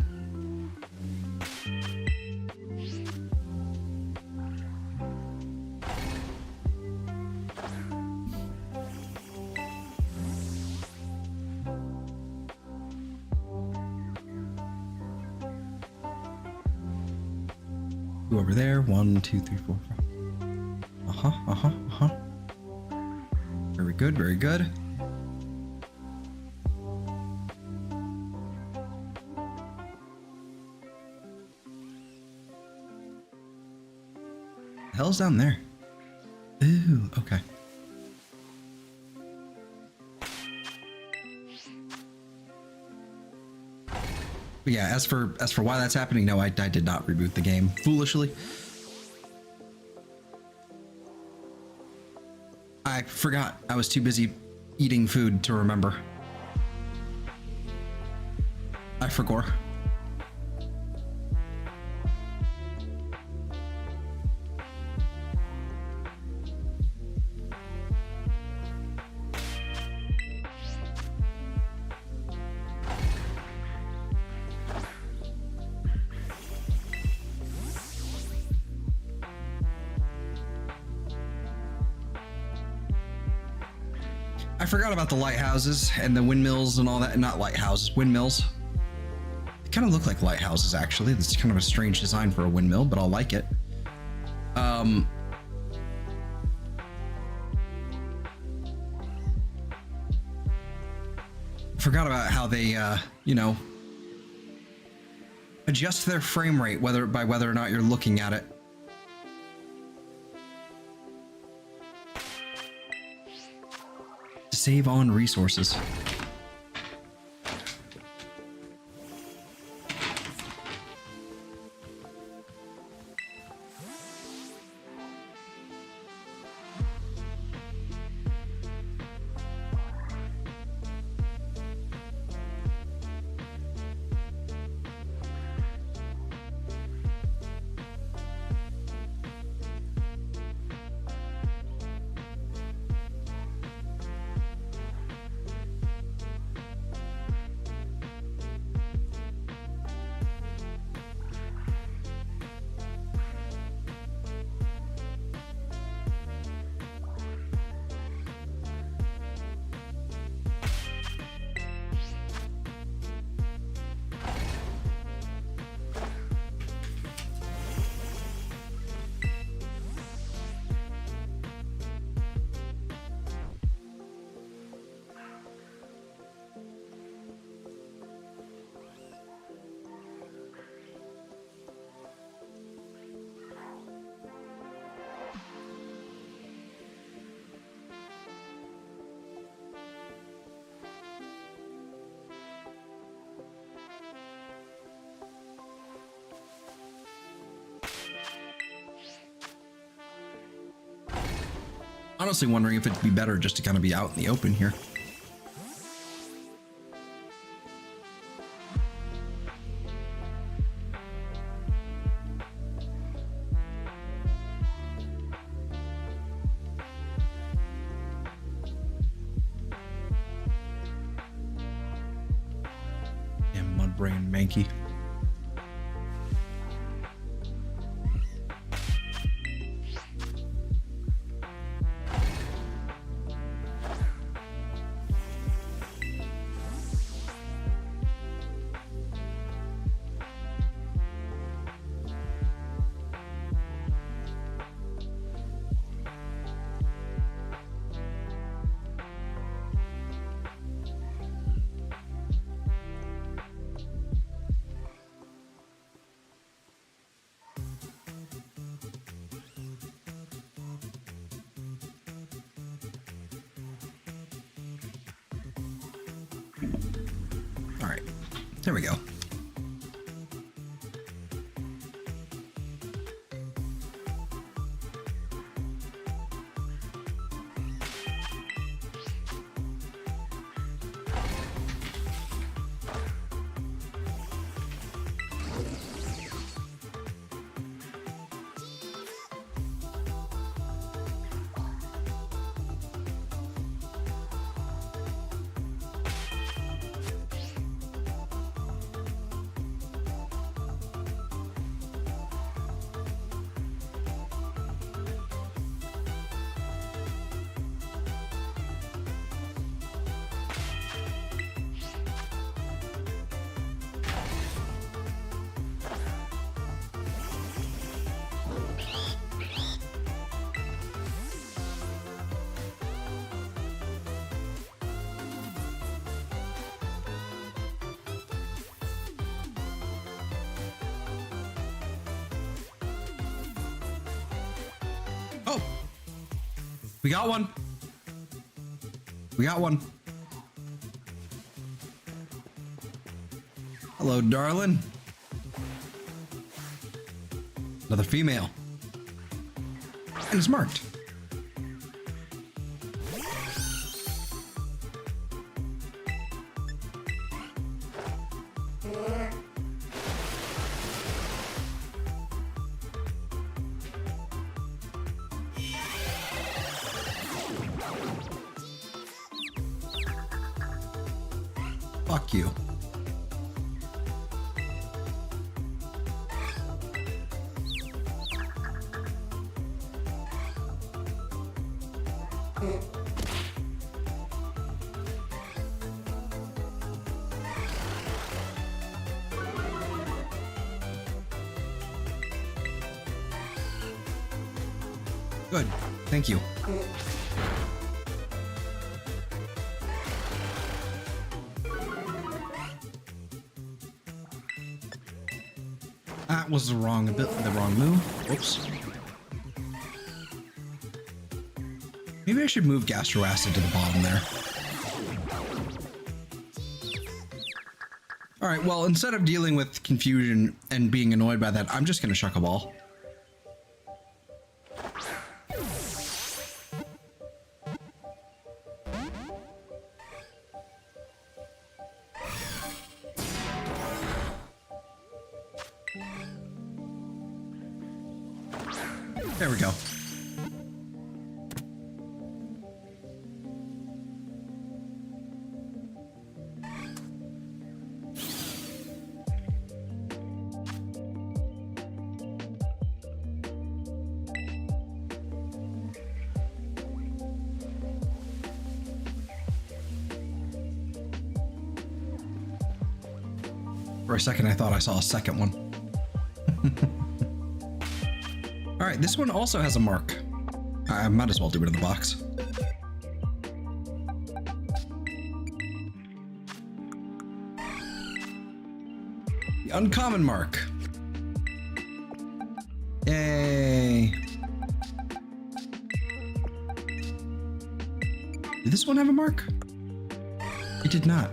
Over there. 1, 2, 3, 4, 5. Very good, very good. The hell's down there? Ooh, okay. But yeah, as for why that's happening, no, I did not reboot the game foolishly. I forgot. I was too busy eating food to remember. I forgot. I forgot about the lighthouses and the windmills and all that. Not lighthouses, windmills. They kind of look like lighthouses, actually. It's kind of a strange design for a windmill, but I'll like it. Forgot about how they, you know, adjust their frame rate whether or not you're looking at it. Save on resources. Honestly wondering if it'd be better just to kind of be out in the open here. Damn Mudbrain Mankey. All right, there we go. Oh, we got one. We got one. Hello, darling. Another female. And it's marked. Fuck you. Good. Thank you. That was the wrong move. Whoops. Maybe I should move Gastro Acid to the bottom there. All right, well, instead of dealing with confusion and being annoyed by that, I'm just gonna Shuck a Ball. There we go. For a second, I thought I saw a second one. All right, this one also has a mark. I might as well do it in the box. The uncommon mark. Yay. Did this one have a mark? It did not.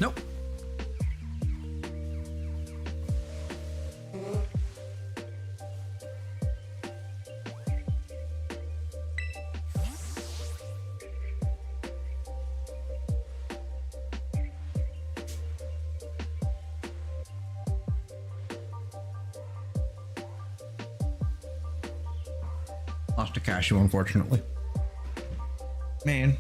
Nope. Lost a cashew, unfortunately. Man.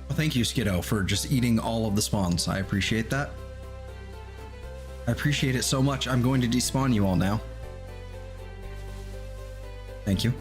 Well, thank you, Skiddo, for just eating all of the spawns. I appreciate that. I appreciate it so much. I'm going to despawn you all now. Thank you.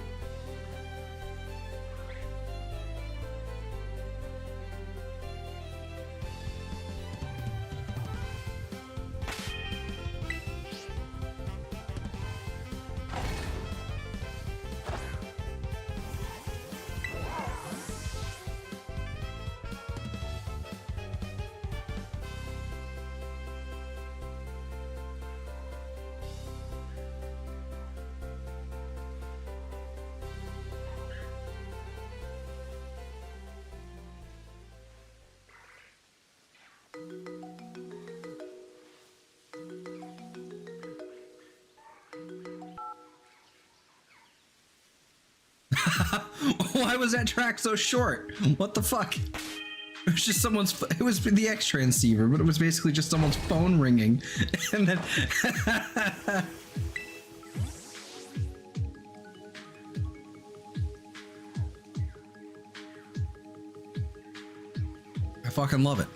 Why was that track so short? What the fuck? It was just someone's. It was the X transceiver, but it was basically just someone's phone ringing, and then. I fucking love it.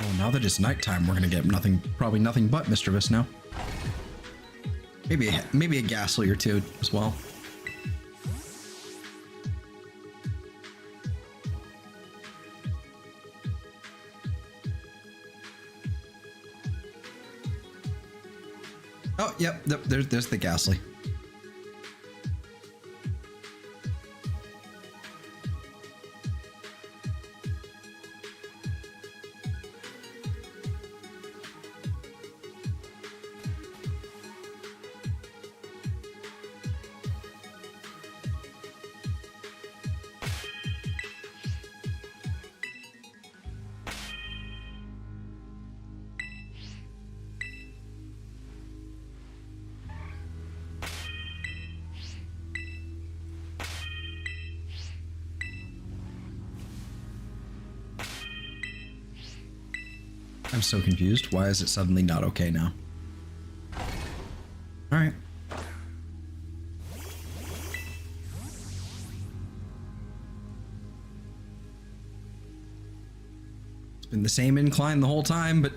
Oh, now that it's nighttime, we're gonna get nothing, probably nothing but Misdreavous now. Maybe a Ghastly or two as well. Oh, yep, there's the Ghastly. I'm so confused. Why is it suddenly not okay now? All right. It's been the same incline the whole time, but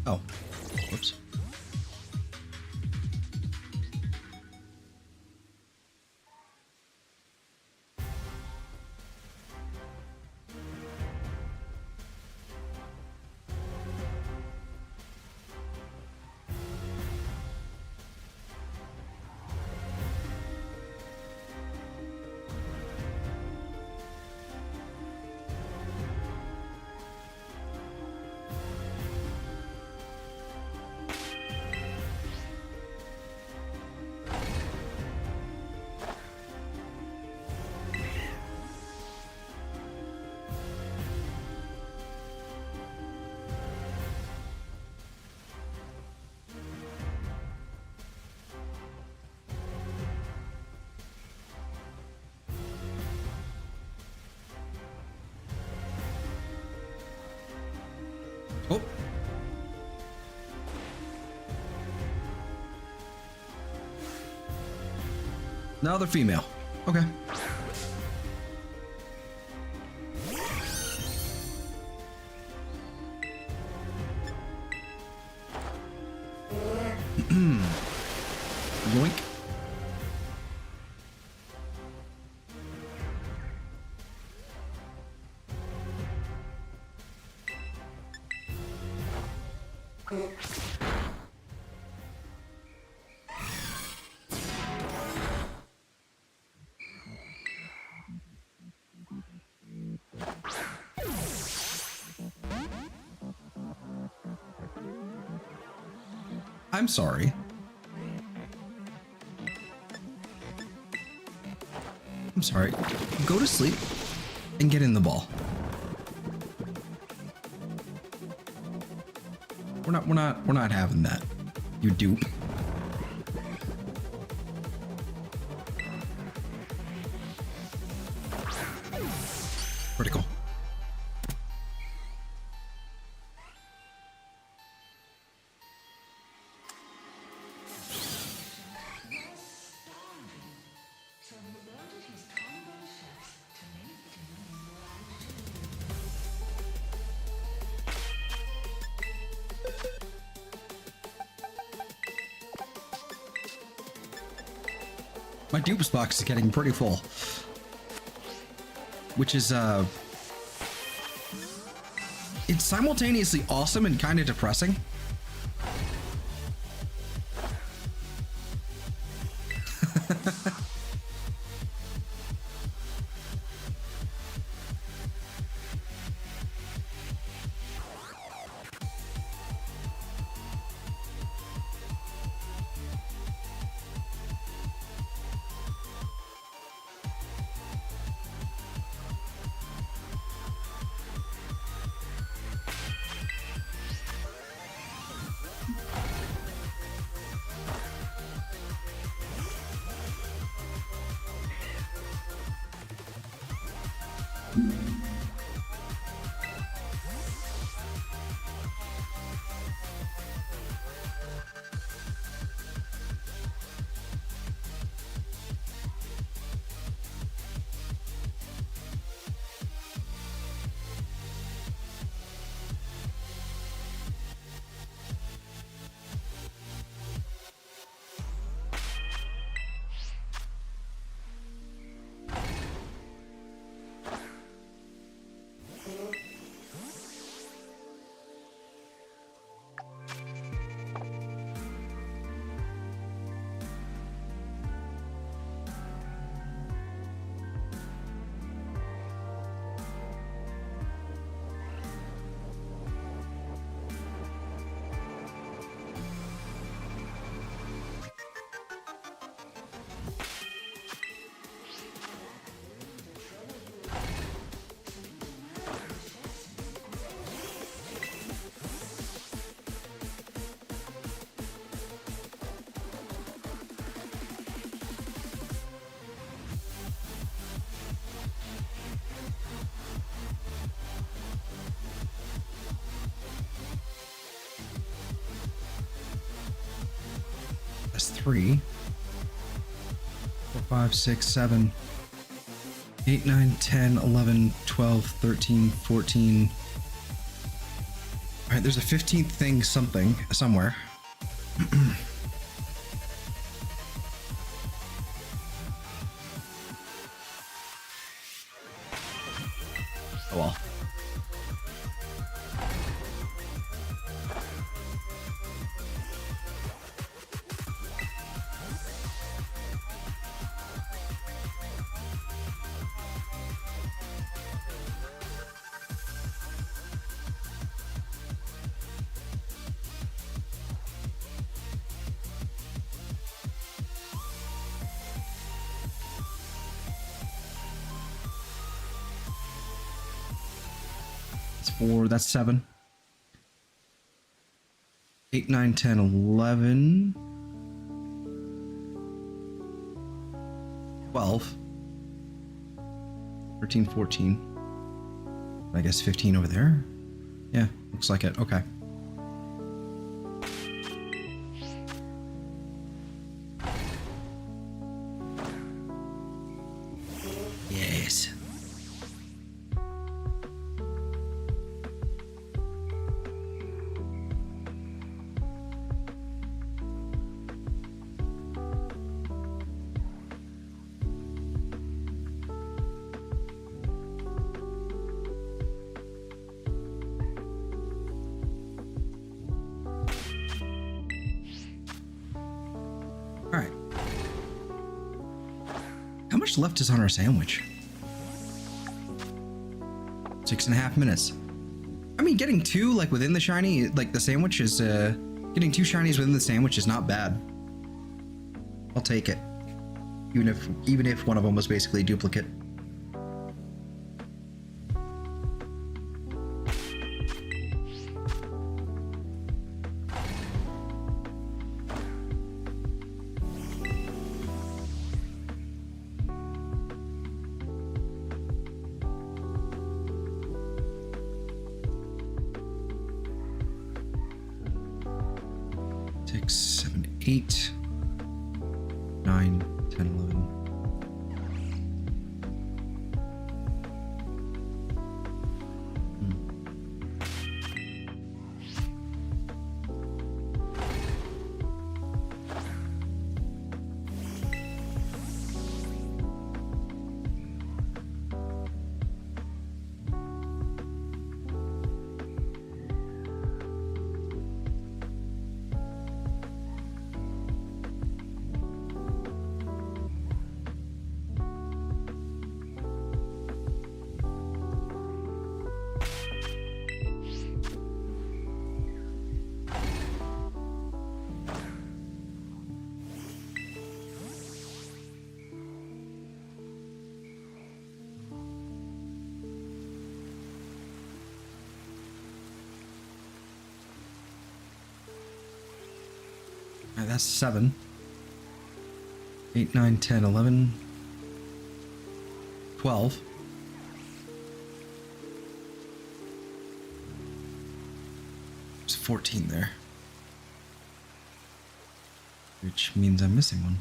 oh, whoops. No, they're female. Okay. Yoink. I'm sorry. I'm sorry. Go to sleep and get in the ball. We're not having that. You dupe. Critical. My dupes box is getting pretty full, which is it's simultaneously awesome and kind of depressing. That's 3, 4, 5, 6, 7, 8, 9, 10, 11, 12, 13, 14. All right, there's a 15th thing somewhere. Oh well. That's 4, that's 7. 8, 9, 10, 11. 12. 13, 14. I guess 15 over there. Yeah, looks like it. Okay. How much left is on our sandwich? 6.5 minutes. I mean, getting two like within the shiny, like the sandwich is, getting two shinies within the sandwich is not bad. I'll take it. Even if one of them was basically a duplicate. Six, 7, 8, 9, 10, 11. Alright, that's 7. 8, 9, 10, 11. 12. There's 14 there. Which means I'm missing one.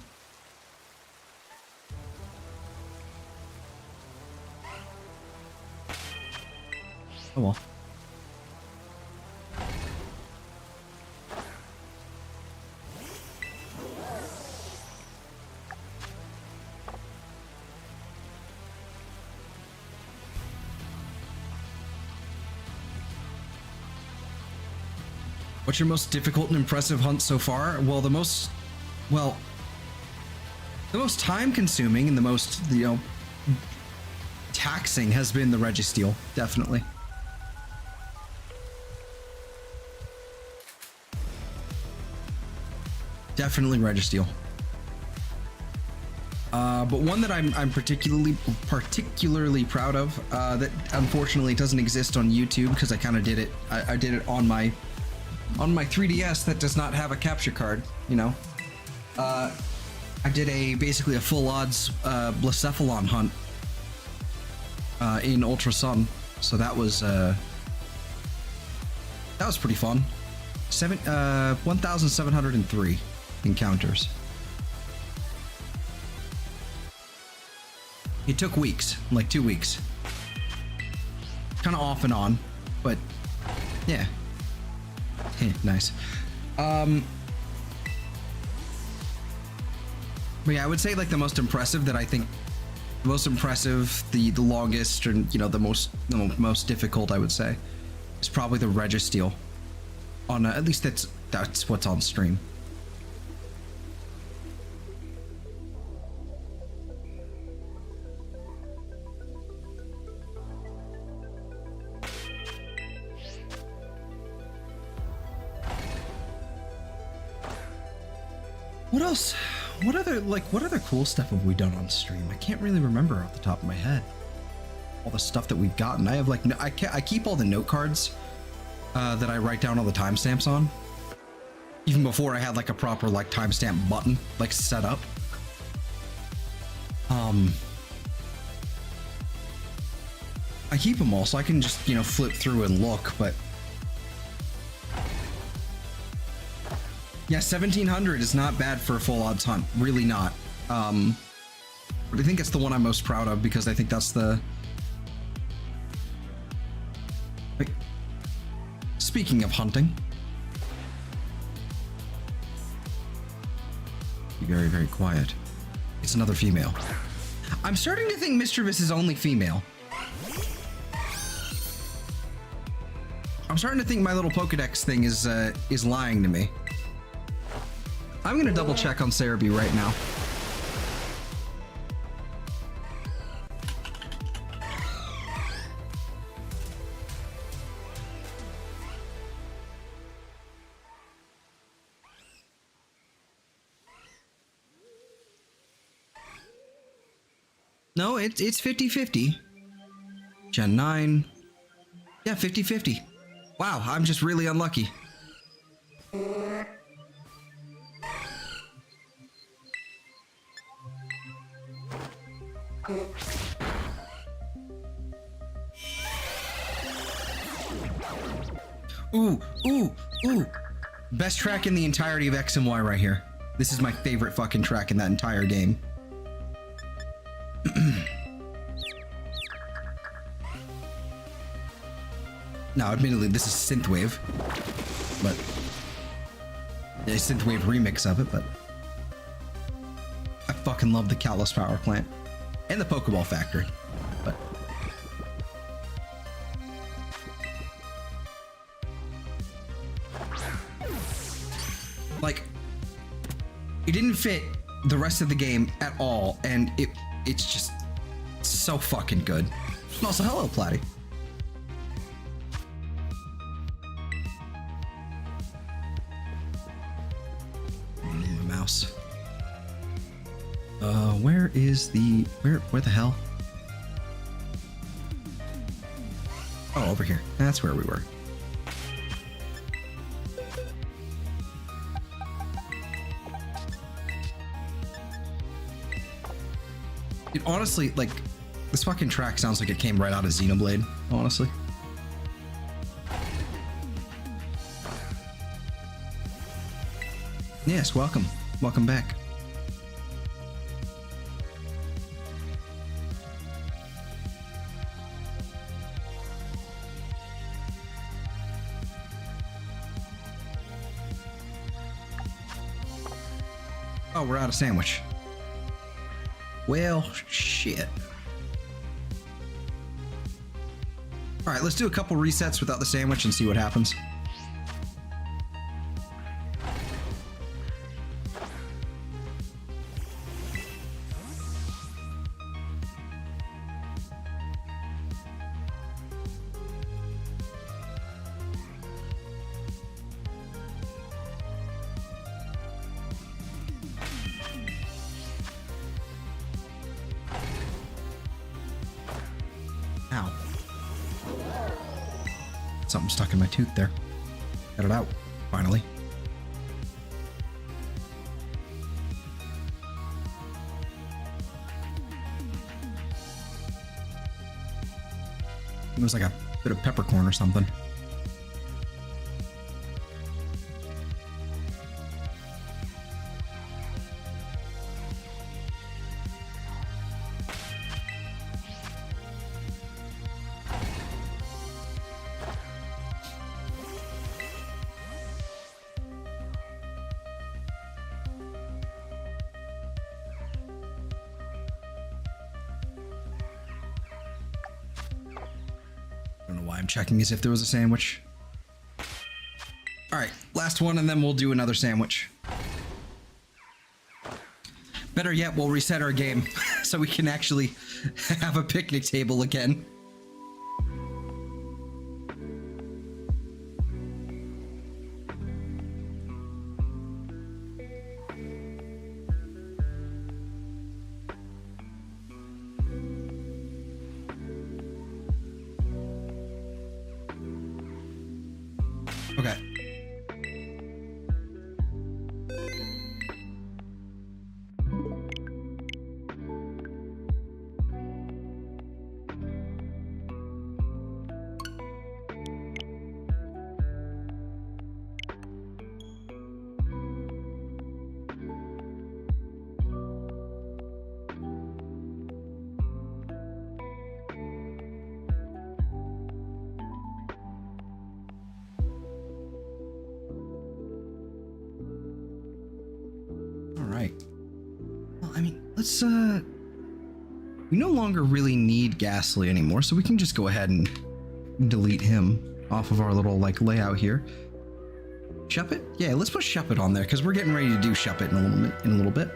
Oh well. What's your most difficult and impressive hunt so far? Well, the most time consuming and the most, taxing has been the Registeel, definitely. Definitely Registeel. But one that I'm particularly proud of, that unfortunately doesn't exist on YouTube because I kind of did it. I did it on my 3DS that does not have a capture card, I did basically a full odds Blacephalon hunt in Ultra Sun, so that was pretty fun. 1,703 encounters. It took weeks, like 2 weeks, kind of off and on, but yeah. Nice. But yeah, I would say like the most impressive that I think, the most impressive, the longest, or the most difficult, I would say, is probably the Registeel. On at least that's what's on stream. What else? What other cool stuff have we done on stream? I can't really remember off the top of my head. All the stuff that we've gotten. I have I keep all the note cards that I write down all the timestamps on. Even before I had like a proper timestamp button set up. I keep them all so I can just flip through and look, but. Yeah, 1,700 is not bad for a full odds hunt. Really not. But I think it's the one I'm most proud of because I think that's the... Speaking of hunting. Be very, very quiet. It's another female. I'm starting to think Misdreavous is only female. I'm starting to think my little Pokedex thing is lying to me. I'm gonna double check on Cerebi right now. No, it's 50-50. Gen 9. Yeah, 50-50. Wow, I'm just really unlucky. Ooh, ooh, ooh. Best track in the entirety of X and Y right here. This is my favorite fucking track in that entire game. Now, admittedly, this is synthwave, but a synthwave remix of it. But I fucking love the Callus Power Plant and the Pokeball Factory. But like, it didn't fit the rest of the game at all, and it's just so fucking good. And also, hello, Platty. Mouse. Where is the where the hell? Oh, over here. That's where we were. Dude, honestly, like, this fucking track sounds like it came right out of Xenoblade, honestly. Yes, welcome. Welcome back. Oh, we're out of sandwich. Well, shit. All right, let's do a couple resets without the sandwich and see what happens. Ow. Something stuck in my tooth there. Got it out, finally. It was like a bit of peppercorn or something. I'm checking as if there was a sandwich. All right, last one, and then we'll do another sandwich. Better yet, we'll reset our game so we can actually have a picnic table again. Okay. Well, I mean, let's, we no longer really need Gastly anymore, so we can just go ahead and delete him off of our little, like, layout here. Shuppet? Yeah, let's put Shuppet on there, because we're getting ready to do Shuppet in a little bit.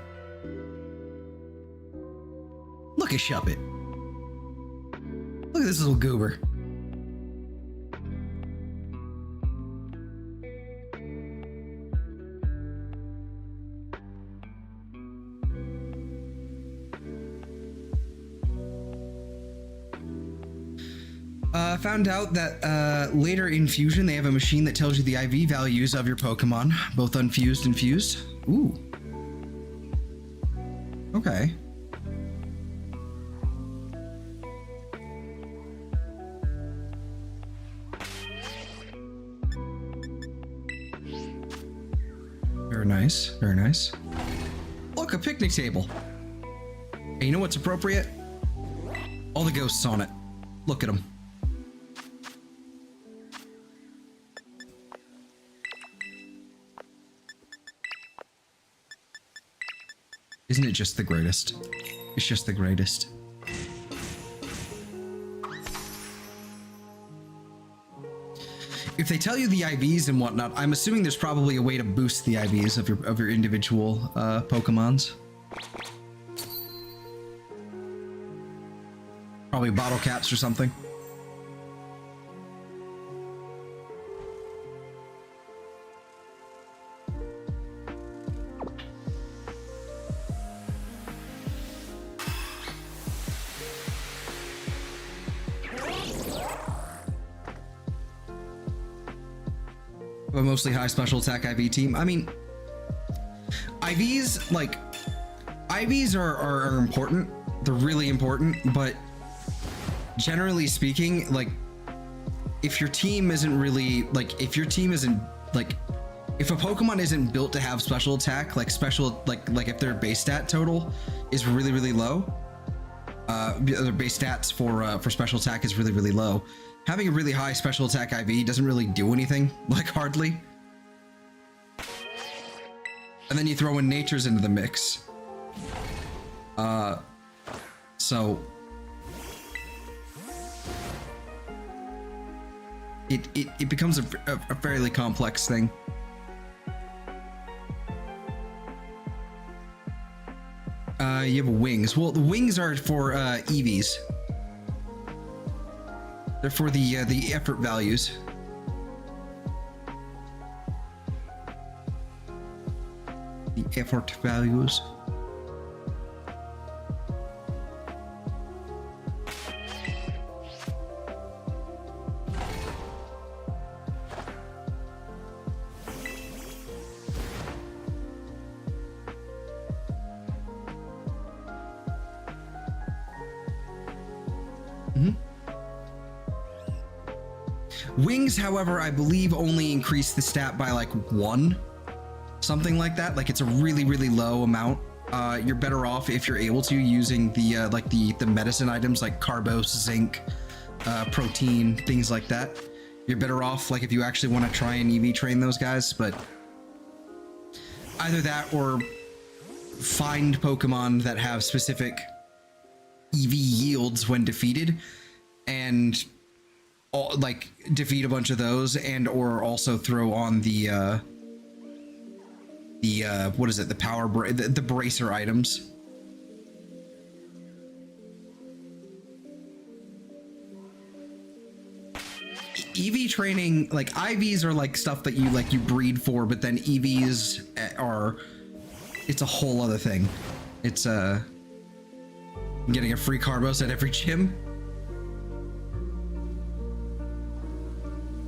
Look at Shuppet. Look at this little goober. Found out that later in Fusion, they have a machine that tells you the IV values of your Pokemon, both unfused and fused. Ooh. Okay. Very nice, very nice. Look, a picnic table. Hey, you know what's appropriate? All the ghosts on it. Look at them. Isn't it just the greatest? It's just the greatest. If they tell you the IVs and whatnot, I'm assuming there's probably a way to boost the IVs of your individual Pokemons. Probably bottle caps or something. A mostly high special attack IV team. I mean, IVs, like, IVs are important. They're really important, but generally speaking, like, if your team isn't really, like, if your team isn't, like, if a Pokemon isn't built to have special attack, like special, like if their base stat total is really, really low, their base stats for special attack is really, really low. Having a really high special attack IV doesn't really do anything, like, hardly. And then you throw in natures into the mix. So it becomes a fairly complex thing. You have wings. Well, the wings are for EVs. They're for the effort values. The effort values. Wings, however, I believe only increase the stat by like 1, something like that. Like, it's a really, really low amount. You're better off if you're able to using the like the medicine items like carbos, zinc, protein, things like that. You're better off like if you actually want to try and EV train those guys, but either that or find Pokemon that have specific EV yields when defeated and like defeat a bunch of those, and or also throw on the what is it, the power the bracer items. EV training, like IVs are like stuff that you breed for, but then EVs are, it's a whole other thing. It's getting a free Carbos at every gym.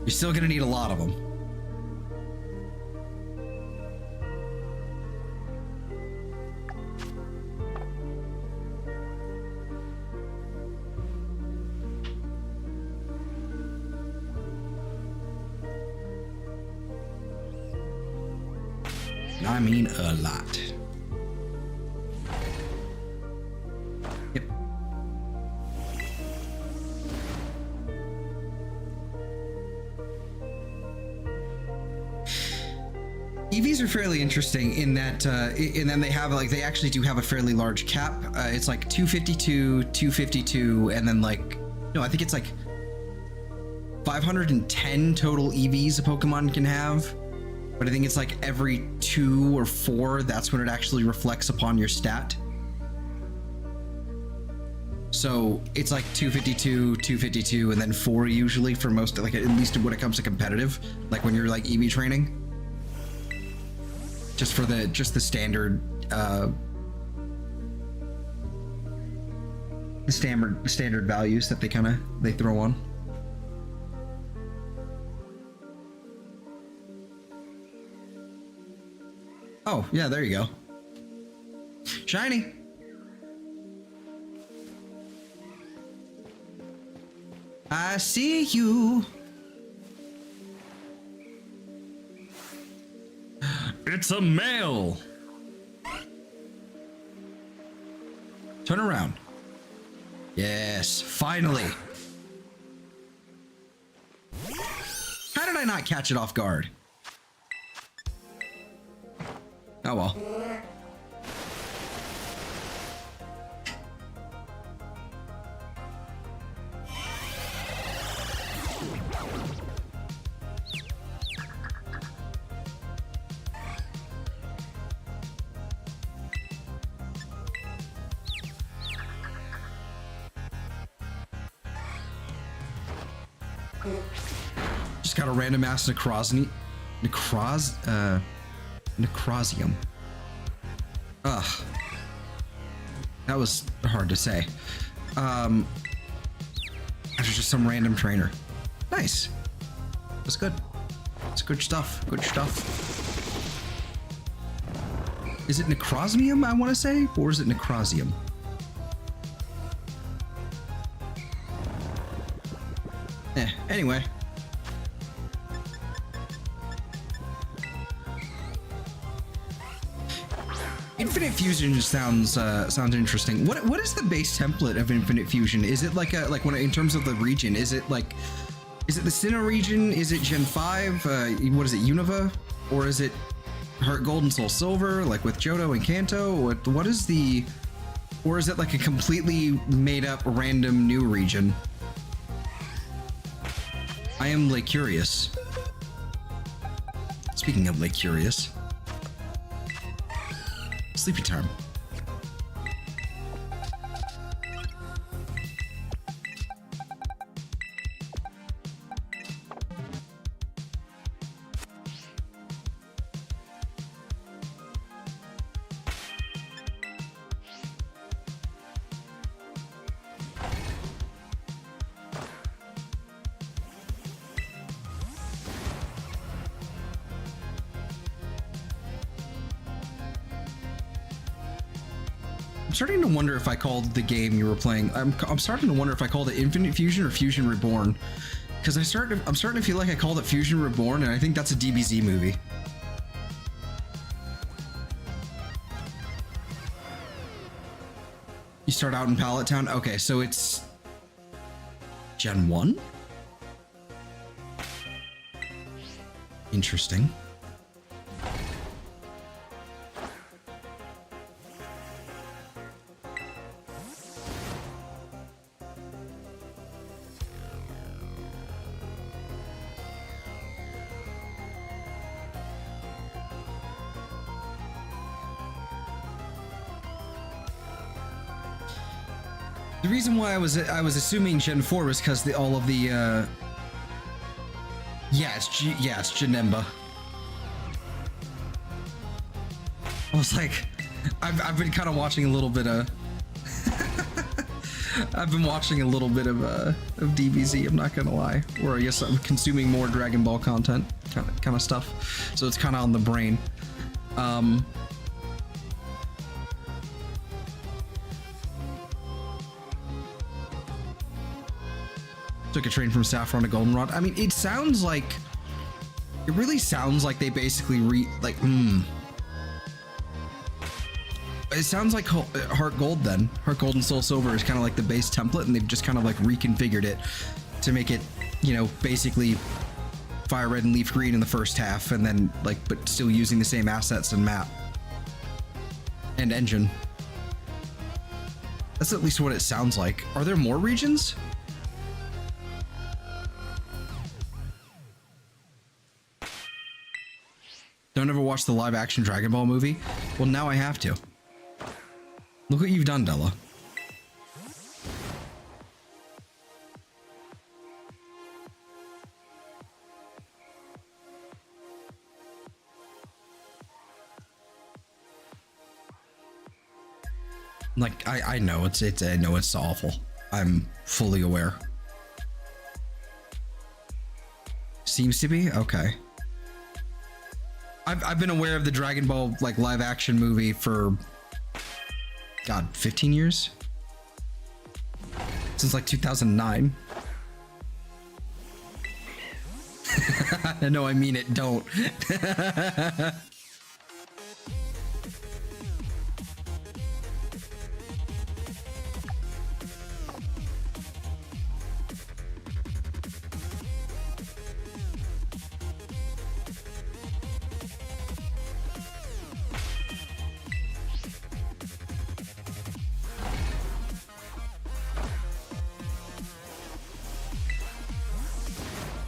You're still gonna need a lot of them. I mean, a lot. Yep. EVs are fairly interesting in that, and then they have like, they actually do have a fairly large cap. It's like 252, 252, and then like, no, I think it's like 510 total EVs a Pokemon can have. But I think it's like every 2 or 4, that's when it actually reflects upon your stat. So it's like 252, 252, and then 4 usually for most, like at least when it comes to competitive, like when you're like EV training. Just for the standard standard values that they throw on. Oh, yeah, there you go. Shiny. I see you. It's a male. Turn around. Yes, finally. How did I not catch it off guard? Oh well. Just got a random ass necrosium. Ugh. That was hard to say. After just some random trainer. Nice. That's good. It's good stuff. Good stuff. Is it necrosium, I want to say? Or is it necrosium? Anyway. Infinite Fusion sounds interesting. What is the base template of Infinite Fusion? Is it like when in terms of the region? Is it the Sinnoh region? Is it Gen 5? What is it, Unova? Or is it Heart Gold and Soul Silver, like with Johto and Kanto? What is the? Or is it like a completely made up random new region? I am like curious. Speaking of like curious. Sleepy time. I'm starting to wonder if I called the game you were playing. I'm starting to wonder if I called it Infinite Fusion or Fusion Reborn, because I'm starting to feel like I called it Fusion Reborn, and I think that's a DBZ movie. You start out in Pallet Town. Okay, so it's Gen 1. Interesting. The reason why I was assuming Gen 4 was because all of the it's Janemba. I was like, I've been kind of watching a little bit of I've been watching a little bit of DBZ, I'm not gonna lie. Or I guess I'm consuming more Dragon Ball content kind of stuff. So it's kind of on the brain. Took a train from Saffron to Goldenrod. I mean, it really sounds like they basically it sounds like Heart Gold then. Heart Gold and Soul Silver is kind of like the base template, and they've just kind of like reconfigured it to make it, you know, basically Fire Red and Leaf Green in the first half, and then but still using the same assets and map and engine. That's at least what it sounds like. Are there more regions? Don't ever watch the live action Dragon Ball movie? Well, now I have to. Look what you've done, Della. Like, I know I know it's awful. I'm fully aware. Seems to be? Okay. I've been aware of the Dragon Ball like live action movie for God 15 years since like 2009. No, I mean it. Don't.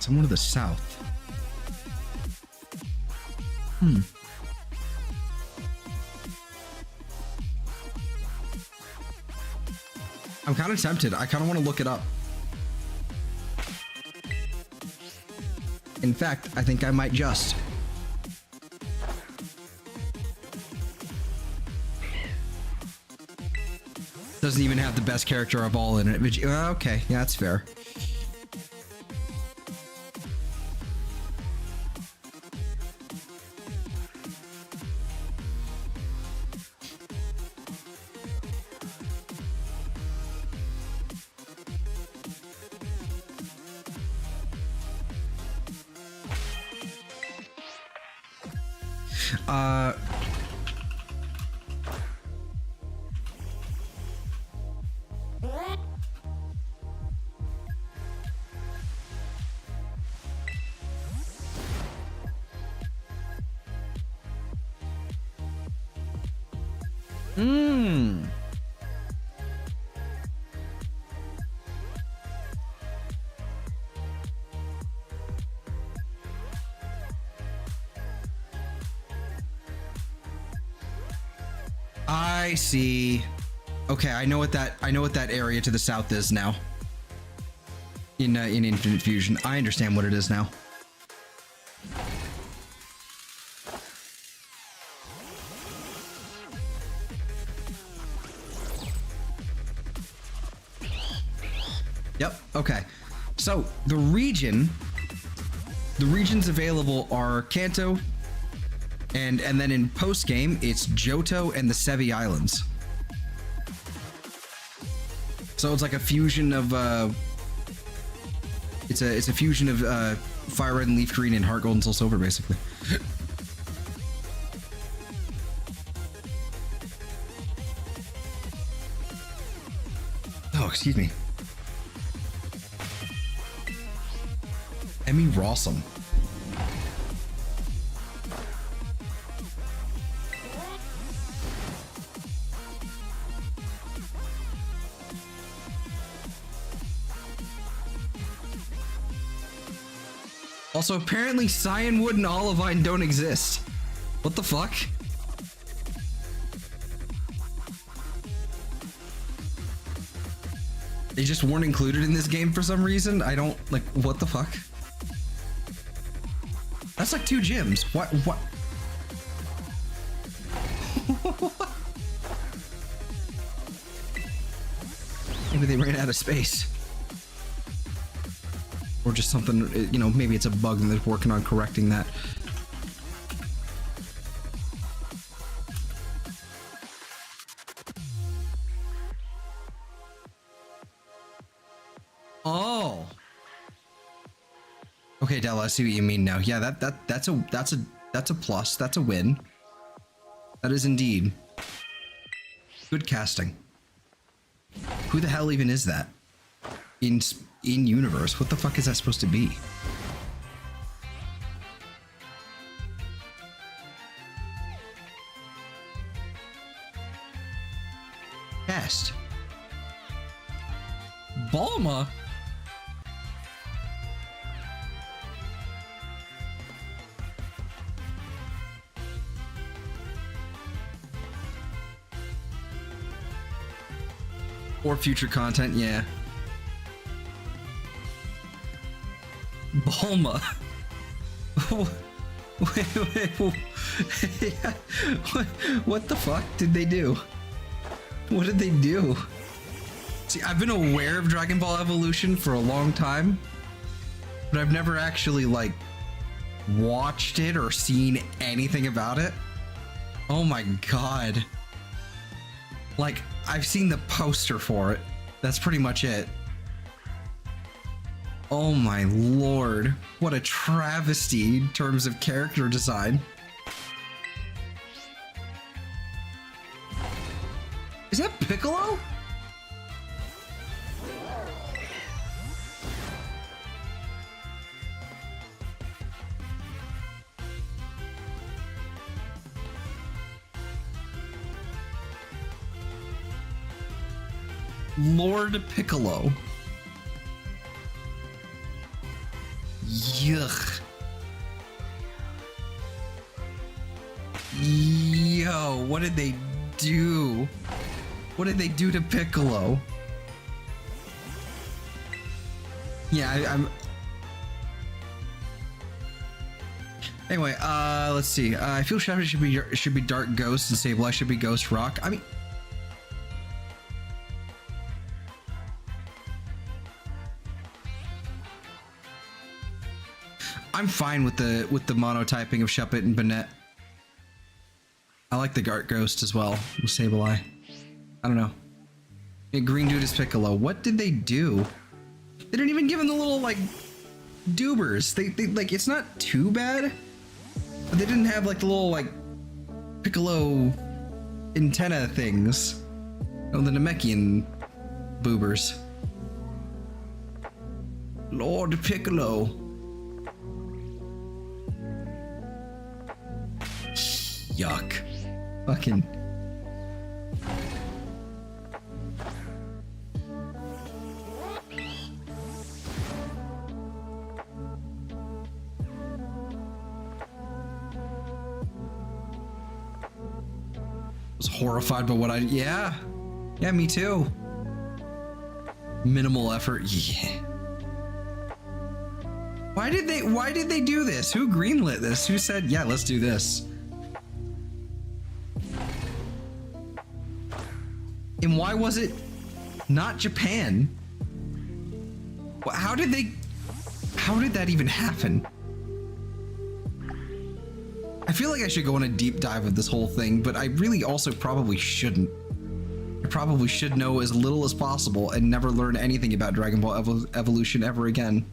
Somewhere to the south. I'm kind of tempted. I kind of want to look it up. In fact, I think I might just. Doesn't even have the best character of all in it. Okay, yeah, that's fair. I see. Okay, I know what that area to the south is now. In Infinite Fusion, I understand what it is now. Yep. Okay. So the regions available are Kanto. And then in post game, it's Johto and the Sevi Islands. So it's like a fusion of it's a fusion of Fire Red and Leaf Green and Heart Gold and Soul Silver, basically. Oh, excuse me. Emmy Rossum. Also, apparently Cyanwood and Olivine don't exist. What the fuck? They just weren't included in this game for some reason. I don't, like, what the fuck? That's like 2 gyms. What? Maybe they ran out of space. Or just something, you know, maybe it's a bug and they're working on correcting that. Oh. Okay, Della, I see what you mean now. Yeah, that's a plus. That's a win. That is indeed good casting. Who the hell even is that? In universe, what the fuck is that supposed to be? Cast. Bulma? Or future content, yeah. Bulma. What the fuck did they do? What did they do? See, I've been aware of Dragon Ball Evolution for a long time, but I've never actually, like, watched it or seen anything about it. Oh my god. Like, I've seen the poster for it. That's pretty much it. Oh my lord. What a travesty in terms of character design. Is that Piccolo? Lord Piccolo. Yuck. Yo, what did they do? What did they do to Piccolo? Yeah, I'm... Anyway, let's see. I feel Shuppet should be Dark Ghost and Sableye should be Ghost Rock. I mean... I'm fine with the monotyping of Shuppet and Banette. I like the Dark Ghost as well with Sableye. I don't know. Yeah, Green Dude is Piccolo. What did they do? They didn't even give him the little like doobers. They like, it's not too bad, but they didn't have like the little like Piccolo antenna things. Oh, the Namekian boobers. Lord Piccolo. Yuck. Fucking. Was horrified by what I, yeah, me too. Minimal effort, yeah. Why did they do this? Who greenlit this? Who said, yeah, let's do this? And why was it not Japan? How did that even happen? I feel like I should go on a deep dive of this whole thing, but I really also probably shouldn't. I probably should know as little as possible and never learn anything about Dragon Ball Evolution ever again.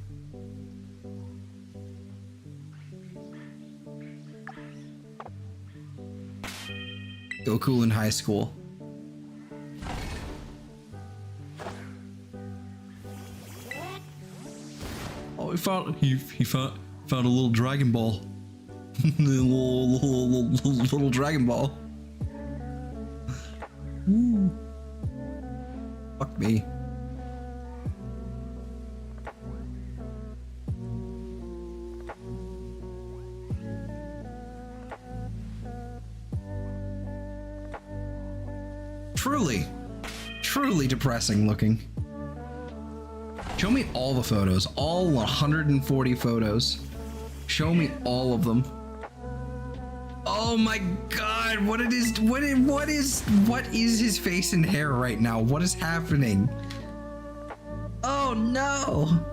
Goku in high school. Oh, he found a little Dragon Ball. little Dragon Ball. Ooh. Fuck me. Truly depressing looking. Show me all the photos, all 140 photos. Show me all of them. Oh my god, what is his face and hair right now? What is happening? Oh no.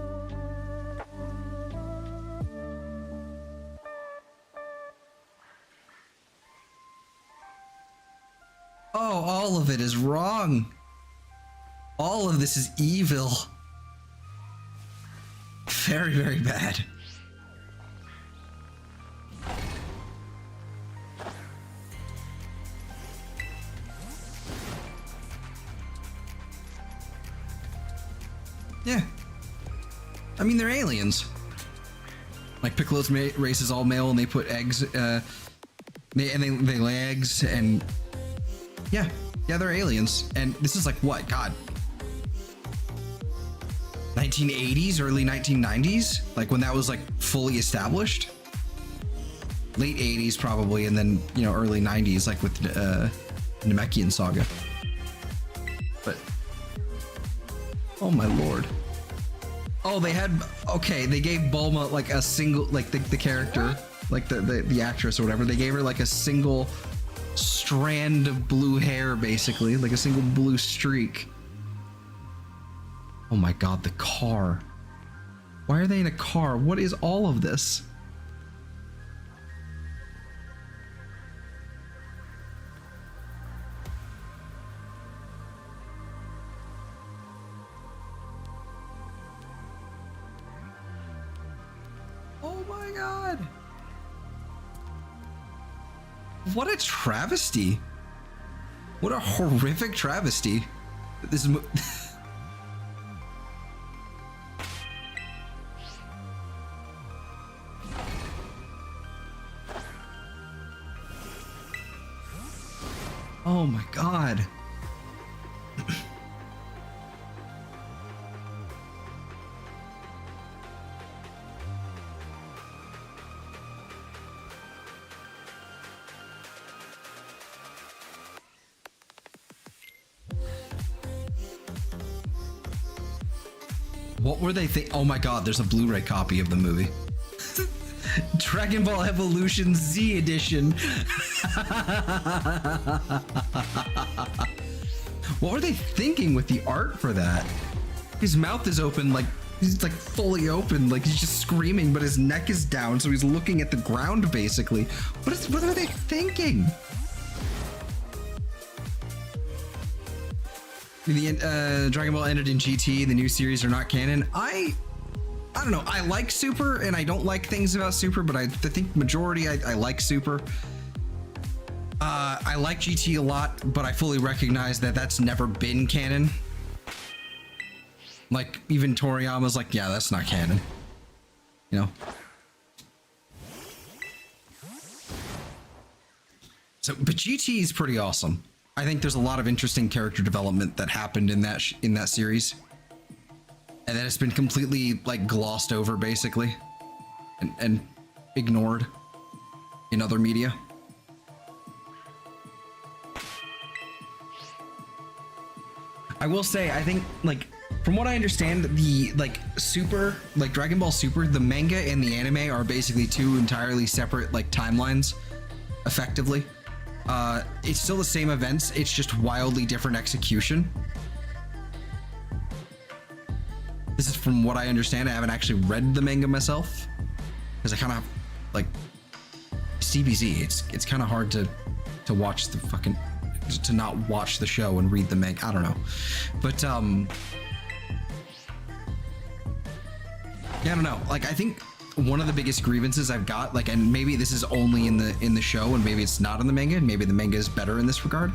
Oh, all of it is wrong. All of this is evil. Very, very bad. Yeah. I mean, they're aliens. Like Piccolo's race is all male and they put eggs, they lay eggs and yeah, they're aliens. And this is like what, God? 1980s, early 1990s? Like when that was like fully established? Late 80s probably, and then, you know, early 90s, like with Namekian Saga. But, oh my lord. Oh, they had, okay, they gave Bulma like a single, like the character, like the actress or whatever, they gave her like a single strand of blue hair, basically, like a single blue streak. Oh my god, the car. Why are they in a car? What is all of this? my god. What a travesty. What a horrific travesty. This is oh my god. What were they think? Oh my god, there's a Blu-ray copy of the movie. Dragon Ball Evolution Z Edition. What were they thinking with the art for that? His mouth is open, like he's like fully open, like he's just screaming, but his neck is down, so he's looking at the ground basically. What are they thinking? The Dragon Ball ended in GT. The new series are not canon. I don't know. I like Super, and I don't like things about Super, but I think majority I like Super. I like GT a lot, but I fully recognize that that's never been canon. Like even Toriyama's like, yeah, that's not canon. You know. So, but GT is pretty awesome. I think there's a lot of interesting character development that happened in that series, and that it's been completely like glossed over basically, and ignored in other media. I will say, I think like from what I understand, the like Super, like Dragon Ball Super, the manga and the anime are basically two entirely separate like timelines, effectively. It's still the same events, it's just wildly different execution. This is from what I understand. I haven't actually read the manga myself, because I kind of like CBZ. It's kind of hard to watch the fucking, to not watch the show and read the manga. I don't know, but yeah, I don't know. Like I think one of the biggest grievances I've got, like, and maybe this is only in the show and maybe it's not in the manga, and maybe the manga is better in this regard.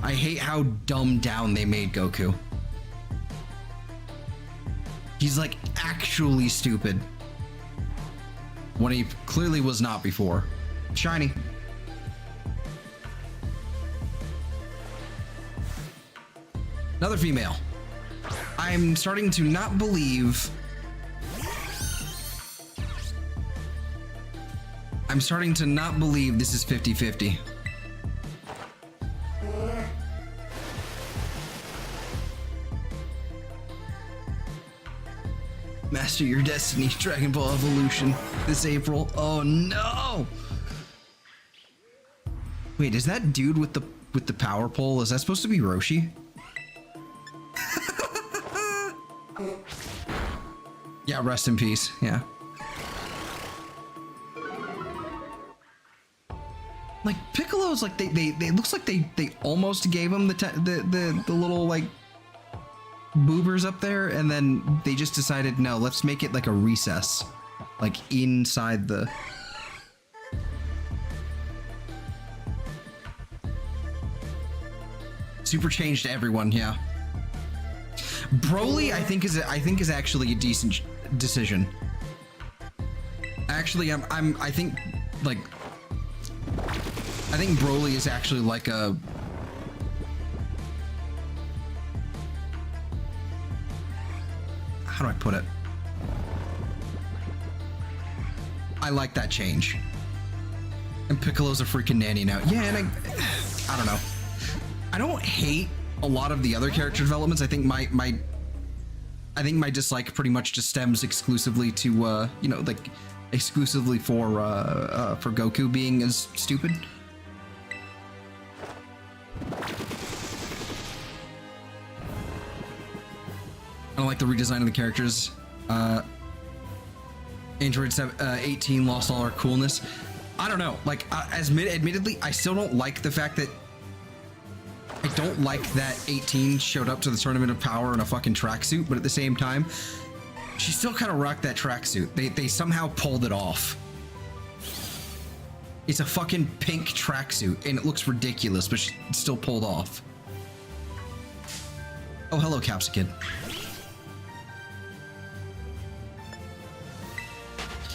I hate how dumbed down they made Goku. He's like actually stupid when he clearly was not before. Shiny. Another female. I'm starting to not believe. I'm starting to not believe this is 50-50. Master your destiny, Dragon Ball Evolution, this April. Oh no! Wait, is that dude with the power pole? Is that supposed to be Roshi? Yeah, rest in peace. Yeah. Like Piccolo's like they looks like they almost gave him the little like boobers up there, and then they just decided, no, let's make it like a recess, like inside the. Super changed everyone, yeah. Broly, I think is actually a decent decision. Actually, I think Broly is actually like a. How do I put it? I like that change. And Piccolo's a freaking nanny now. Yeah, and I don't know. I don't hate a lot of the other character developments. I think my dislike pretty much just stems exclusively to you know, like exclusively for Goku being as stupid. I don't like the redesign of the characters. Android 18 lost all our coolness. I don't know. Like, admittedly, I still don't like the fact that. I don't like that 18 showed up to the Tournament of Power in a fucking tracksuit, but at the same time, She still kind of rocked that tracksuit. They somehow pulled it off. It's a fucking pink tracksuit, and it looks ridiculous, but she still pulled off. Oh, hello, Capsicid.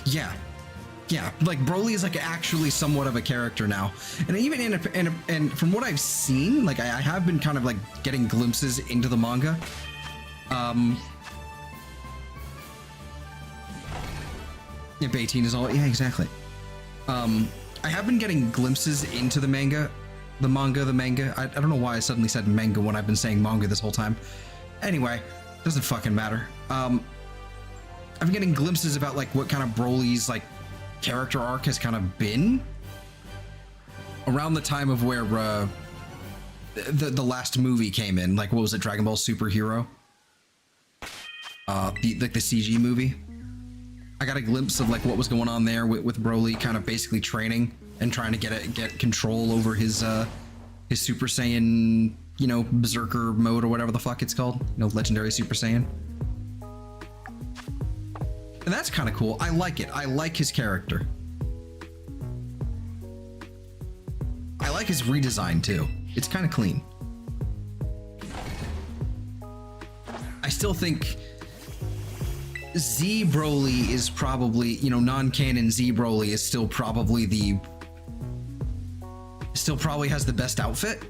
Yeah. Yeah, like Broly is like actually somewhat of a character now. And even and from what I've seen, like I have been kind of like getting glimpses into the manga. If 18 is all, yeah, exactly. I have been getting glimpses into the manga. I don't know why I suddenly said manga when I've been saying manga this whole time. Anyway, doesn't fucking matter. I've been getting glimpses about like what kind of Broly's like character arc has kind of been around the time of where the last movie came in. Like, what was it, Dragon Ball Super Hero? The CG movie. I got a glimpse of like what was going on there with Broly kind of basically training and trying to get control over his Super Saiyan, you know, Berserker mode or whatever the fuck it's called, you know, Legendary Super Saiyan. And that's kind of cool. I like it. I like his character. I like his redesign too. It's kind of clean. I still think Z Broly is probably, you know, non-canon Z Broly is still probably has the best outfit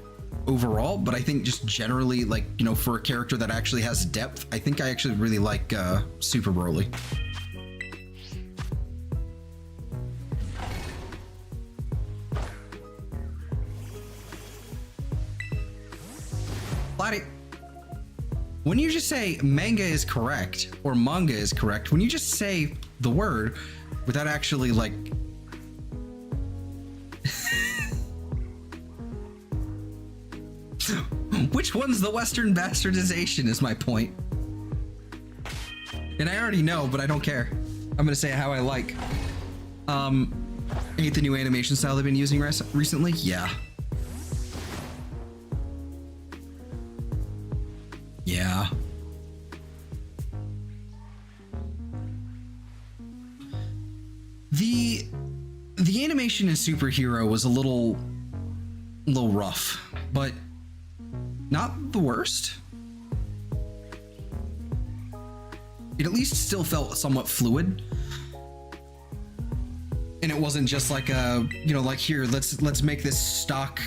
overall, but I think just generally, like, you know, for a character that actually has depth, I think I actually really like Super Broly. Lottie, when you just say manga is correct or manga is correct, when you just say the word without actually like which one's the Western bastardization is my point. And I already know, but I don't care. I'm gonna say how I like. Hate the new animation style they've been using recently? Yeah. Yeah. The animation in Superhero was a little rough, but not the worst. It at least still felt somewhat fluid. And it wasn't just like a, you know, like here, let's make this stock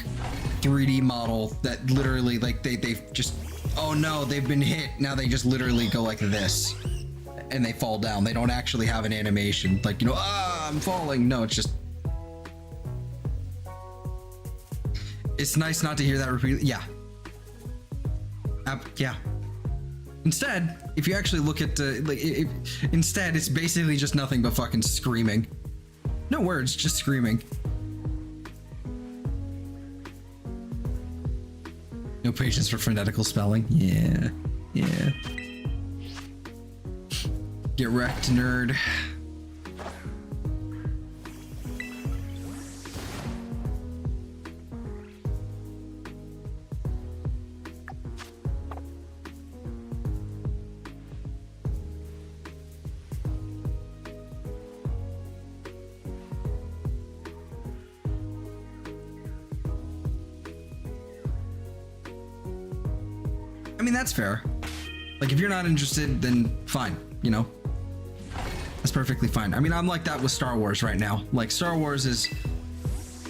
3D model that literally like they've just, oh no, they've been hit. Now they just literally go like this and they fall down. They don't actually have an animation. Like, you know, I'm falling. No, it's just, it's nice not to hear that repeatedly. Yeah. Yeah. Instead, if you actually look at, instead, it's basically just nothing but fucking screaming. No words, just screaming. No patience for phonetical spelling. Yeah. Yeah. Get wrecked, nerd. I mean, that's fair. Like, if you're not interested, then fine, you know? That's perfectly fine. I mean, I'm like that with Star Wars right now. Like, Star Wars is...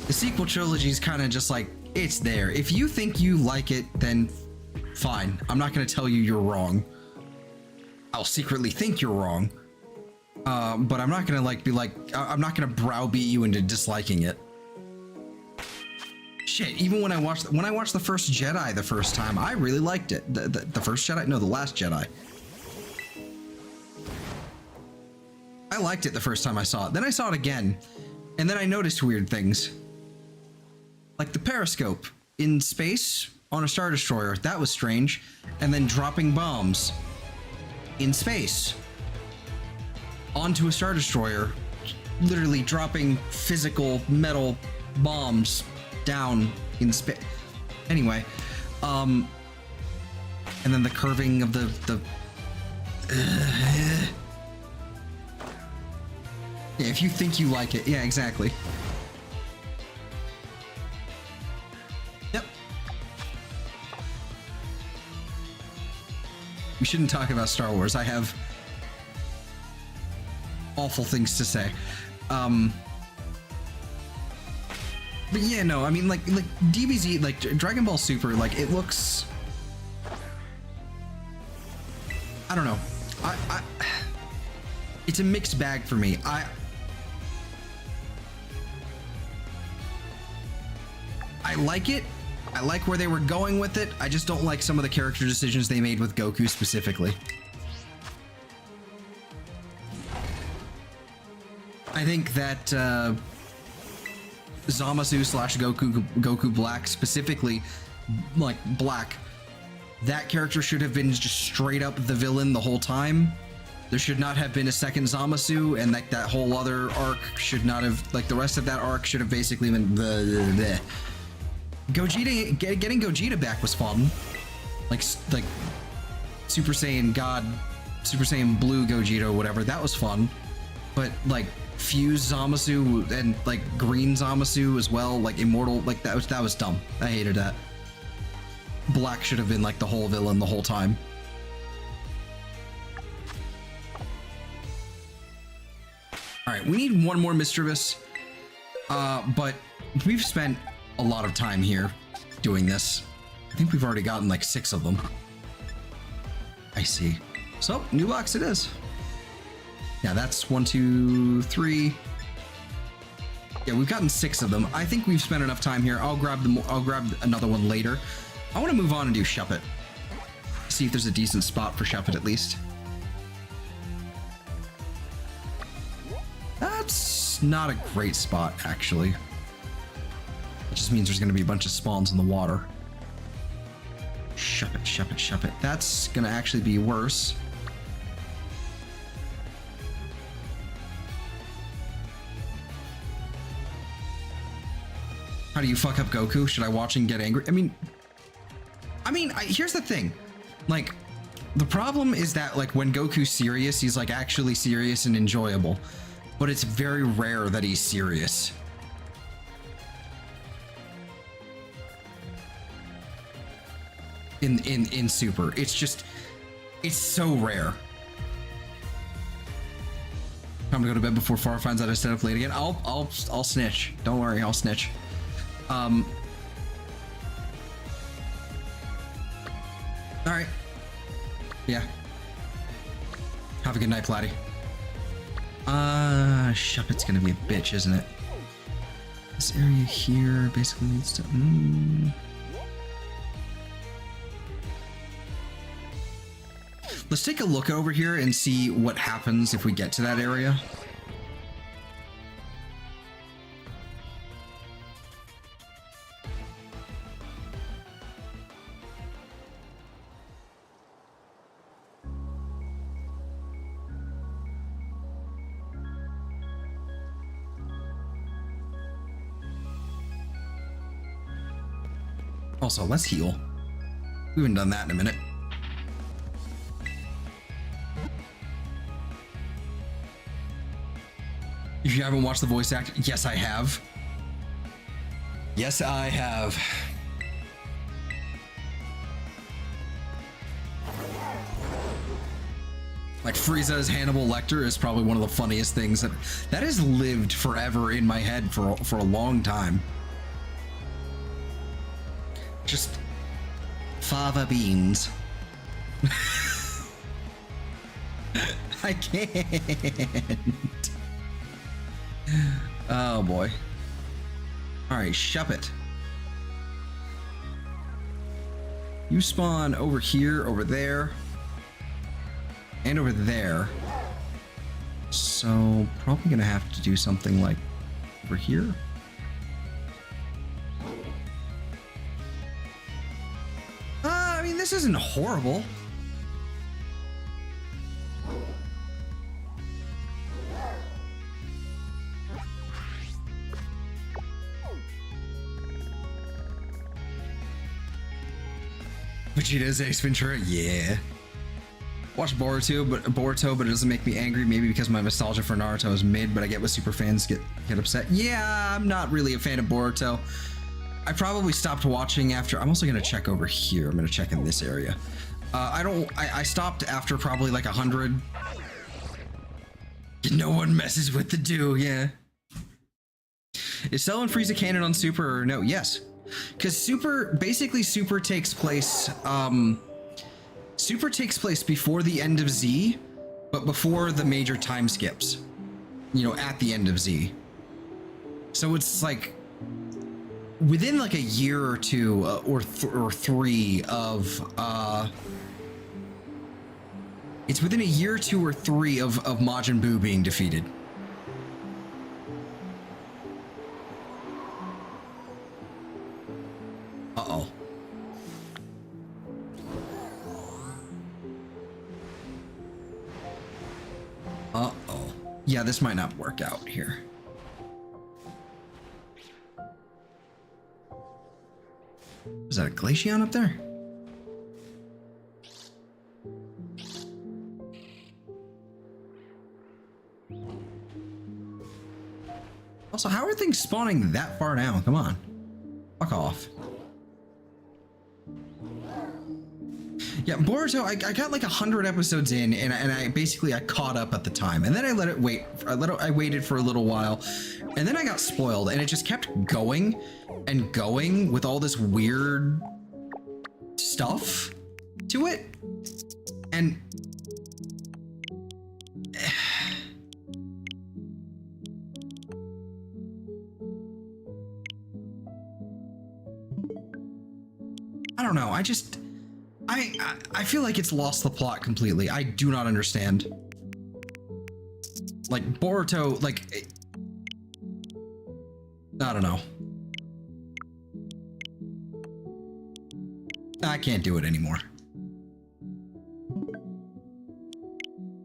The sequel trilogy is kind of just like, it's there. If you think you like it, then fine. I'm not going to tell you you're wrong. I'll secretly think you're wrong. But I'm not going to, like, be like... I'm not going to browbeat you into disliking it. Shit, even when I watched the first Jedi the first time, I really liked it. The first Jedi? No, the last Jedi. I liked it the first time I saw it. Then I saw it again, and then I noticed weird things. Like the periscope in space on a Star Destroyer. That was strange. And then dropping bombs in space onto a Star Destroyer. Literally dropping physical metal bombs down in space. Anyway, and then the curving of the Yeah, if you think you like it. Yeah, exactly. Yep. We shouldn't talk about Star Wars. I have awful things to say. But yeah, no, I mean, like DBZ, like Dragon Ball Super, like it looks, I don't know. It's a mixed bag for me. I like it. I like where they were going with it. I just don't like some of the character decisions they made with Goku specifically. I think that Zamasu slash Goku Black, specifically, like Black, that character should have been just straight up the villain the whole time. There should not have been a second Zamasu, and like that whole other arc should not have, like the rest of that arc should have basically been the Gogeta. Getting Gogeta back was fun, like Super Saiyan God, Super Saiyan Blue Gogeta or whatever. That was fun, but like Fuse Zamasu and like Green Zamasu as well, like Immortal, like that was dumb. I hated that. Black should have been like the whole villain the whole time. All right, we need one more Misdreavous, but we've spent a lot of time here doing this. I think we've already gotten like 6 of them. I see. So, new box it is. Yeah, that's 1, 2, 3. Yeah, we've gotten 6 of them. I think we've spent enough time here. I'll grab another one later. I want to move on and do Shuppet. See if there's a decent spot for Shuppet at least. That's not a great spot, actually. It just means there's going to be a bunch of spawns in the water. Shuppet, Shuppet, Shuppet. That's going to actually be worse. How do you fuck up Goku? Should I watch and get angry? I mean, here's the thing. Like, the problem is that, like, when Goku's serious, he's, like, actually serious and enjoyable. But it's very rare that he's serious. In Super. It's just, it's so rare. I'm gonna go to bed before Far finds out I stayed up late again. I'll snitch. Don't worry, I'll snitch. All right. Yeah. Have a good night, Platty. Shuppet's gonna be a bitch, isn't it? This area here basically needs to. Let's take a look over here and see what happens if we get to that area. Also, let's heal. We haven't done that in a minute. If you haven't watched the voice act, yes, I have. Yes, I have. Like Frieza as Hannibal Lecter is probably one of the funniest things that has lived forever in my head for a long time. Just fava beans. I can't. Oh boy. All right, Shuppet. You spawn over here, over there, and over there. So probably gonna have to do something like over here. I mean, this isn't horrible. Vegeta's Ace Ventura, yeah. Watch Boruto, but it doesn't make me angry. Maybe because my nostalgia for Naruto is mid, but I get what super fans get upset. Yeah, I'm not really a fan of Boruto. I probably stopped watching after. I'm also gonna check over here. I'm gonna check in this area. I stopped after probably like 100. No one messes with the do. Yeah. Is Cell and Frieza canon on Super or no? Yes, because Super takes place. Super takes place before the end of Z, but before the major time skips. You know, at the end of Z. So it's like within like a year or two or three of it's within a year or 2 or 3 of Majin Buu being defeated. Uh-oh. Uh-oh. Yeah, this might not work out here. Is that a Glaceon up there? Also, how are things spawning that far down? Come on. Fuck off. Yeah, Boruto, I got like 100 episodes in, and I basically caught up at the time, and then I let it wait. I waited for a little while, and then I got spoiled, and it just kept going and going with all this weird stuff to it, and I don't know. I feel like it's lost the plot completely. I do not understand. Like Boruto, like I don't know. I can't do it anymore.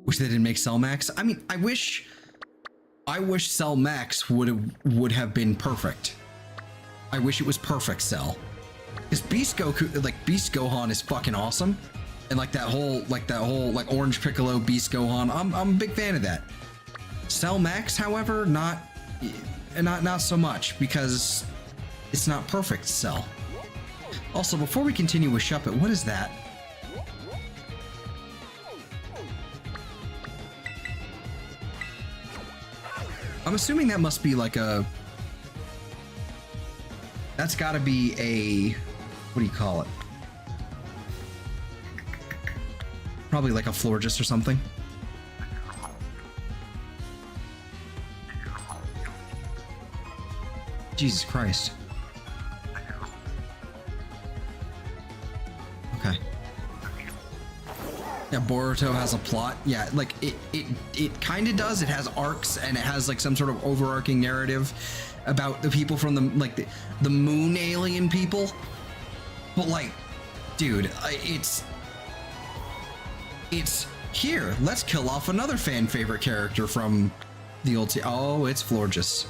Wish they didn't make Cell Max. I mean, I wish Cell Max would have been perfect. I wish it was perfect Cell. Because Beast Goku, like Beast Gohan is fucking awesome. And like that whole Orange Piccolo Beast Gohan, I'm a big fan of that. Cell Max, however, not so much, because it's not perfect Cell. Also, before we continue with Shuppet, what is that? I'm assuming that must be like a... That's gotta be a... What do you call it? Probably like a Florges or something. Jesus Christ. Okay. Yeah, Boruto has a plot. Yeah, like it kind of does. It has arcs, and it has like some sort of overarching narrative about the people from the moon alien people. But like, dude, it's here. Let's kill off another fan favorite character from the old Oh, it's Florges.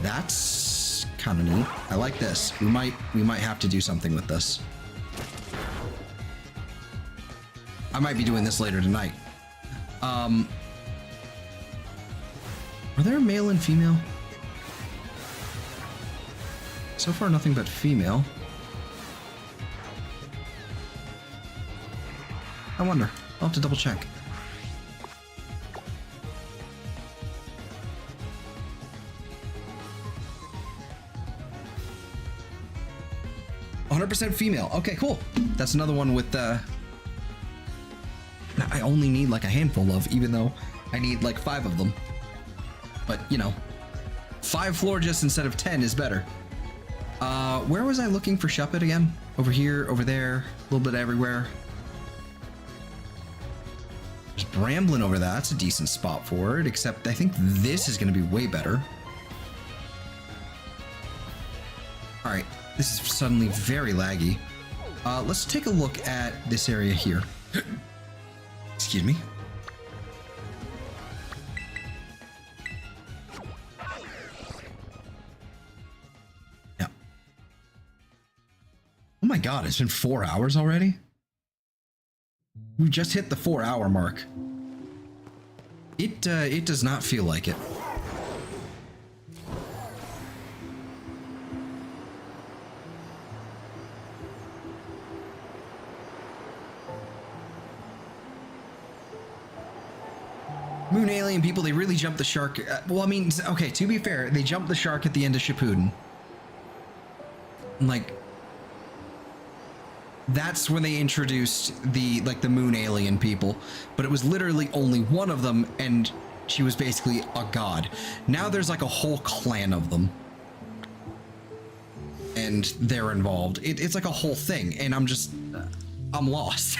That's kind of neat. I like this. We might have to do something with this. I might be doing this later tonight. Are there a male and female? So far, nothing but female. I wonder. I'll have to double check. "100% female." Okay, cool. That's another one with I only need like a handful of, even though I need like 5 of them. But you know, 5 Florges instead of 10 is better. Where was I looking for Shuppet again? Over here, over there, a little bit everywhere. There's Bramblin over there. That's a decent spot for it, except I think this is going to be way better. All right, this is suddenly very laggy. Let's take a look at this area here. Excuse me. Yeah. Oh my God, it's been 4 hours already? We just hit the 4-hour mark. It does not feel like it. Moon alien people, they really jumped the shark. Well, I mean, okay, to be fair, they jumped the shark at the end of Shippuden. Like, that's when they introduced the moon alien people, but it was literally only one of them, and she was basically a god. Now there's like a whole clan of them, and they're involved. It's like a whole thing, and I'm lost.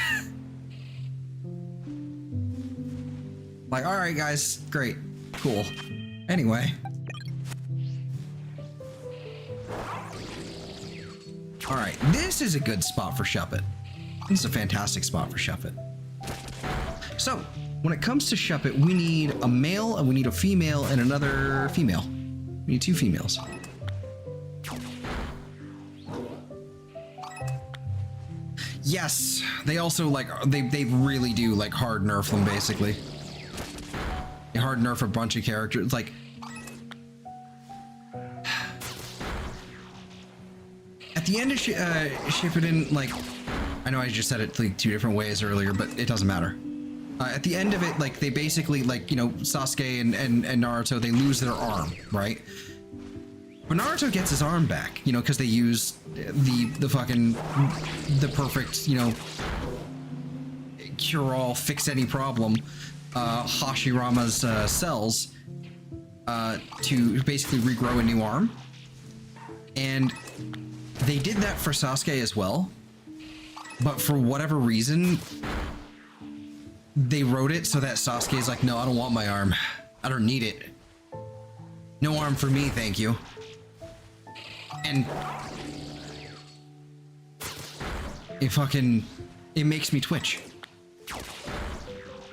Like, all right, guys, great, cool. Anyway. All right, this is a good spot for Shuppet. This is a fantastic spot for Shuppet. So, when it comes to Shuppet, we need a male, and we need a female, and another female. We need 2 females. Yes, they also like, they really do like hard nerf them, basically. They hard nerf a bunch of characters, like, at the end of Shippuden, like, I know I just said it like 2 different ways earlier, but it doesn't matter. At the end of it, like, they basically, like, you know, Sasuke and Naruto, they lose their arm, right? But Naruto gets his arm back, you know, because they use the perfect, you know, cure-all, fix any problem, Hashirama's cells, to basically regrow a new arm. And they did that for Sasuke as well, but for whatever reason, they wrote it so that Sasuke's like, no, I don't want my arm. I don't need it. No arm for me, thank you. And it makes me twitch.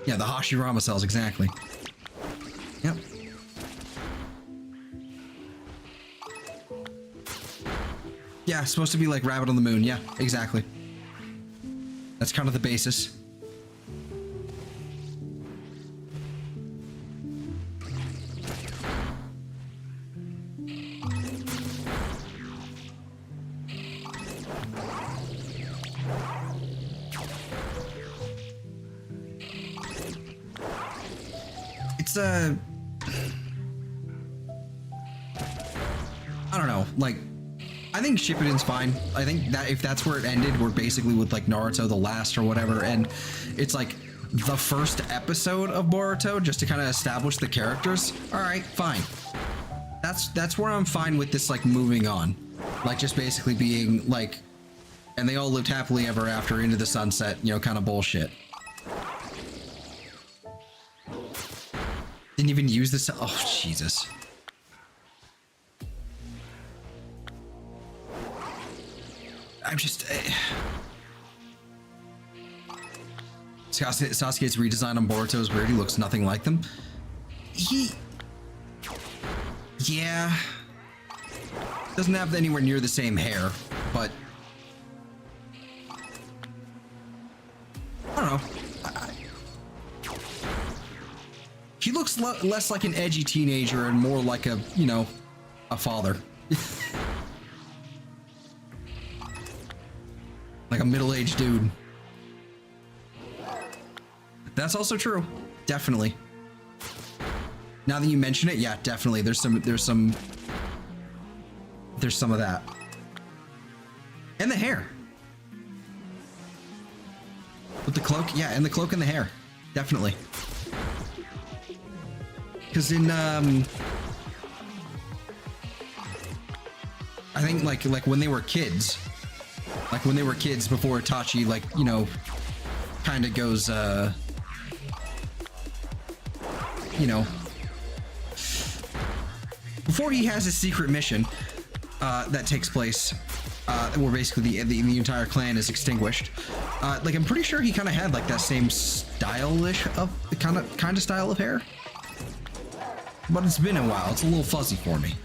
Yeah, the Hashirama cells, exactly. Yep. Yeah, it's supposed to be like Rabbit on the Moon. Yeah, exactly. That's kind of the basis. It's I don't know, like, I think Shippuden's fine. I think that if that's where it ended, we're basically with like Naruto the last or whatever, and it's like the first episode of Boruto just to kind of establish the characters. All right, fine. That's where I'm fine with this, like, moving on, like just basically being like, and they all lived happily ever after into the sunset, you know, kind of bullshit. Didn't even use this. Oh, Jesus. I'm just... Sasuke's redesign on Boruto is weird. He looks nothing like them. Yeah. Doesn't have anywhere near the same hair, but... I don't know. He looks less like an edgy teenager and more like a, you know, a father. Like a middle-aged dude. That's also true. Definitely. Now that you mention it, yeah, definitely. There's some of that. And the hair. With the cloak, yeah, and the cloak and the hair. Definitely. Because in I think like when they were kids, before Itachi, like, you know, kind of goes you know, before he has his secret mission that takes place where basically the entire clan is extinguished, like, I'm pretty sure he kind of had like that same stylish of kind of style of hair. But it's been a while. It's a little fuzzy for me.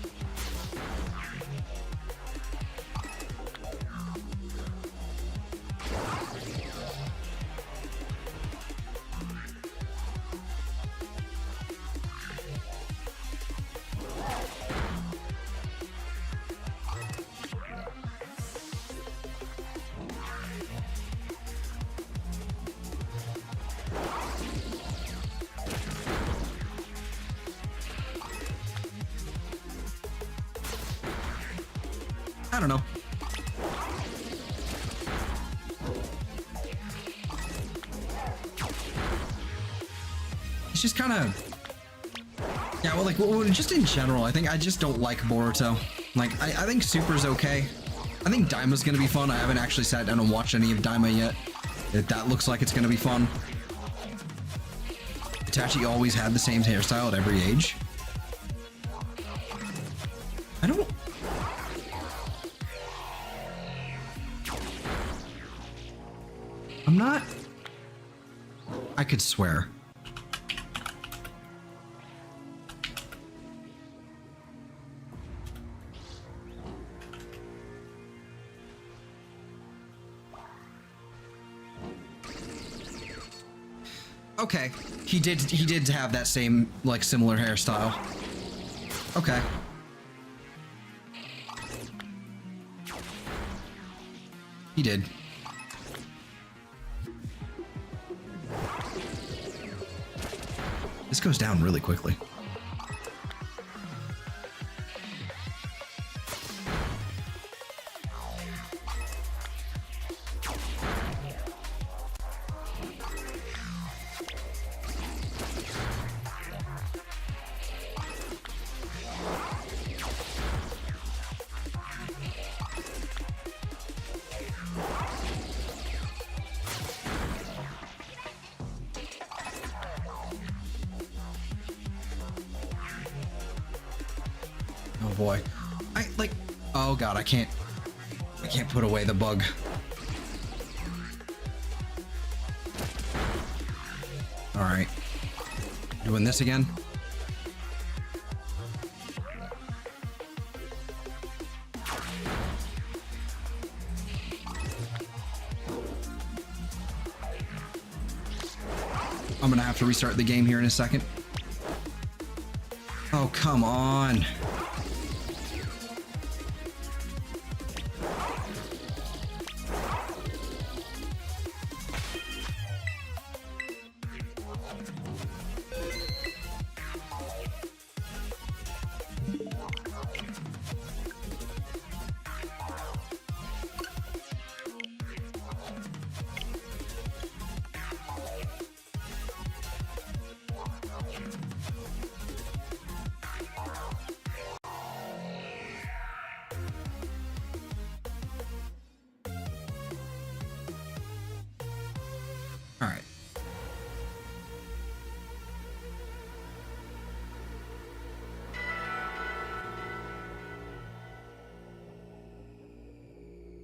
I don't know. It's just kind of, yeah, well, like, just in general, I think I just don't like Boruto. Like, I think Super's okay. I think Daima's gonna be fun. I haven't actually sat down and watched any of Daima yet. That looks like it's gonna be fun. Itachi always had the same hairstyle at every age. I'm not... I could swear. Okay, he did have that same, like, similar hairstyle. Okay. He did. This goes down really quickly. Oh boy. Oh god, I can't put away the bug. All right. Doing this again. I'm gonna have to restart the game here in a second. Oh, come on. All right.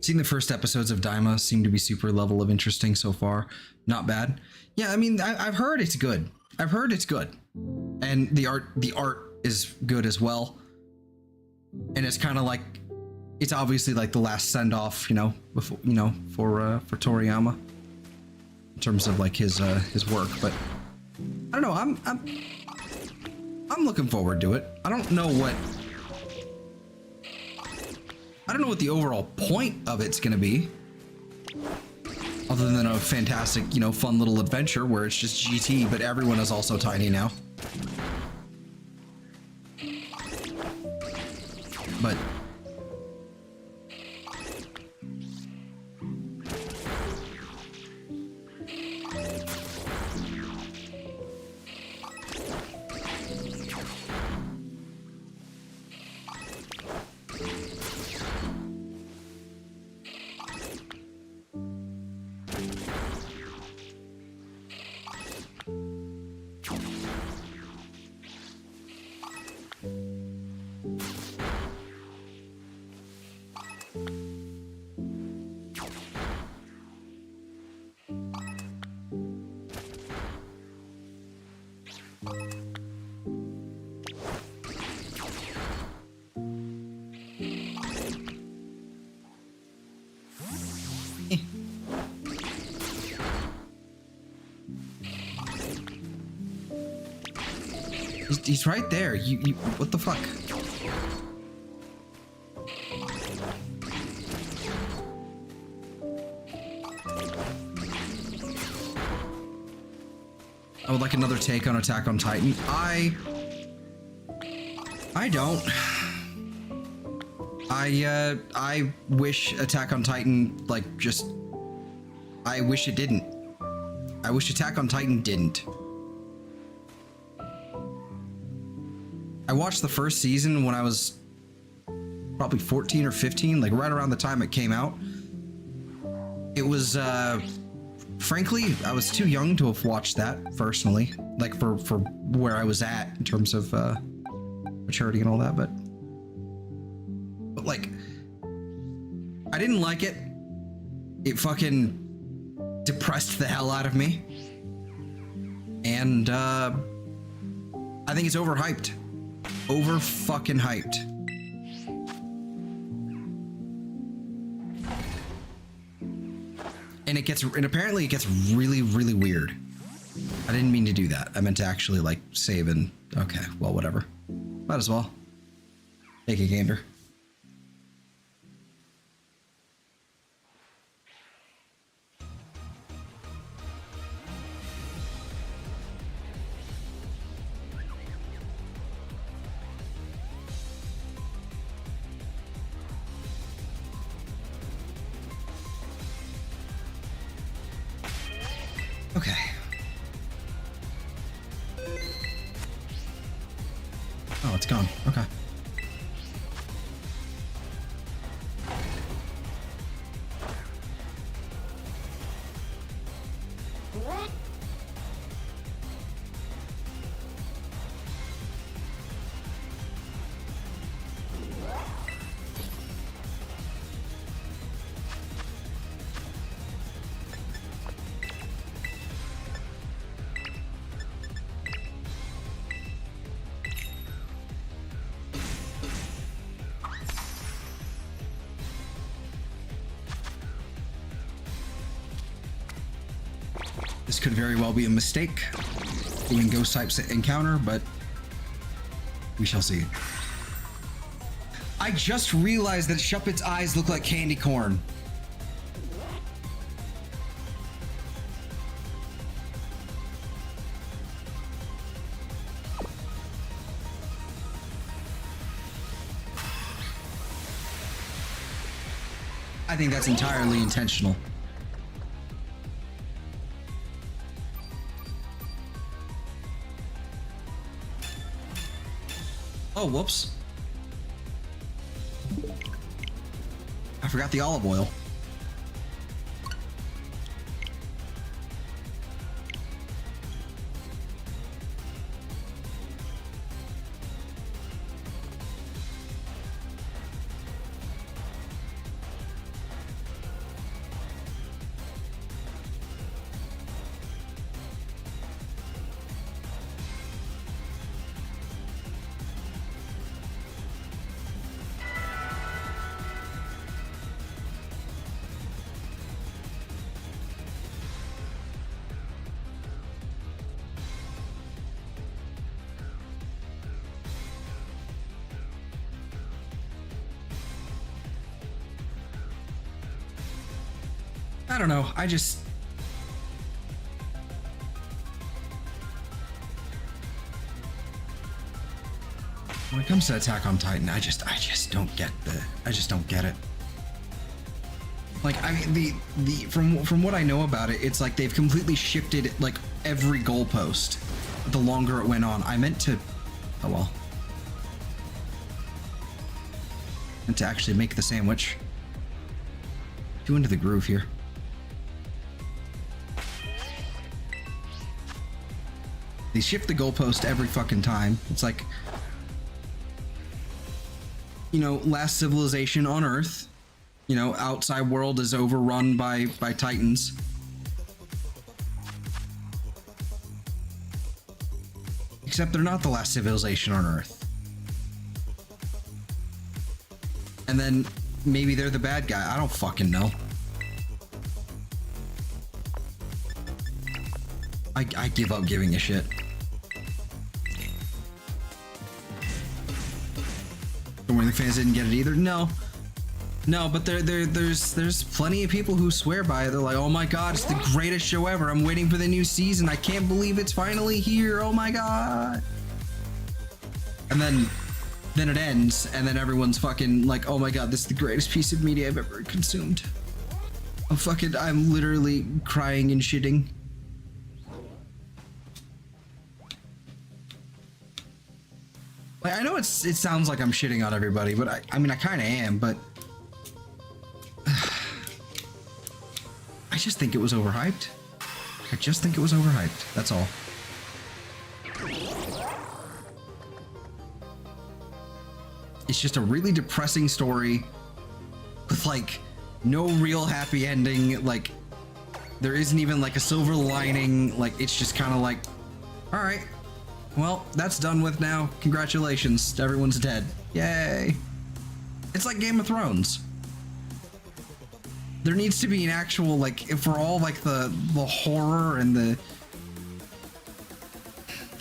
Seeing the first episodes of Daima seem to be super level of interesting so far. Not bad. Yeah, I mean, I've heard it's good. I've heard it's good, and the art is good as well. And it's kind of like, it's obviously like the last send off, before, for Toriyama, in terms of like his work. But I don't know. I'm looking forward to it. I don't know what the overall point of it's gonna be, other than a fantastic, fun little adventure where it's just GT, but everyone is also tiny now. But he's right there. You what the fuck? I would like another take on Attack on Titan. I don't. I wish Attack on Titan, like, just... I wish it didn't. I wish Attack on Titan didn't. I watched the first season when I was probably 14 or 15, like right around the time it came out. It was, frankly, I was too young to have watched that personally, like for where I was at in terms of maturity and all that, but like, I didn't like it. It fucking depressed the hell out of me. And I think it's overhyped. Over fucking hyped. And apparently it gets really, really weird. I didn't mean to do that. I meant to actually like save and okay, well, whatever. Might as well. Take a gander. Okay. Oh, it's gone. Okay. This could very well be a mistake, doing ghost types encounter, but we shall see. I just realized that Shuppet's eyes look like candy corn. I think that's entirely intentional. Oh, whoops. I forgot the olive oil. I don't know. I just... When it comes to Attack on Titan, I just don't get I just don't get it. Like, I mean, from what I know about it, it's like they've completely shifted like every goalpost the longer it went on. I meant to... Oh well. Meant to actually make the sandwich. Too into the groove here. They shift the goalpost every fucking time. It's like, you know, last civilization on Earth. You know, outside world is overrun by Titans. Except they're not the last civilization on Earth. And then maybe they're the bad guy. I don't fucking know. I give up giving a shit. The fans didn't get it either. No, but there's plenty of people who swear by it. They're like, oh my god, it's the greatest show ever. I'm waiting for the new season. I can't believe it's finally here. Oh my god. And then then it ends, and then everyone's fucking like, oh my god, this is the greatest piece of media I've ever consumed. I'm literally crying and shitting. Like, I know it sounds like I'm shitting on everybody, but I mean, I kind of am, but I just think it was overhyped. I just think it was overhyped. That's all. It's just a really depressing story with like no real happy ending. Like there isn't even like a silver lining. Like it's just kind of like, all right, well, that's done with now. Congratulations, everyone's dead. Yay. It's like Game of Thrones. There needs to be an actual, like, for all like the horror and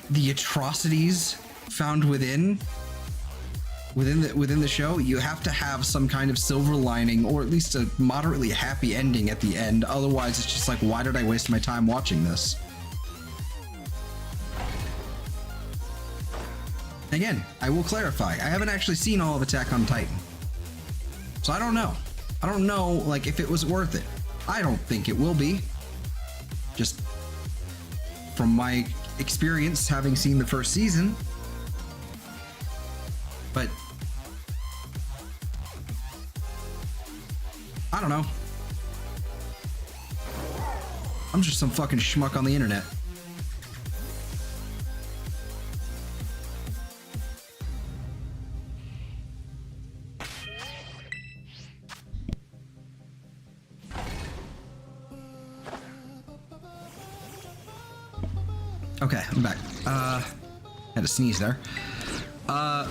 the atrocities found within the show, you have to have some kind of silver lining or at least a moderately happy ending at the end. Otherwise, it's just like, why did I waste my time watching this? Again, I will clarify, I haven't actually seen all of Attack on Titan. So I don't know. I don't know, like, if it was worth it. I don't think it will be. Just from my experience having seen the first season. But I don't know. I'm just some fucking schmuck on the internet. Okay, I'm back. Had to sneeze there. The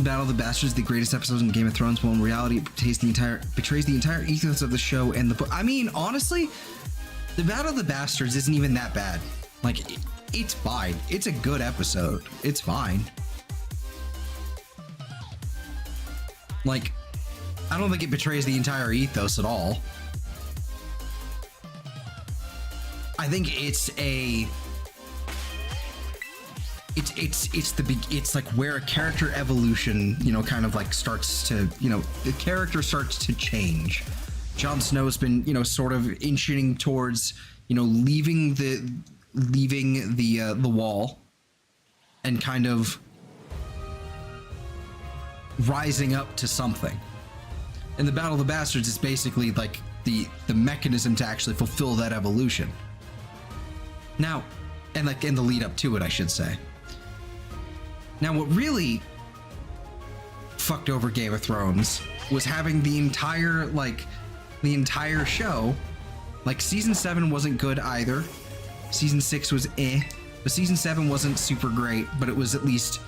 Battle of the Bastards, the greatest episodes in Game of Thrones, while in reality it betrays the entire ethos of the show and the book. I mean, honestly, the Battle of the Bastards isn't even that bad. Like, it's fine. It's a good episode. It's fine. Like, I don't think it betrays the entire ethos at all. I think it's like where a character evolution, you know, kind of like starts to, you know, the character starts to change. Jon Snow's been, you know, sort of inching towards, you know, leaving the wall and kind of rising up to something. And the Battle of the Bastards is basically like the mechanism to actually fulfill that evolution. Now, and like in the lead up to it, I should say. Now, what really fucked over Game of Thrones was having the entire show, like season 7 wasn't good either. Season 6 was but season 7 wasn't super great, but it was at least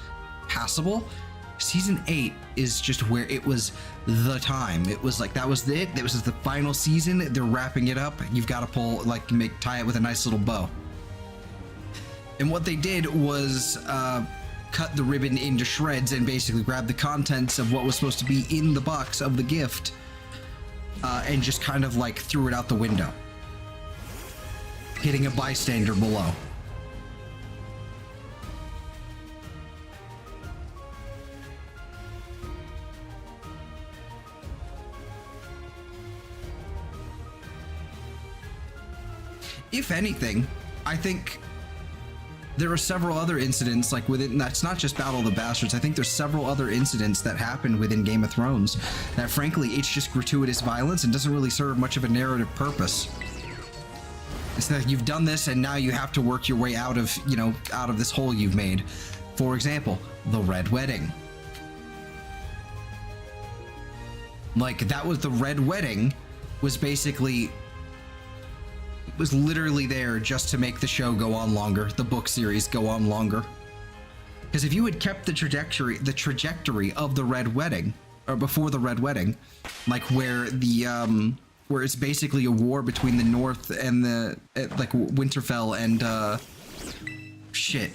passable. Season 8 is just where it was the time. It was like, that was it. That was the final season. They're wrapping it up. You've got to pull, like, tie it with a nice little bow. And what they did was cut the ribbon into shreds and basically grab the contents of what was supposed to be in the box of the gift and just kind of like threw it out the window, hitting a bystander below. If anything, I think there are several other incidents like within, that's not just Battle of the Bastards. I think there's several other incidents that happened within Game of Thrones that frankly, it's just gratuitous violence and doesn't really serve much of a narrative purpose. It's that you've done this and now you have to work your way out of, you know, out of this hole you've made. For example, the Red Wedding. Like that was the Red Wedding was basically, was literally there just to make the show go on longer, the book series go on longer. Because if you had kept the trajectory of the Red Wedding, or before the Red Wedding, like where the where it's basically a war between the North and the like Winterfell and shit.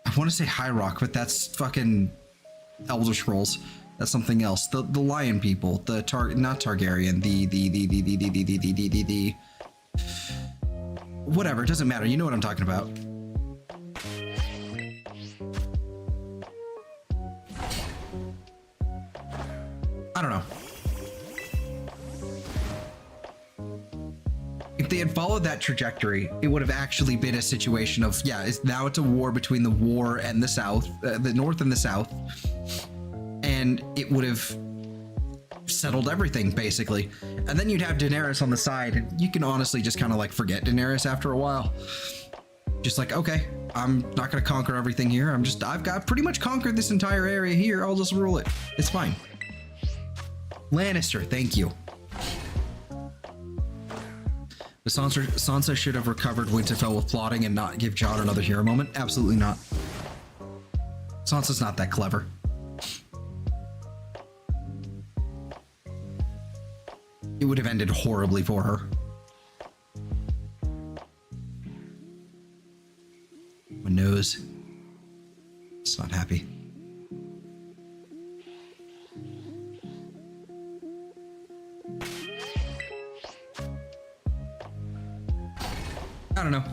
I want to say High Rock, but that's fucking Elder Scrolls. That's something else. The Lion people, not Targaryen, Whatever, it doesn't matter. You know what I'm talking about. I don't know. If they had followed that trajectory, it would have actually been a situation of, yeah, now it's a war between the war and the South, the North and the South. And it would have settled everything, basically. And then you'd have Daenerys on the side, and you can honestly just kind of like forget Daenerys after a while. Just like, okay, I'm not going to conquer everything here. I've got pretty much conquered this entire area here. I'll just rule it. It's fine. Lannister, thank you. The Sansa should have recovered Winterfell with plotting and not give Jon another hero moment. Absolutely not. Sansa's not that clever. It would have ended horribly for her. My nose. It's not happy. I don't know.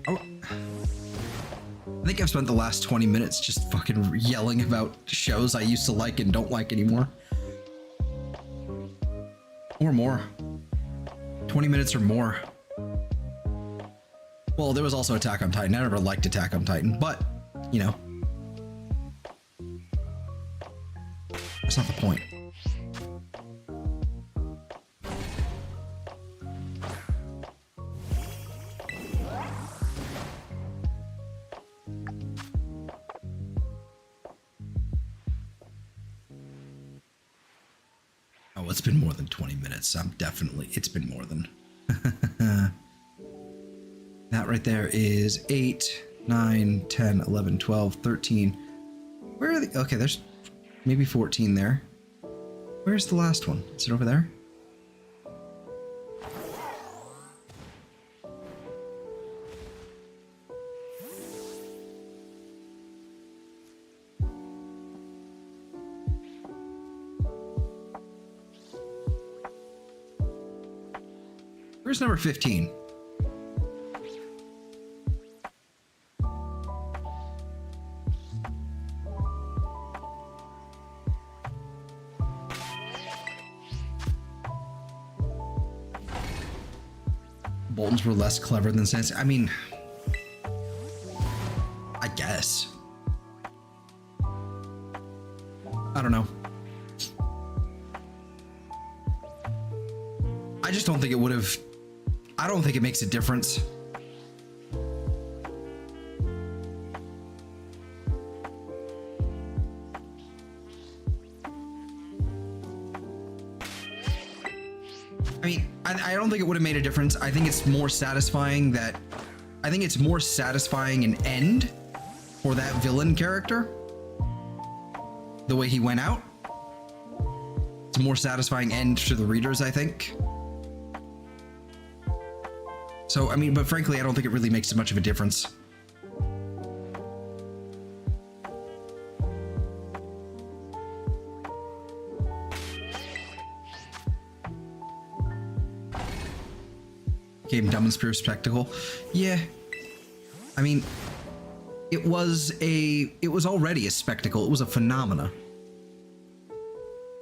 I think I've spent the last 20 minutes just fucking yelling about shows I used to like and don't like anymore. Or more. 20 minutes or more. Well, there was also Attack on Titan. I never liked Attack on Titan, but, you know. That's not the point. Oh, it's been more than 20 minutes. It's been more than. That right there is 8, 9, 10, 11, 12, 13. Where are the, okay, there's maybe 14 there. Where's the last one? Is it over there? Where's number 15? Boltons were less clever than Sansa. I mean, I guess. I don't know. I just don't think it would have. I don't think it makes a difference. I mean, I don't think it would have made a difference. I think it's more satisfying that. I think it's more satisfying an end for that villain character. The way he went out. It's a more satisfying end to the readers, I think. So, I mean, but frankly, I don't think it really makes much of a difference. Game dumb and pure spectacle. Yeah. I mean, it was already a spectacle. It was a phenomenon,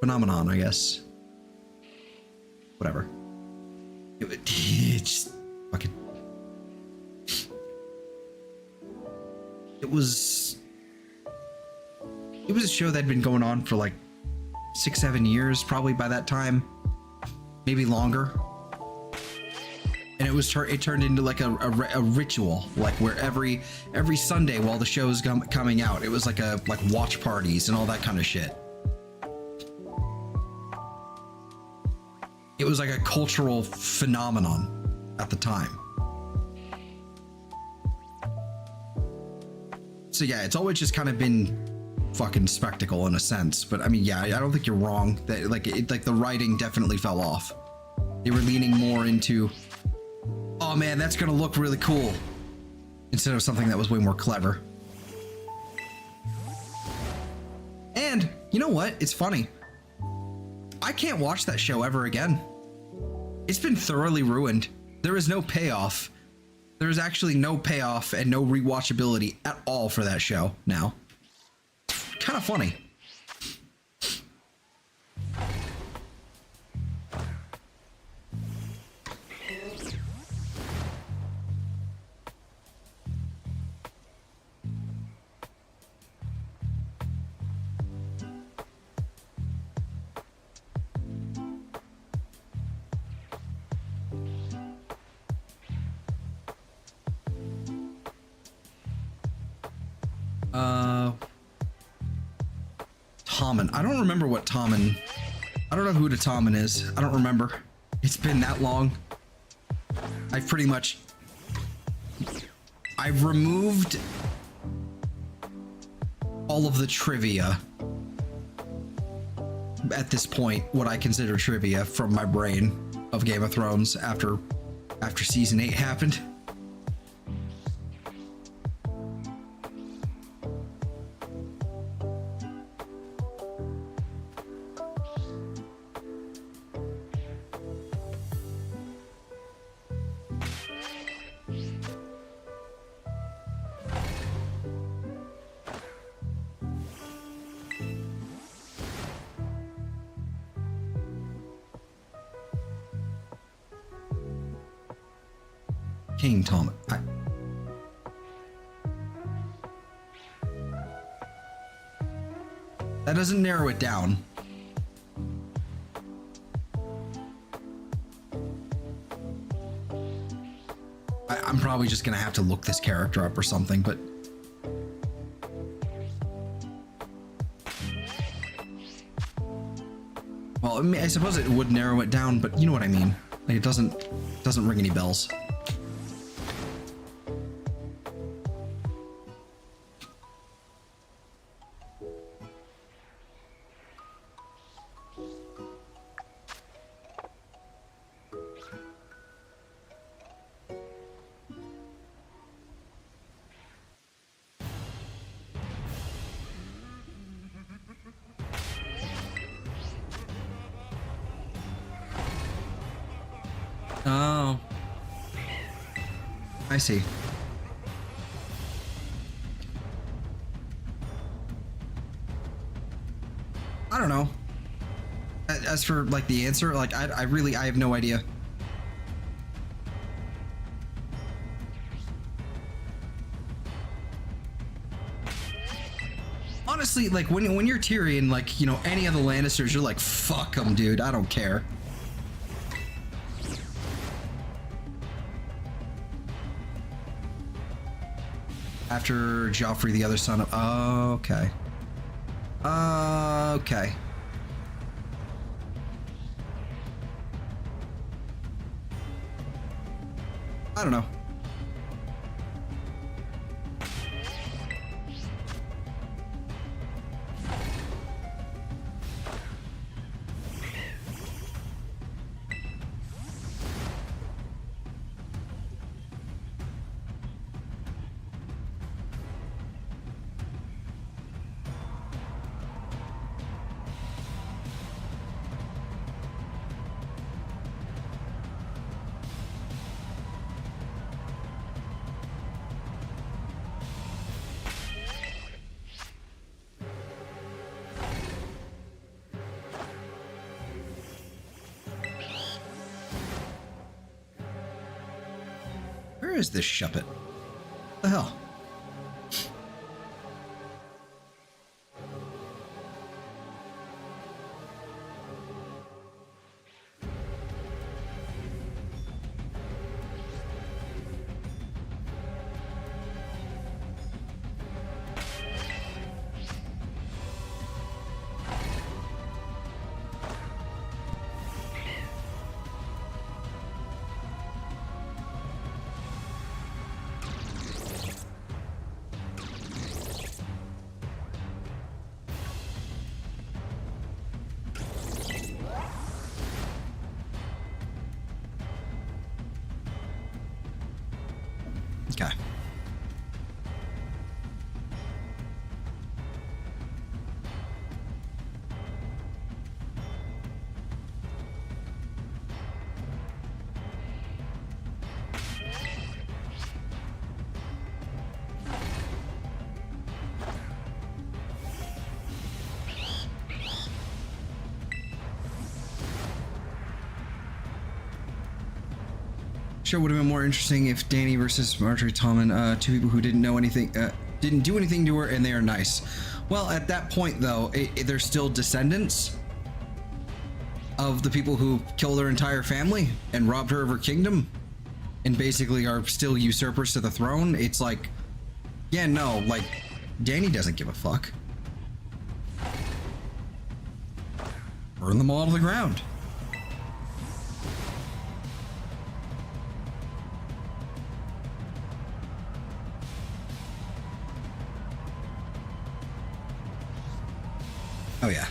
I guess. Whatever. It just fucking. It was a show that had been going on for like 6-7 years, probably by that time, maybe longer. And it turned into like a ritual, like where every Sunday while the show's coming out, it was like watch parties and all that kind of shit. It was like a cultural phenomenon at the time. So yeah, it's always just kind of been fucking spectacle in a sense. But I mean, yeah, I don't think you're wrong that like the writing definitely fell off. They were leaning more into, oh man, that's gonna look really cool, instead of something that was way more clever. And you know what? It's funny. I can't watch that show ever again. It's been thoroughly ruined. There is no payoff. There's actually no payoff and no rewatchability at all for that show now. Kind of funny. Tommen. I don't remember what Tommen. I don't know who the Tommen is. I don't remember. It's been that long. I've removed all of the trivia at this point, what I consider trivia, from my brain of Game of Thrones after season 8 happened. King Tom. That doesn't narrow it down. I'm probably just gonna have to look this character up or something, but well, I mean, I suppose it would narrow it down, but you know what I mean. Like, it doesn't ring any bells. Oh, I see. I don't know. As for like the answer, like I have no idea. Honestly, like when you're Tyrion, like, you know, any of the Lannisters, you're like, fuck them, dude. I don't care. After Joffrey, the other son of... Oh, okay. Okay. I don't know. Where is this Shuppet? What the hell? Show would have been more interesting if Danny versus Marjorie Tallman, two people who didn't know anything, didn't do anything to her, and they are nice. Well, at that point, though, they're still descendants of the people who killed her entire family and robbed her of her kingdom, and basically are still usurpers to the throne. It's like, yeah, no, like, Danny doesn't give a fuck. Burn them all to the ground. Oh yeah.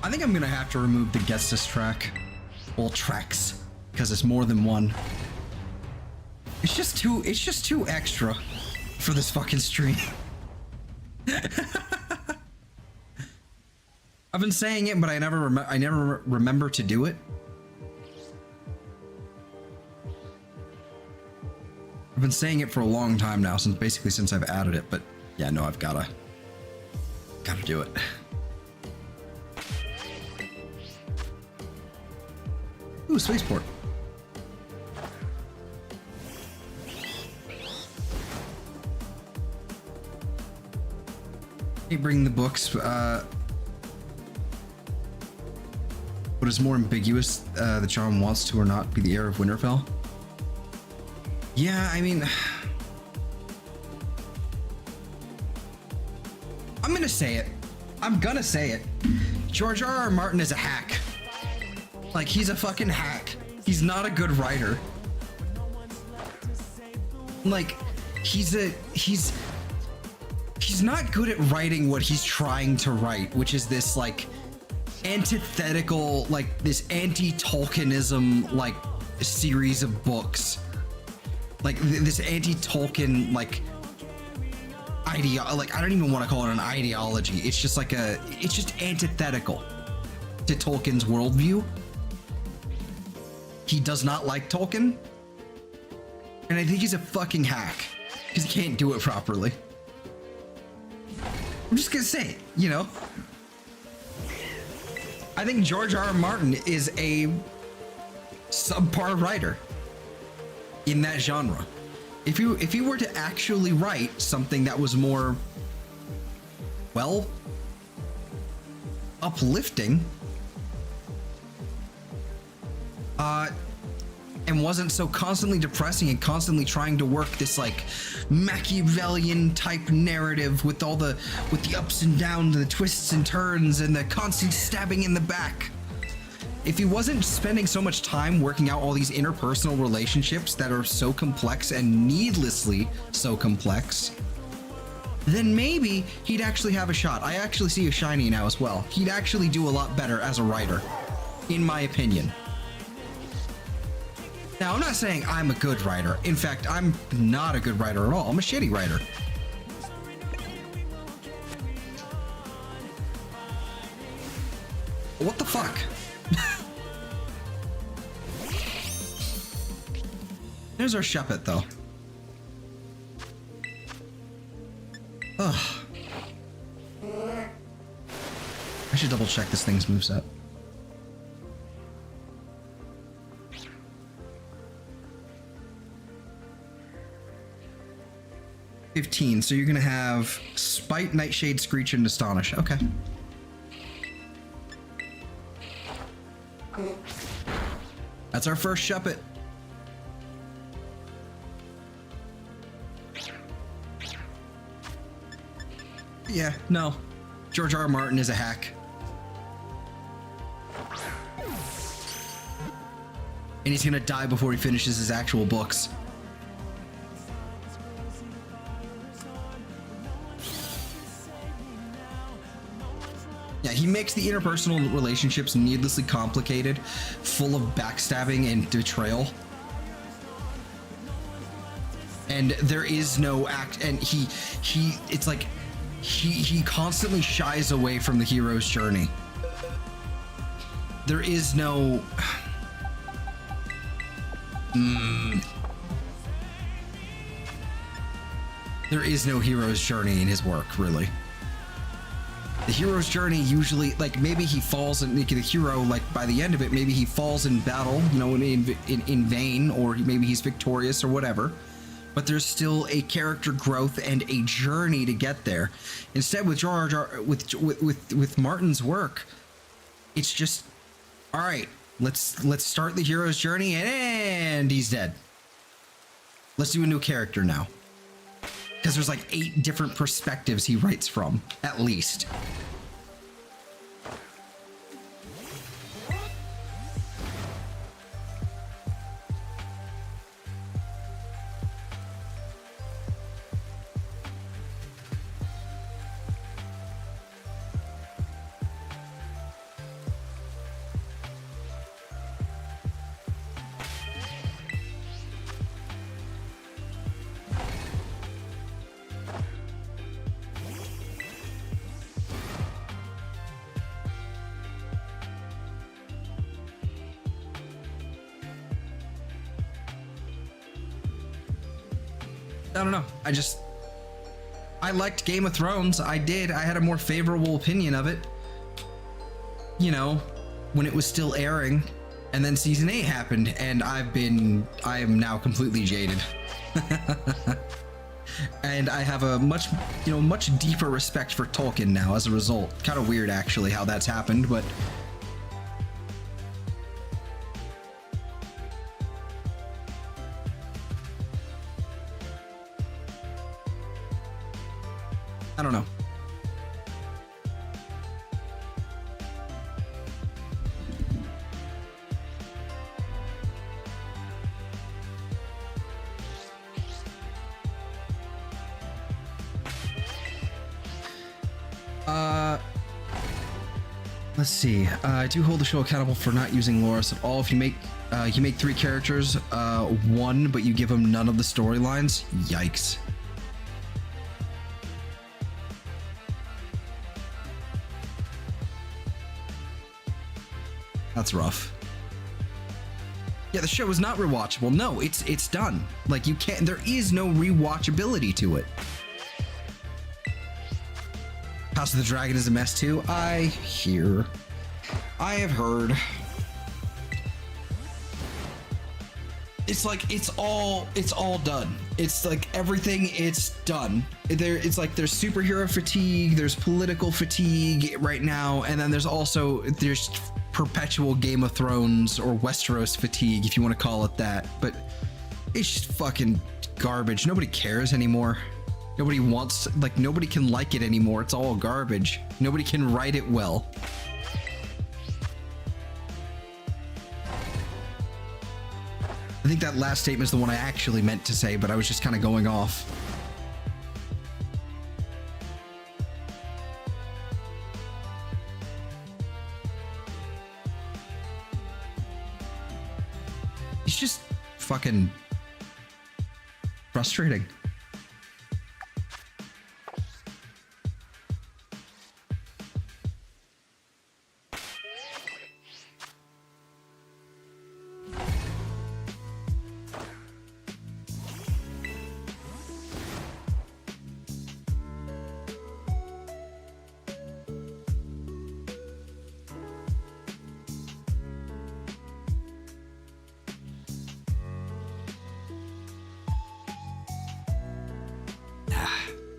I think I'm gonna have to remove the Gastly track, well, tracks, because it's more than one. It's just too extra for this fucking stream. I've been saying it, but I never remember to do it. I've been saying it for a long time now, since I've added it, but yeah, no, I've gotta do it. Ooh, spaceport. Hey, bring the books. What is more ambiguous, the charm wants to or not be the heir of Winterfell? Yeah, I mean, I'm gonna say it. I'm gonna say it. George R.R. Martin is a hack. Like, he's a fucking hack. He's not a good writer. Like, he's not good at writing what he's trying to write, which is this, like, antithetical, like, this anti-Tolkienism, like, series of books. Like, this anti-Tolkien, like, I don't even want to call it an ideology. It's just like it's just antithetical to Tolkien's worldview. He does not like Tolkien, and I think he's a fucking hack because he can't do it properly. I'm just gonna say it, you know. I think George R.R. Martin is a subpar writer in that genre. If you were to actually write something that was more, well, uplifting, and wasn't so constantly depressing and constantly trying to work this like Machiavellian type narrative with the ups and downs and the twists and turns and the constant stabbing in the back. If he wasn't spending so much time working out all these interpersonal relationships that are so complex and needlessly so complex, then maybe he'd actually have a shot. I actually see a shiny now as well. He'd actually do a lot better as a writer, in my opinion. Now, I'm not saying I'm a good writer. In fact, I'm not a good writer at all. I'm a shitty writer. What the fuck? There's our Shuppet, though. Ugh. I should double check this thing's moveset. $15, so you're gonna have Spite, Nightshade, Screech, and Astonish. Okay. That's our first Shuppet. Yeah, no. George R.R. Martin is a hack. And he's gonna die before he finishes his actual books. he makes the interpersonal relationships needlessly complicated, full of backstabbing and betrayal. And there is no act, and it's like he constantly shies away from the hero's journey. There is no there is no hero's journey in his work, really. The hero's journey usually, like, maybe he falls in, the hero, like, by the end of it, maybe he falls in battle, you know, in vain, or maybe he's victorious or whatever. But there's still a character growth and a journey to get there. Instead, with with Martin's work, it's just, all right, let's start the hero's journey, and he's dead. Let's do a new character now, because there's like 8 different perspectives he writes from, at least. I don't know. I liked Game of Thrones. I did. I had a more favorable opinion of it, you know, when it was still airing. And then season 8 happened, and I am now completely jaded. And I have a much deeper respect for Tolkien now as a result. Kind of weird, actually, how that's happened, but I don't know. Let's see. I do hold the show accountable for not using Loras at all. If you make 3 characters, 1, but you give them none of the storylines, yikes. That's rough. Yeah, the show is not rewatchable. No, it's done. Like, you can't, there is no rewatchability to it. House of the Dragon is a mess too. I have heard. It's like it's all done. It's like everything, it's done. It's like there's superhero fatigue, there's political fatigue right now, and then there's perpetual Game of Thrones or Westeros fatigue, if you want to call it that. But it's just fucking garbage. Nobody cares anymore. Nobody wants, like, nobody can like it anymore. It's all garbage. Nobody can write it well. I think that last statement is the one I actually meant to say, but I was just kind of going off. It's just fucking frustrating.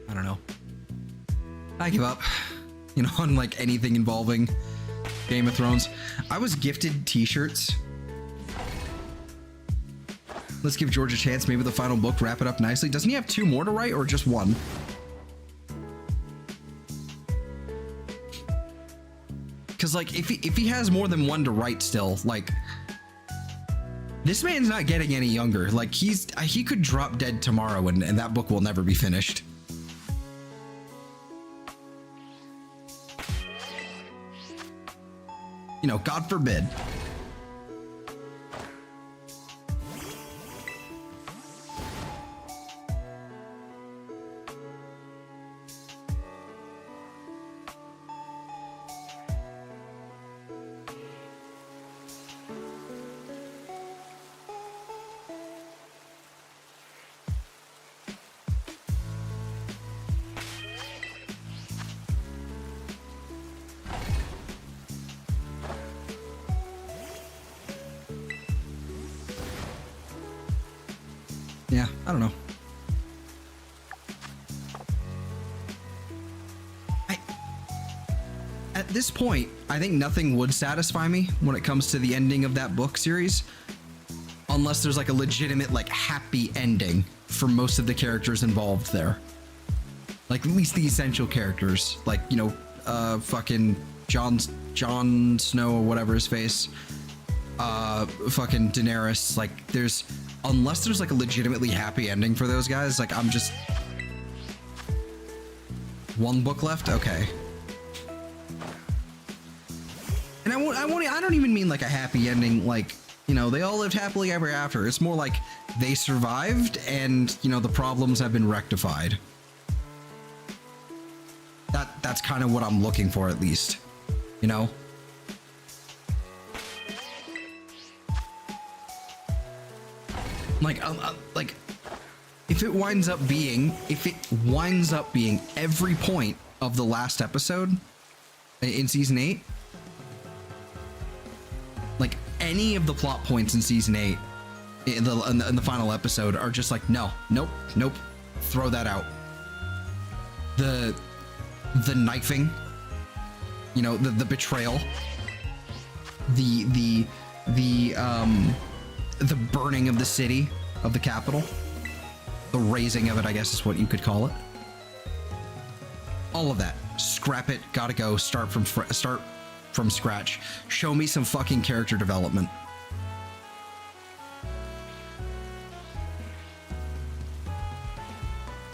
I don't know. I give up, you know, on like anything involving Game of Thrones. I was gifted t-shirts. Let's give George a chance. Maybe the final book, wrap it up nicely. Doesn't he have 2 more to write or just 1? Because like if he has more than 1 to write still, like, this man's not getting any younger. Like, he could drop dead tomorrow and that book will never be finished. You know, God forbid. Yeah, I don't know. At this point, I think nothing would satisfy me when it comes to the ending of that book series, unless there's like a legitimate, like, happy ending for most of the characters involved there. Like, at least the essential characters, like, you know, fucking Jon Snow or whatever his face, fucking Daenerys, like, unless there's like a legitimately happy ending for those guys, like, I'm just... One book left? Okay. And I don't even mean like a happy ending, like, you know, they all lived happily ever after. It's more like they survived and, you know, the problems have been rectified. That's kind of what I'm looking for, at least, you know? Like, if it winds up being every point of the last episode in season 8, like any of the plot points in season 8 in the final episode are just like, nope, throw that out. The knifing, you know, the betrayal, the burning of the city, of the capital, the razing of it, I guess is what you could call it. All of that, scrap it, gotta go, start from scratch. Show me some fucking character development.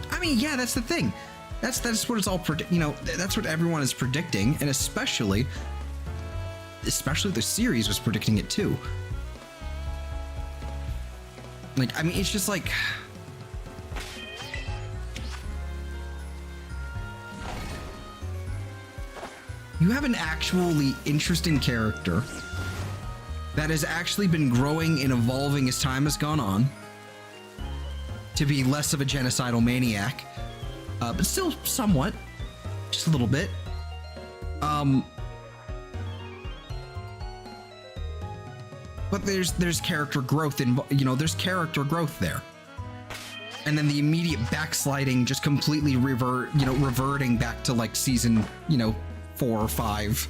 I mean, yeah, that's the thing. That's what it's all you know, that's what everyone is predicting, and especially the series was predicting it too. Like, I mean, it's just like, you have an actually interesting character that has actually been growing and evolving as time has gone on to be less of a genocidal maniac, but still somewhat, just a little bit. But there's character growth in, you know, there's character growth there. And then the immediate backsliding, just completely reverting back to like season, you know, 4 or 5,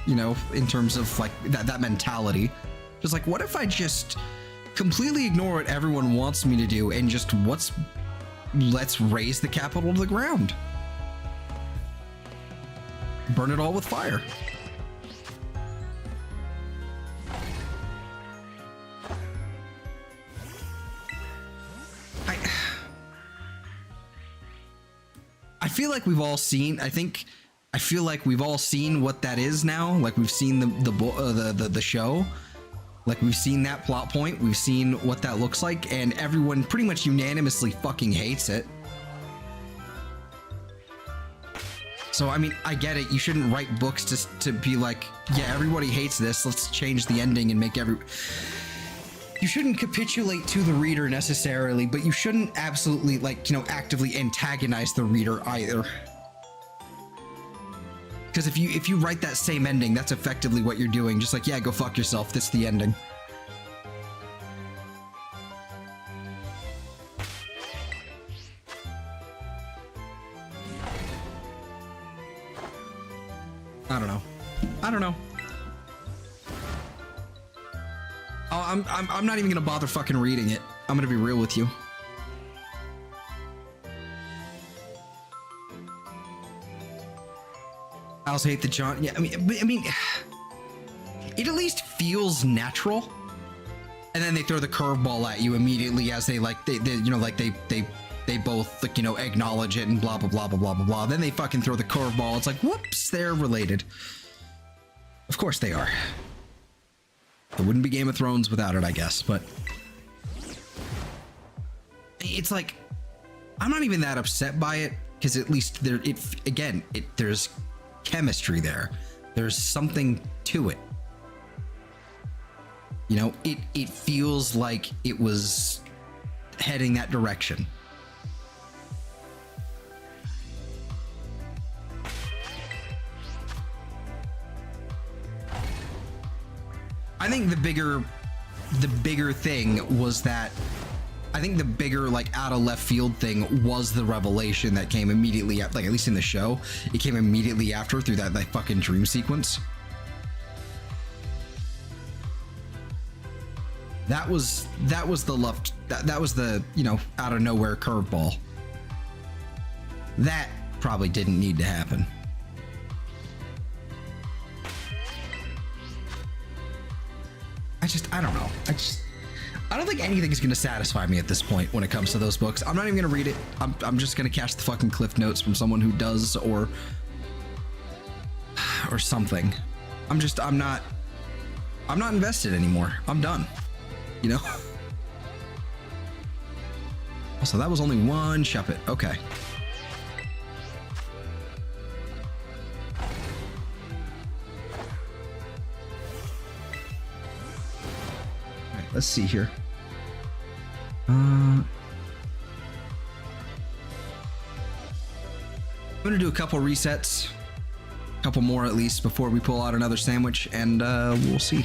you know, in terms of like that mentality. Just like, what if I just completely ignore what everyone wants me to do and just let's raise the capital to the ground. Burn it all with fire. I feel like we've all seen, I feel like we've all seen what that is now. Like, we've seen the show. Like, we've seen that plot point. We've seen what that looks like, and everyone pretty much unanimously fucking hates it. So, I mean, I get it. You shouldn't write books to be like, yeah, everybody hates this. Let's change the ending and make You shouldn't capitulate to the reader necessarily, but you shouldn't absolutely, like, you know, actively antagonize the reader either. Because if you write that same ending, that's effectively what you're doing. Just like, yeah, go fuck yourself. This is the ending. I don't know. Oh, I'm not even gonna bother fucking reading it. I'm gonna be real with you. I also hate the John. Yeah, I mean, it at least feels natural. And then they throw the curveball at you immediately as they you know, like they both, like, you know, acknowledge it and blah blah blah blah blah blah blah. Then they fucking throw the curveball. It's like, whoops, they're related. Of course they are. It wouldn't be Game of Thrones without it, I guess, but it's like, I'm not even that upset by it, because at least there's chemistry there. There's something to it. You know, it feels like it was heading that direction. I think the bigger thing was that, I think the bigger, like, out of left field thing was the revelation that came immediately, like, at least in the show, it came immediately after, through that fucking dream sequence. That was the left, that was the, you know, out of nowhere curveball. That probably didn't need to happen. I don't know. I don't think anything's going to satisfy me at this point when it comes to those books. I'm not even going to read it. I'm just going to catch the fucking cliff notes from someone who does, or something. I'm not invested anymore. I'm done. You know? So that was only one Shuppet. Okay. Let's see here. I'm gonna do a couple resets, a couple more at least, before we pull out another sandwich, and we'll see.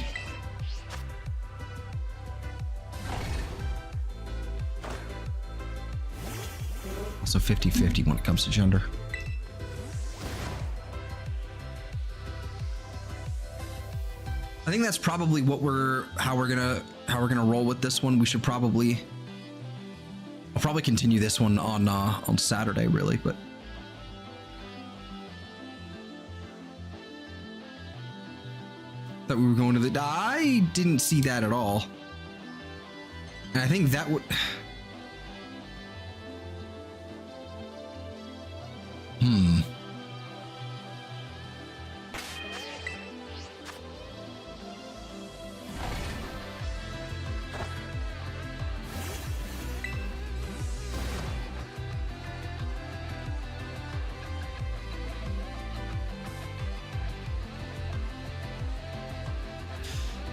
Also 50-50 when it comes to gender. I think that's probably how we're gonna roll with this one. We should probably, I'll probably continue this one on Saturday, really, but that we were going to the, I didn't see that at all, and I think that would.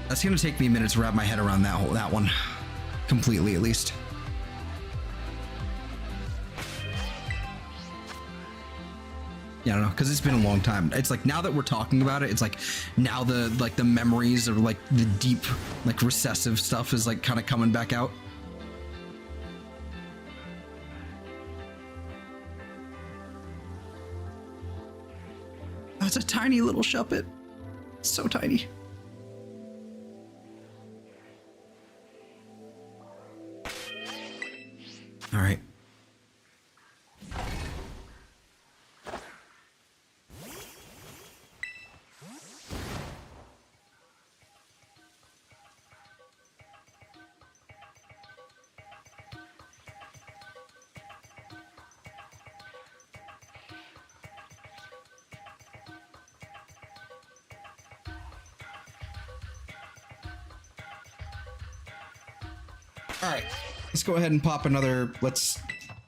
That's gonna take me a minute to wrap my head around that one completely, at least. Yeah, I don't know, because it's been a long time. It's like, now that we're talking about it, it's like, now the memories of, like, the deep, like, recessive stuff is, like, kind of coming back out. Oh, it's a tiny little Shuppet. It's so tiny. All right. All right, let's go ahead and pop another, let's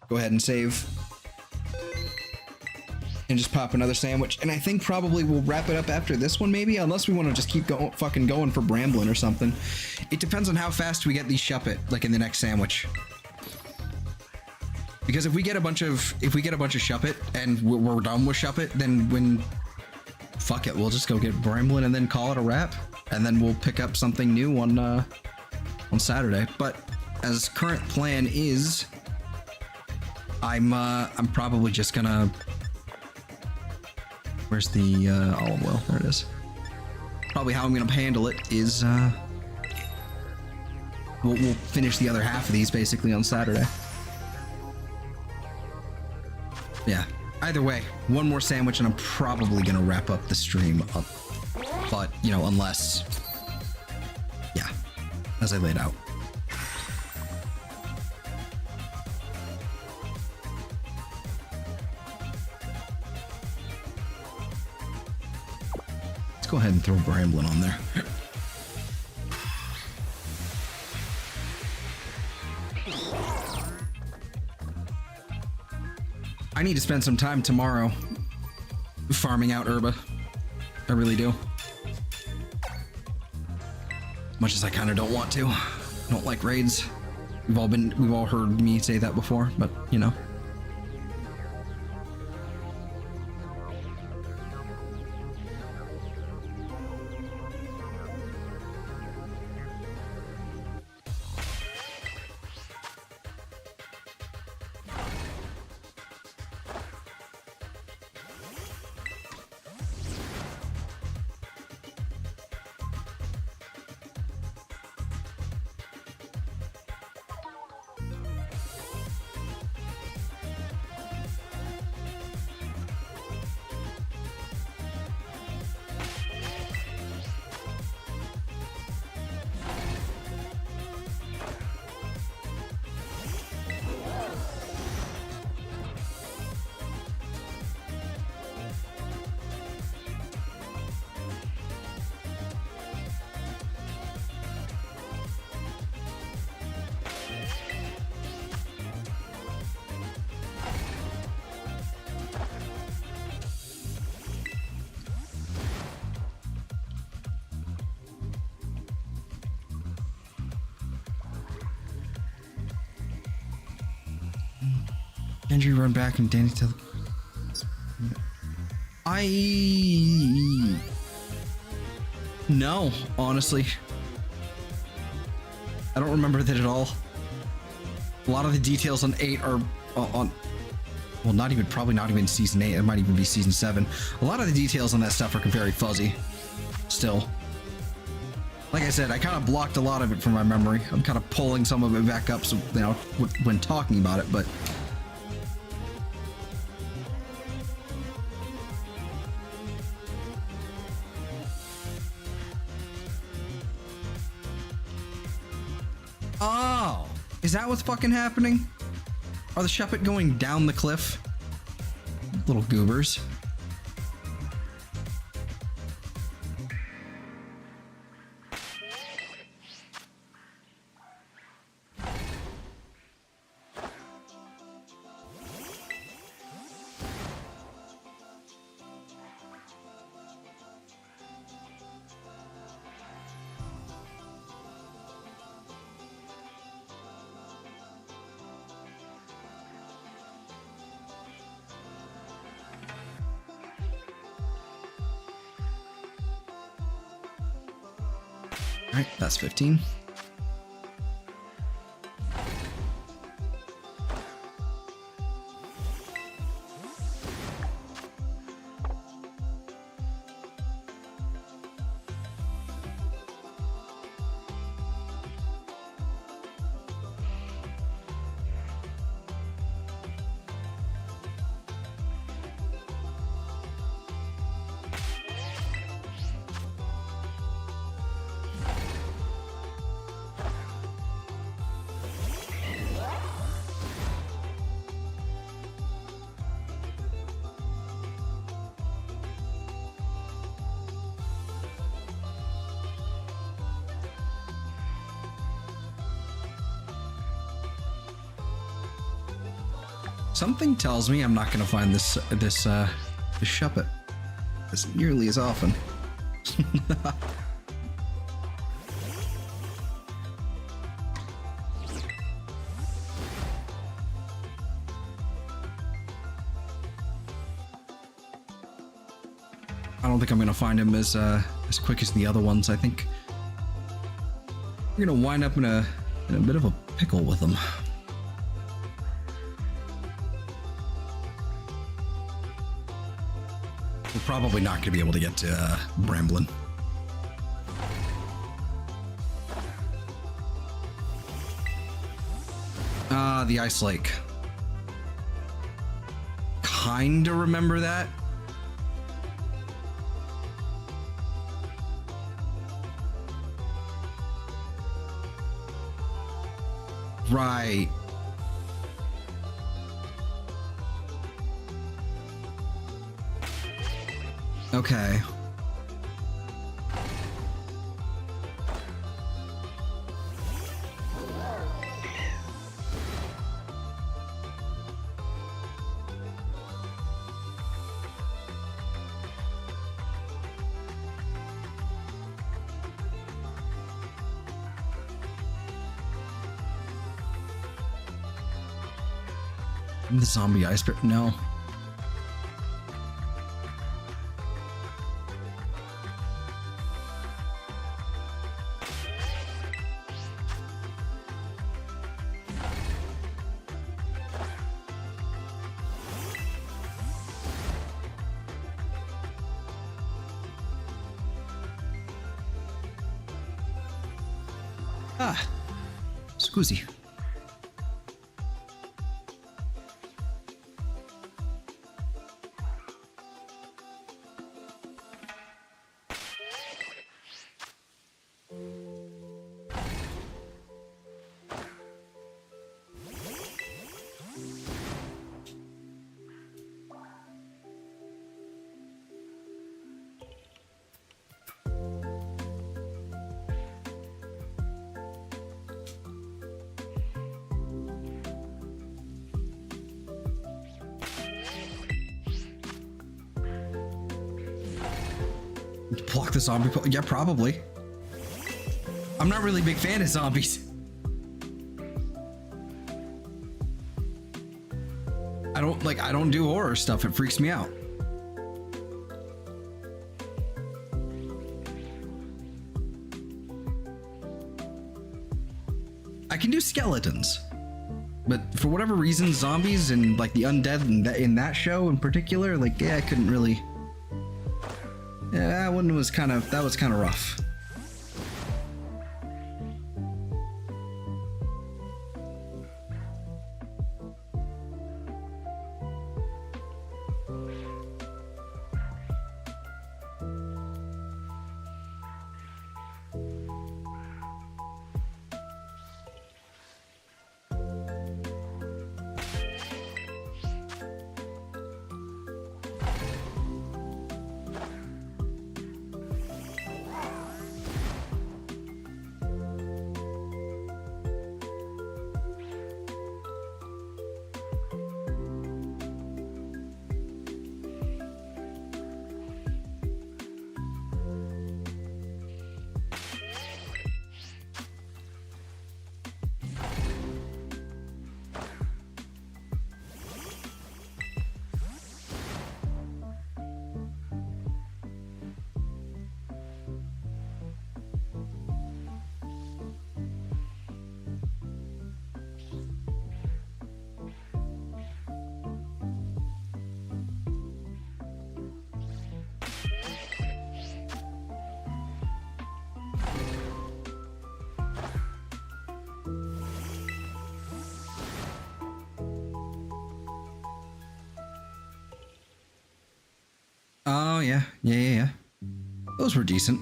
go ahead and save and just pop another sandwich. And I think probably we'll wrap it up after this one, maybe, unless we want to just keep fucking going for Bramblin or something. It depends on how fast we get these Shuppet, like, in the next sandwich. Because if we get a bunch of Shuppet and we're done with Shuppet, then fuck it, we'll just go get Bramblin and then call it a wrap. And then we'll pick up something new on Saturday. But as current plan is, I'm probably just gonna, where's the olive oil? There it is. Probably how I'm gonna handle it is we'll finish the other half of these basically on Saturday. Yeah, either way, one more sandwich and I'm probably gonna wrap up the stream up, but, you know, unless, yeah, as I laid out. Let's go ahead and throw Bramblin on there. I need to spend some time tomorrow farming out Herba. I really do. Much as I kind of don't want to. I don't like raids. We've all heard me say that before, but you know. Andrew run back and Danny tell. No, honestly. I don't remember that at all. A lot of the details on 8 are on, well, probably not even season 8. It might even be season 7. A lot of the details on that stuff are very fuzzy still. Like I said, I kind of blocked a lot of it from my memory. I'm kind of pulling some of it back up, so you know, when talking about it, but oh, is that what's fucking happening? Are the Shuppet going down the cliff? Little goobers. All right, that's 15. Something tells me I'm not going to find this Shuppet as nearly as often. I don't think I'm going to find him as quick as the other ones. I think we're going to wind up in a bit of a pickle with them. We're probably not going to be able to get to Bramblin. The Ice Lake. Kinda remember that. Right. Okay. The zombie ice bear? No. Ah, scusi. Block the zombie. Yeah, probably. I'm not really a big fan of zombies. I don't do horror stuff. It freaks me out. I can do skeletons, but for whatever reason, zombies and like the undead in that show in particular, like, yeah, I couldn't really. Yeah, that was kind of rough. Oh, yeah. Those were decent.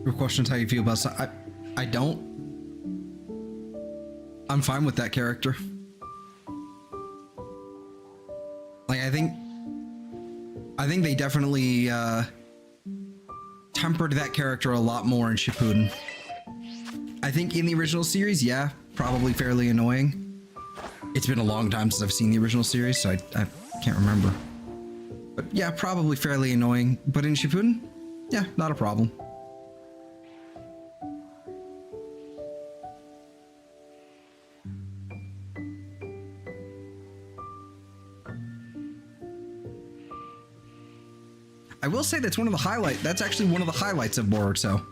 Your question's how you feel about I don't. I'm fine with that character. Like, I think they definitely tempered that character a lot more in Shippuden. I think in the original series, yeah, probably fairly annoying. It's been a long time since I've seen the original series, so I can't remember. But yeah, probably fairly annoying. But in Shippuden, yeah, not a problem. I will say that's actually one of the highlights of Boruto.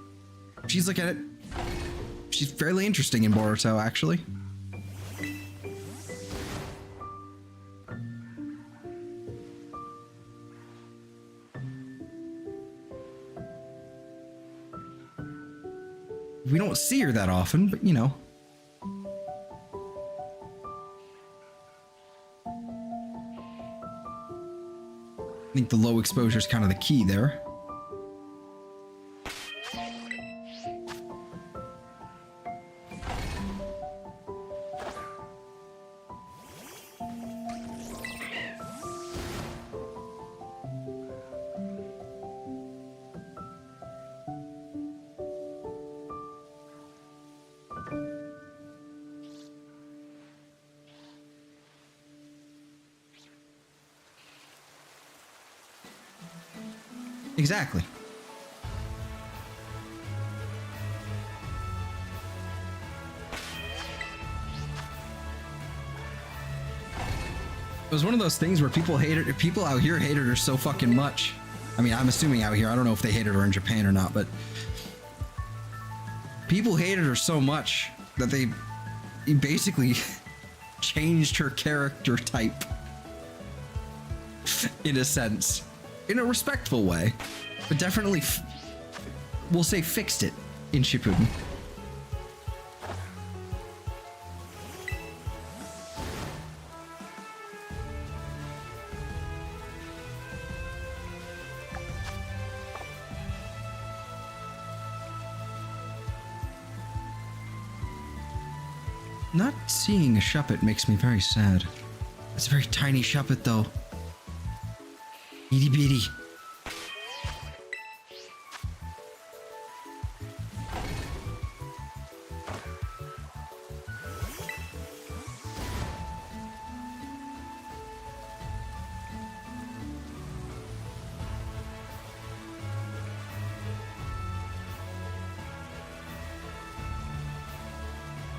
She's look at it. She's fairly interesting in Boruto, actually. We don't see her that often, but you know. I think the low exposure is kind of the key there. Exactly. It was one of those things where people out here hated her so fucking much. I mean, I'm assuming out here. I don't know if they hated her in Japan or not, but people hated her so much that they basically changed her character type in a sense. In a respectful way, but definitely, we'll say, fixed it in Shippuden. Not seeing a Shuppet makes me very sad. It's a very tiny Shuppet, though. Itty bitty.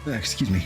Excuse me.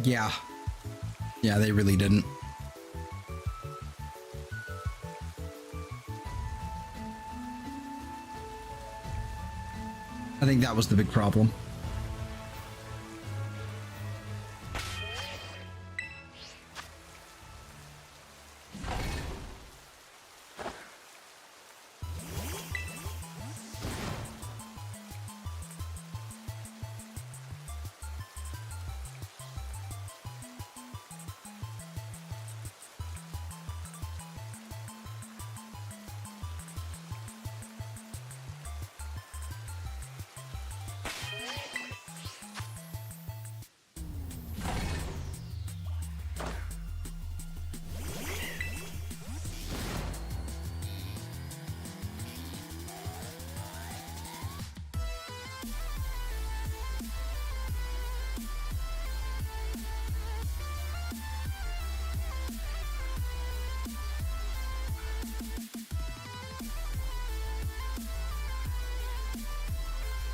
Yeah. Yeah, they really didn't. I think that was the big problem.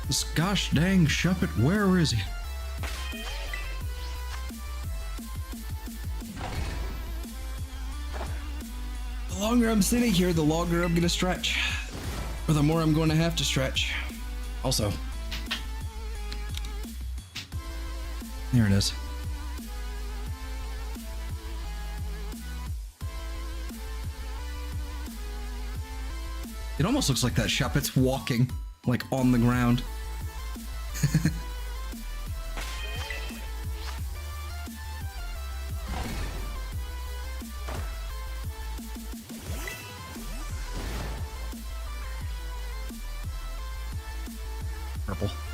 This gosh dang Shuppet, where is he? The longer I'm sitting here, the longer I'm gonna stretch. Or the more I'm going to have to stretch. Also. There it is. It almost looks like that Shuppet's walking, like on the ground.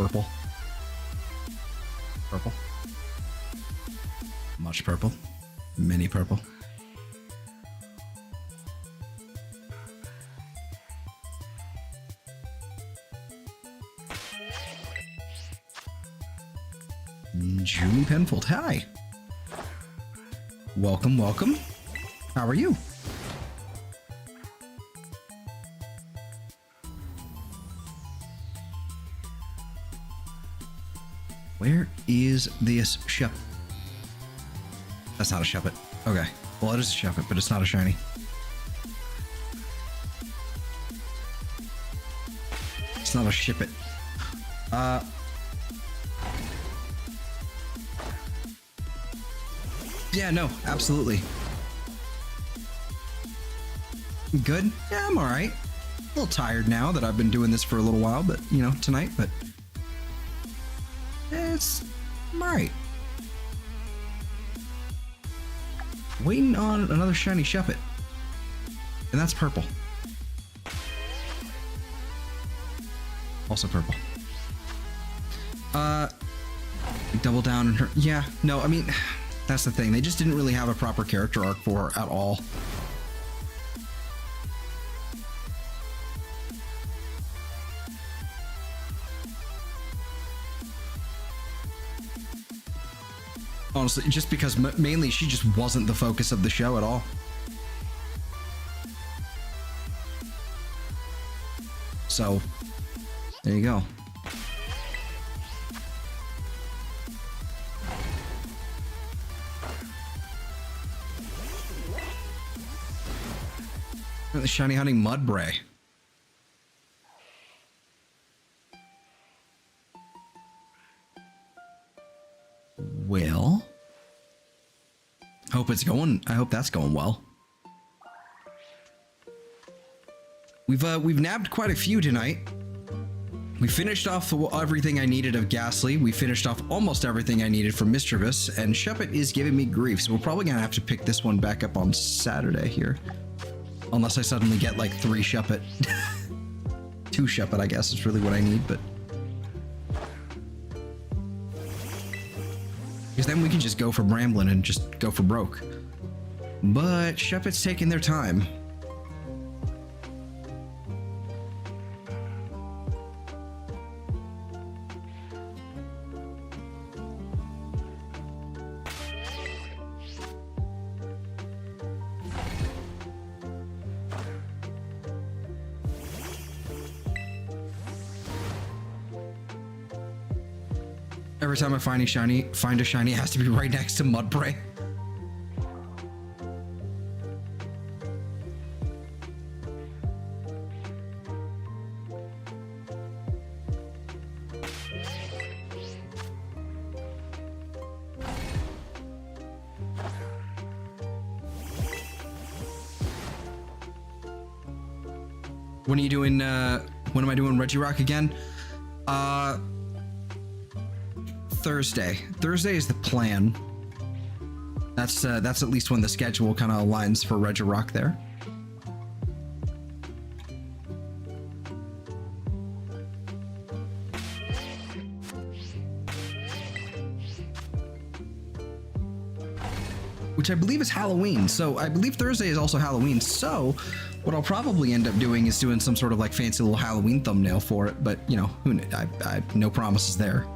Purple. Purple. Much purple. Mini purple. Julie Penfold, hi. Welcome, welcome. How are you? Where is this Shuppet? That's not a Shuppet. Okay. Well, it is a Shuppet, but it's not a shiny. It's not a Shuppet. Yeah, no, absolutely. Good? Yeah, I'm alright. A little tired now that I've been doing this for a little while, but, you know, tonight, but... I'm alright. Waiting on another shiny Shuppet. And that's purple. Also purple. Double down on her. Yeah, no, I mean... That's the thing. They just didn't really have a proper character arc for her at all. Honestly, just because mainly she just wasn't the focus of the show at all. So, there you go. The shiny hunting Mudbray. Well, hope it's going. I hope that's going well. We've nabbed quite a few tonight. We finished off everything I needed of Ghastly. We finished off almost everything I needed from Misdreavous, and Shuppet is giving me grief. So we're probably gonna have to pick this one back up on Saturday here. Unless I suddenly get like 3 Shuppet. 2 Shuppet, I guess, is really what I need, but... Because then we can just go for Bramblin and just go for broke. But Shuppet's taking their time. Every time I find a shiny, it has to be right next to Mudbray. When are you doing, when am I doing Regirock again? Thursday. Thursday is the plan. That's at least when the schedule kind of aligns for Regirock there. Which I believe is Halloween. So I believe Thursday is also Halloween. So what I'll probably end up doing is doing some sort of like fancy little Halloween thumbnail for it. But you know, I no promises there.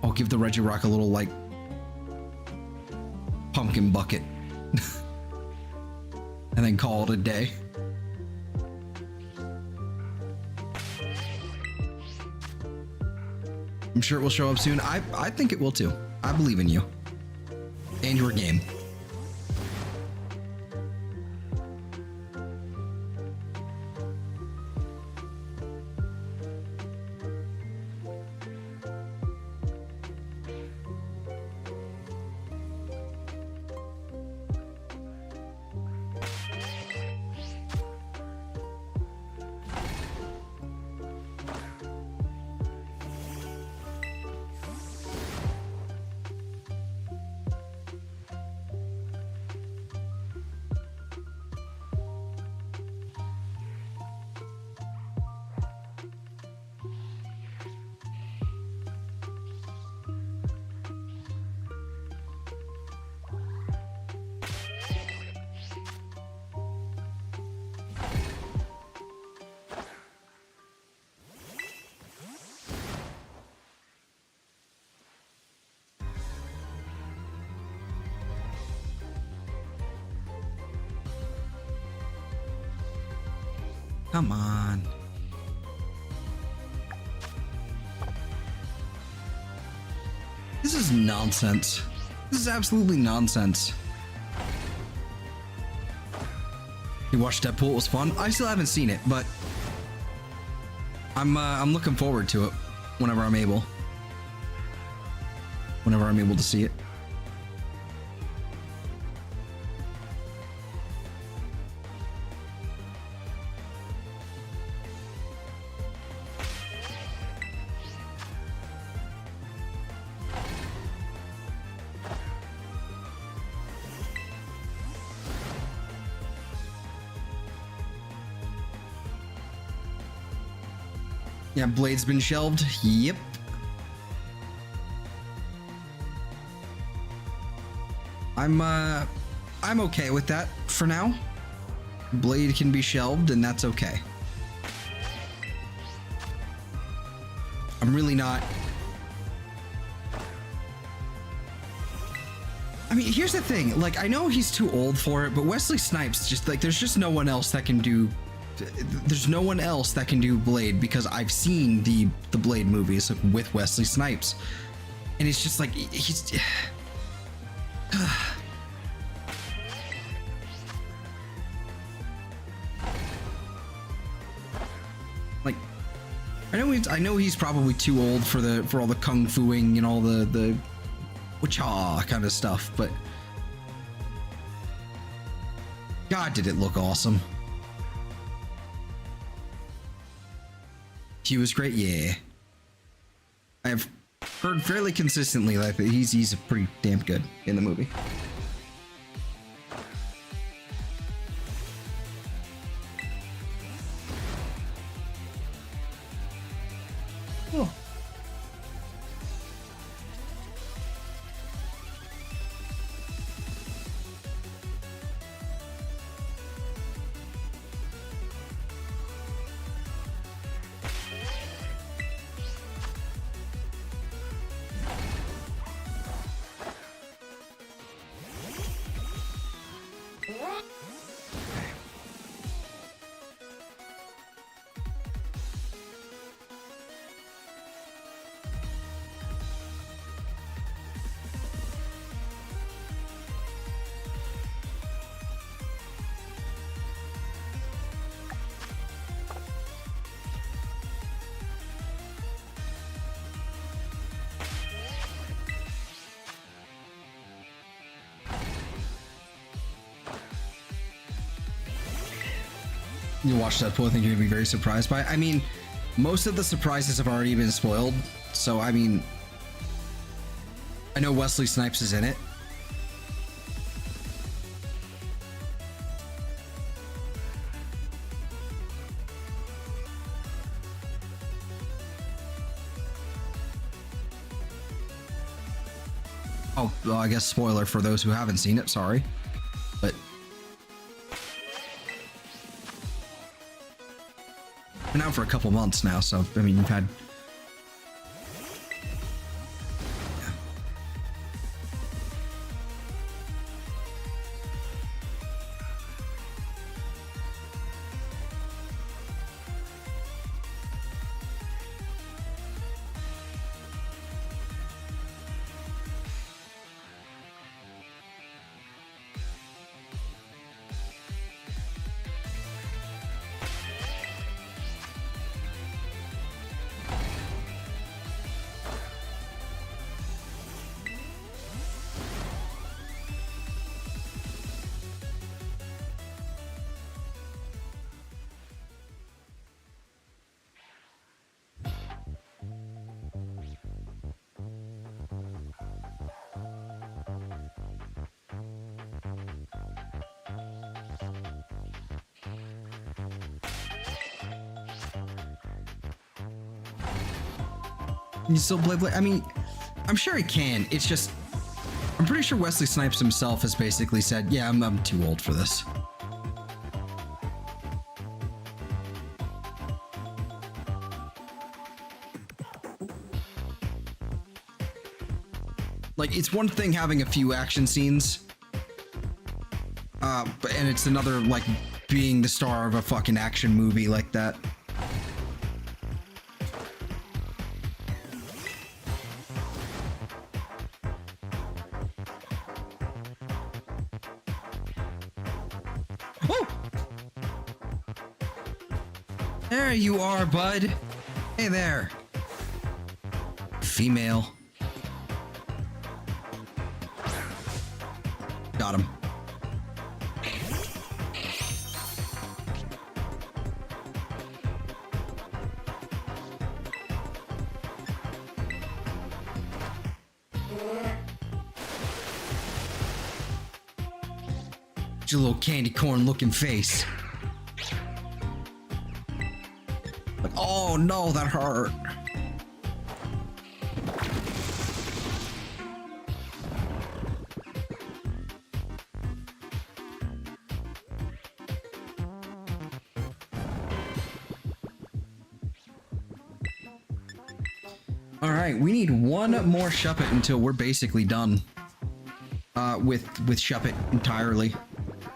I'll give the Regirock a little, like, pumpkin bucket. And then call it a day. I'm sure it will show up soon. I think it will too. I believe in you. And your game. Come on. This is nonsense. This is absolutely nonsense. You watched Deadpool, it was fun. I still haven't seen it, but I'm looking forward to it whenever I'm able. Whenever I'm able to see it. Yeah, Blade's been shelved. Yep. I'm okay with that for now. Blade can be shelved, and that's okay. I'm really not. I mean, here's the thing. Like, I know he's too old for it, but Wesley Snipes just like there's just no one else that can do. There's no one else that can do Blade because I've seen the Blade movies with Wesley Snipes, and it's just like he's. Like, I know he's probably too old for all the kung fuing and all the wacha kind of stuff, but God, did it look awesome. He was great, yeah. I've heard fairly consistently that he's pretty damn good in the movie. Oh. You watch Deadpool, I think you're gonna be very surprised by it. I mean, most of the surprises have already been spoiled, so I mean, I know Wesley Snipes is in it. Oh, well, I guess spoiler for those who haven't seen it, sorry. But been out for a couple months now, so I mean, you've had. Yeah. Can you still play Blade? I mean, I'm sure he can. It's just, I'm pretty sure Wesley Snipes himself has basically said, yeah, I'm too old for this. Like, it's one thing having a few action scenes, and it's another, like, being the star of a fucking action movie like that. Oh! There you are, bud. Hey there. Female. Got him. Your little candy corn looking face. Like, oh no, that hurt. All right, we need one more Shuppet until we're basically done with Shuppet entirely.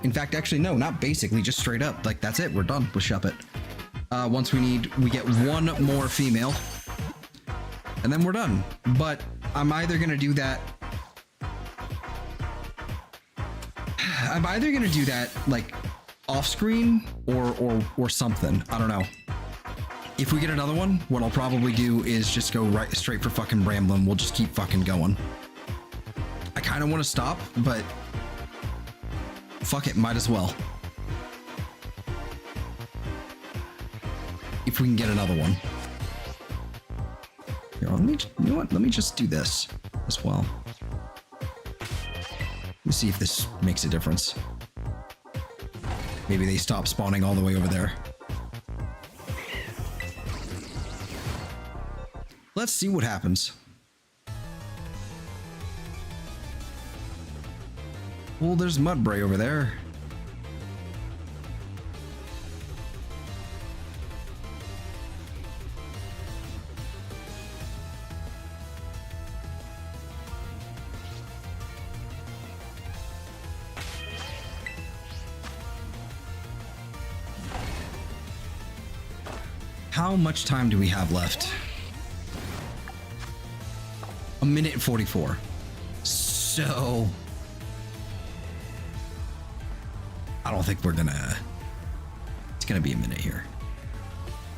In fact, actually, no, not basically, just straight up. Like, that's it. We're done with Shuppet. Once we get one more female, and then we're done. But I'm either gonna do that. Like off screen or something. I don't know. If we get another one, what I'll probably do is just go straight for fucking Bramblin. We'll just keep fucking going. I kind of want to stop, but fuck it, might as well. If we can get another one. Here, you know what? Let me just do this as well. Let's see if this makes a difference. Maybe they stop spawning all the way over there. Let's see what happens. Well, there's Mudbray over there. How much time do we have left? 1 minute and 44. So I don't think we're gonna. It's gonna be a minute here.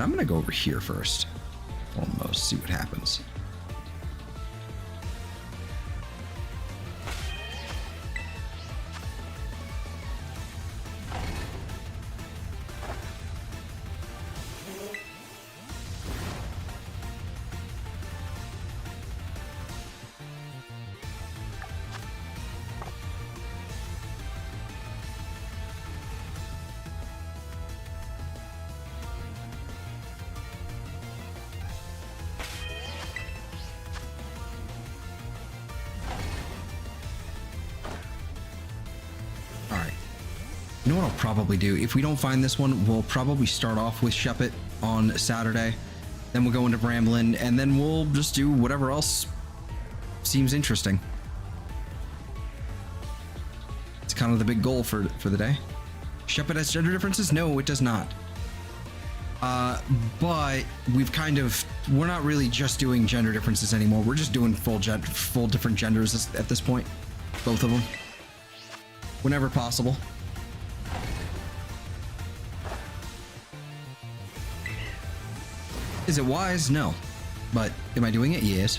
I'm gonna go over here first. Almost see what happens. You know what I'll probably do? If we don't find this one, we'll probably start off with Shuppet on Saturday. Then we'll go into Bramblin, and then we'll just do whatever else seems interesting. It's kind of the big goal for the day. Shuppet has gender differences? No, it does not. But we're not really just doing gender differences anymore. We're just doing full different genders at this point. Both of them. Whenever possible. Is it wise? No. But am I doing it? Yes.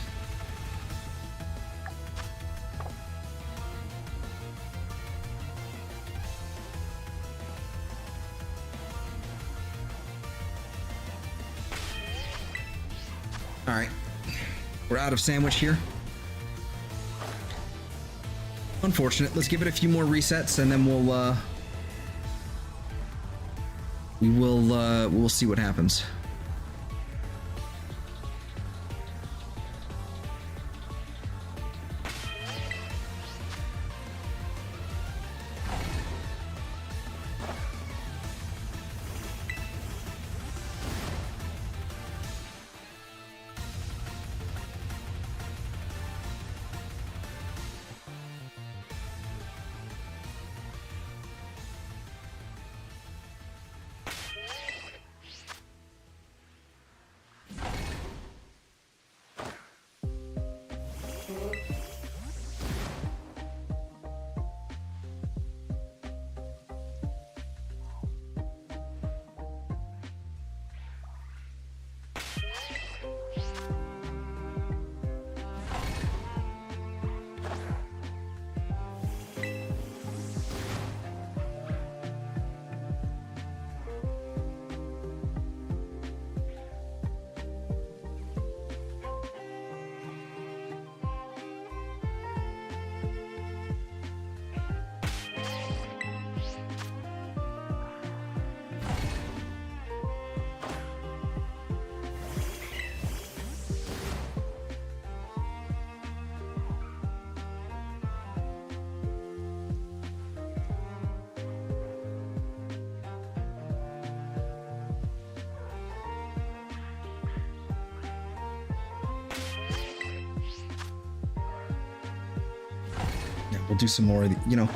All right. We're out of sandwich here. Unfortunate. Let's give it a few more resets and then we'll see what happens. we'll do some more of the, you know,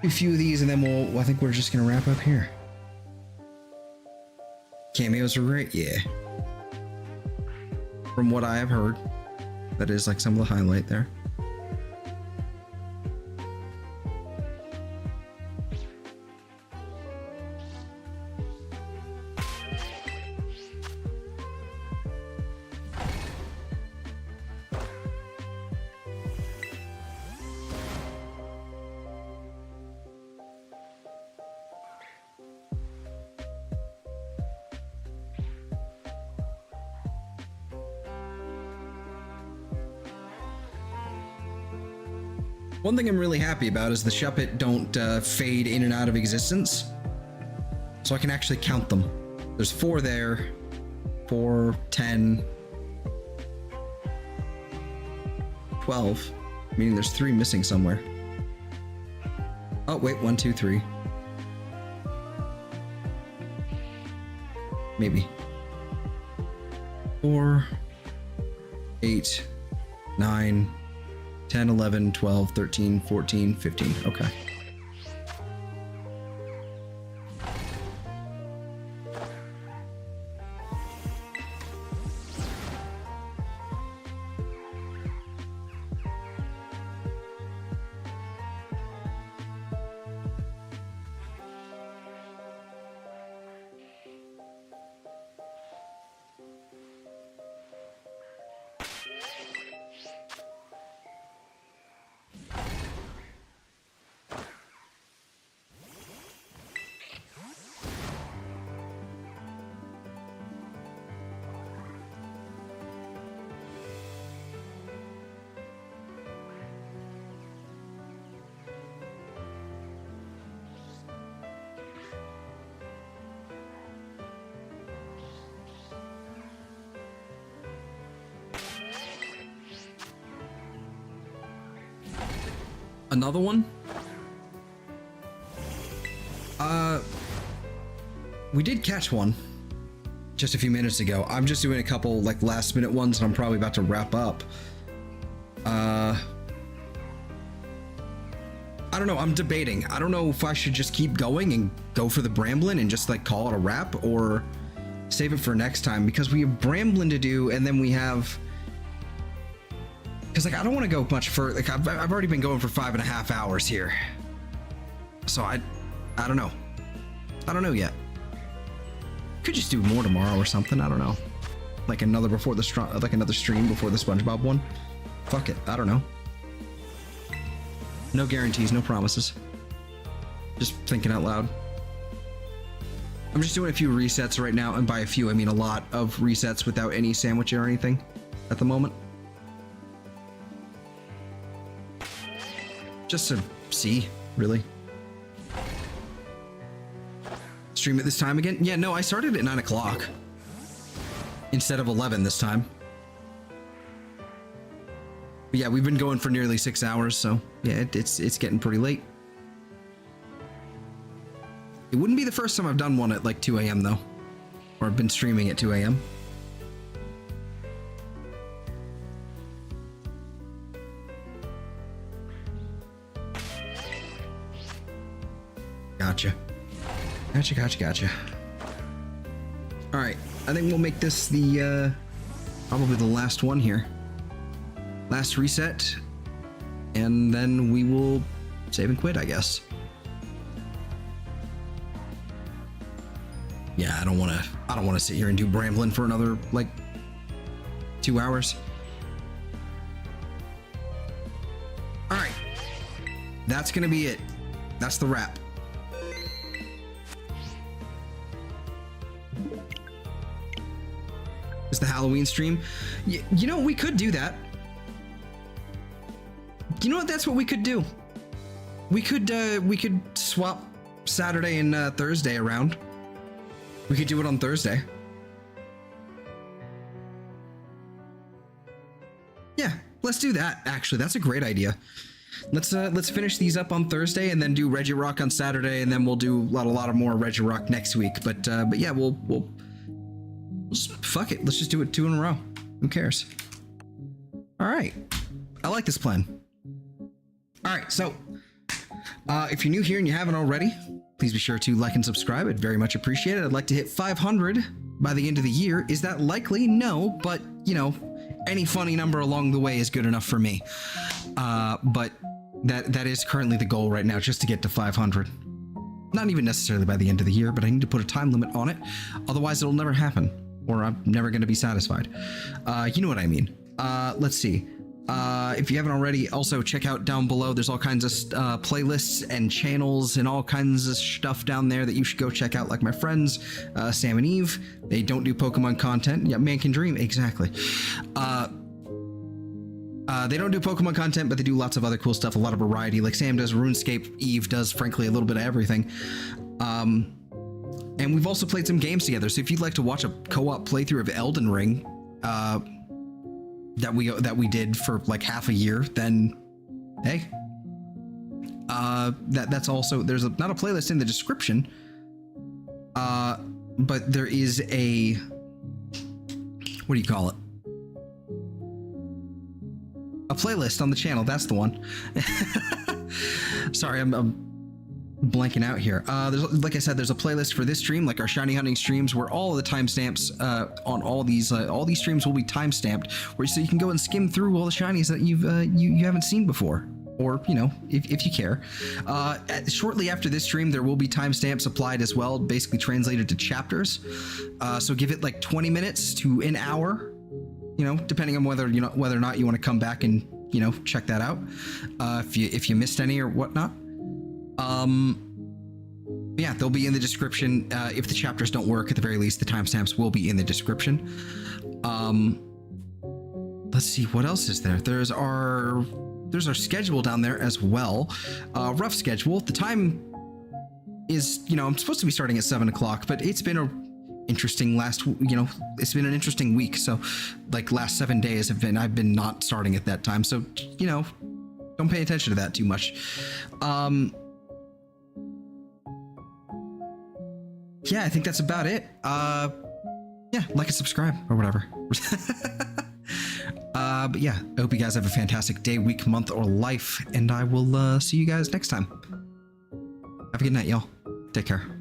a few of these, and then I think we're just gonna wrap up here. Cameos are great, yeah. From what I have heard, that is like some of the highlight there. One thing I'm really happy about is the Shuppet don't fade in and out of existence. So I can actually count them. There's 4 there. 4, 10, 12. Meaning there's 3 missing somewhere. Oh, wait, 1, 2, 3. Maybe. 4, 8, 9, 10, 11, 12, 13, 14, 15. Okay. Another one? We did catch one just a few minutes ago. I'm just doing a couple like last minute ones and I'm probably about to wrap up. I don't know, I'm debating. I don't know if I should just keep going and go for the Bramblin and just like call it a wrap or save it for next time, because we have Bramblin to do and then we have, because like I don't want to go much further. Like I've already been going for 5.5 hours here, so I don't know. I don't know yet. Could just do more tomorrow or something. I don't know. Like another another stream before the SpongeBob one. Fuck it. I don't know. No guarantees, no promises. Just thinking out loud. I'm just doing a few resets right now, and by a few I mean a lot of resets without any sandwich or anything at the moment. Just to see, really. Stream at this time again? Yeah, no, I started at 9 o'clock instead of 11 this time. But yeah, we've been going for nearly 6 hours, so yeah, it's getting pretty late. It wouldn't be the first time I've done one at like 2 a.m. though, or I've been streaming at 2 a.m. Gotcha. Gotcha. All right, I think we'll make this the probably the last one here. Last reset, and then we will save and quit, I guess. Yeah, I don't want to sit here and do Bramblin for another like 2 hours. All right, that's gonna be it. That's the wrap. Is the Halloween stream? You know, we could do that. You know what? That's what we could do. We could swap Saturday and Thursday around. We could do it on Thursday. Yeah, let's do that. Actually, that's a great idea. Let's finish these up on Thursday and then do Reggie Rock on Saturday, and then we'll do a lot of more Reggie Rock next week. But yeah, we'll fuck it. Let's just do it 2 in a row. Who cares? All right. I like this plan. All right, so if you're new here and you haven't already, please be sure to like and subscribe. I'd very much appreciate it. I'd like to hit 500 by the end of the year. Is that likely? No, but you know, any funny number along the way is good enough for me. But that is currently the goal right now, just to get to 500. Not even necessarily by the end of the year, but I need to put a time limit on it. Otherwise, it'll never happen, or I'm never going to be satisfied. You know what I mean. Let's see. If you haven't already, also check out down below. There's all kinds of playlists and channels and all kinds of stuff down there that you should go check out, like my friends, Sam and Eve. They don't do Pokemon content. Yeah, man can dream. Exactly. They don't do Pokemon content, but they do lots of other cool stuff, a lot of variety. Like Sam does RuneScape, Eve does, frankly, a little bit of everything. And we've also played some games together. So if you'd like to watch a co-op playthrough of Elden Ring, that we did for like half a year, then hey, that's also, there's not a playlist in the description, but there is a, what do you call it? A playlist on the channel. That's the one. Sorry, I'm blanking out here. There's, like I said, there's a playlist for this stream, like our shiny hunting streams, where all of the timestamps on all these streams will be timestamped, where so you can go and skim through all the shinies that you haven't seen before, or you know, if you care. Shortly after this stream, there will be timestamps applied as well, basically translated to chapters. So give it like 20 minutes to an hour. You know, depending on whether or not you want to come back and check that out, if you missed any or whatnot. Yeah, they'll be in the description. If the chapters don't work, at the very least, the timestamps will be in the description. Let's see, what else is there? There's our schedule down there as well. Rough schedule. The time is, I'm supposed to be starting at 7 o'clock, but it's been it's been an interesting week. So like last 7 days I've been not starting at that time. So, don't pay attention to that too much. Yeah, I think that's about it. Yeah, like and subscribe or whatever. But yeah, I hope you guys have a fantastic day, week, month, or life, and I will see you guys next time. Have a good night, y'all. Take care.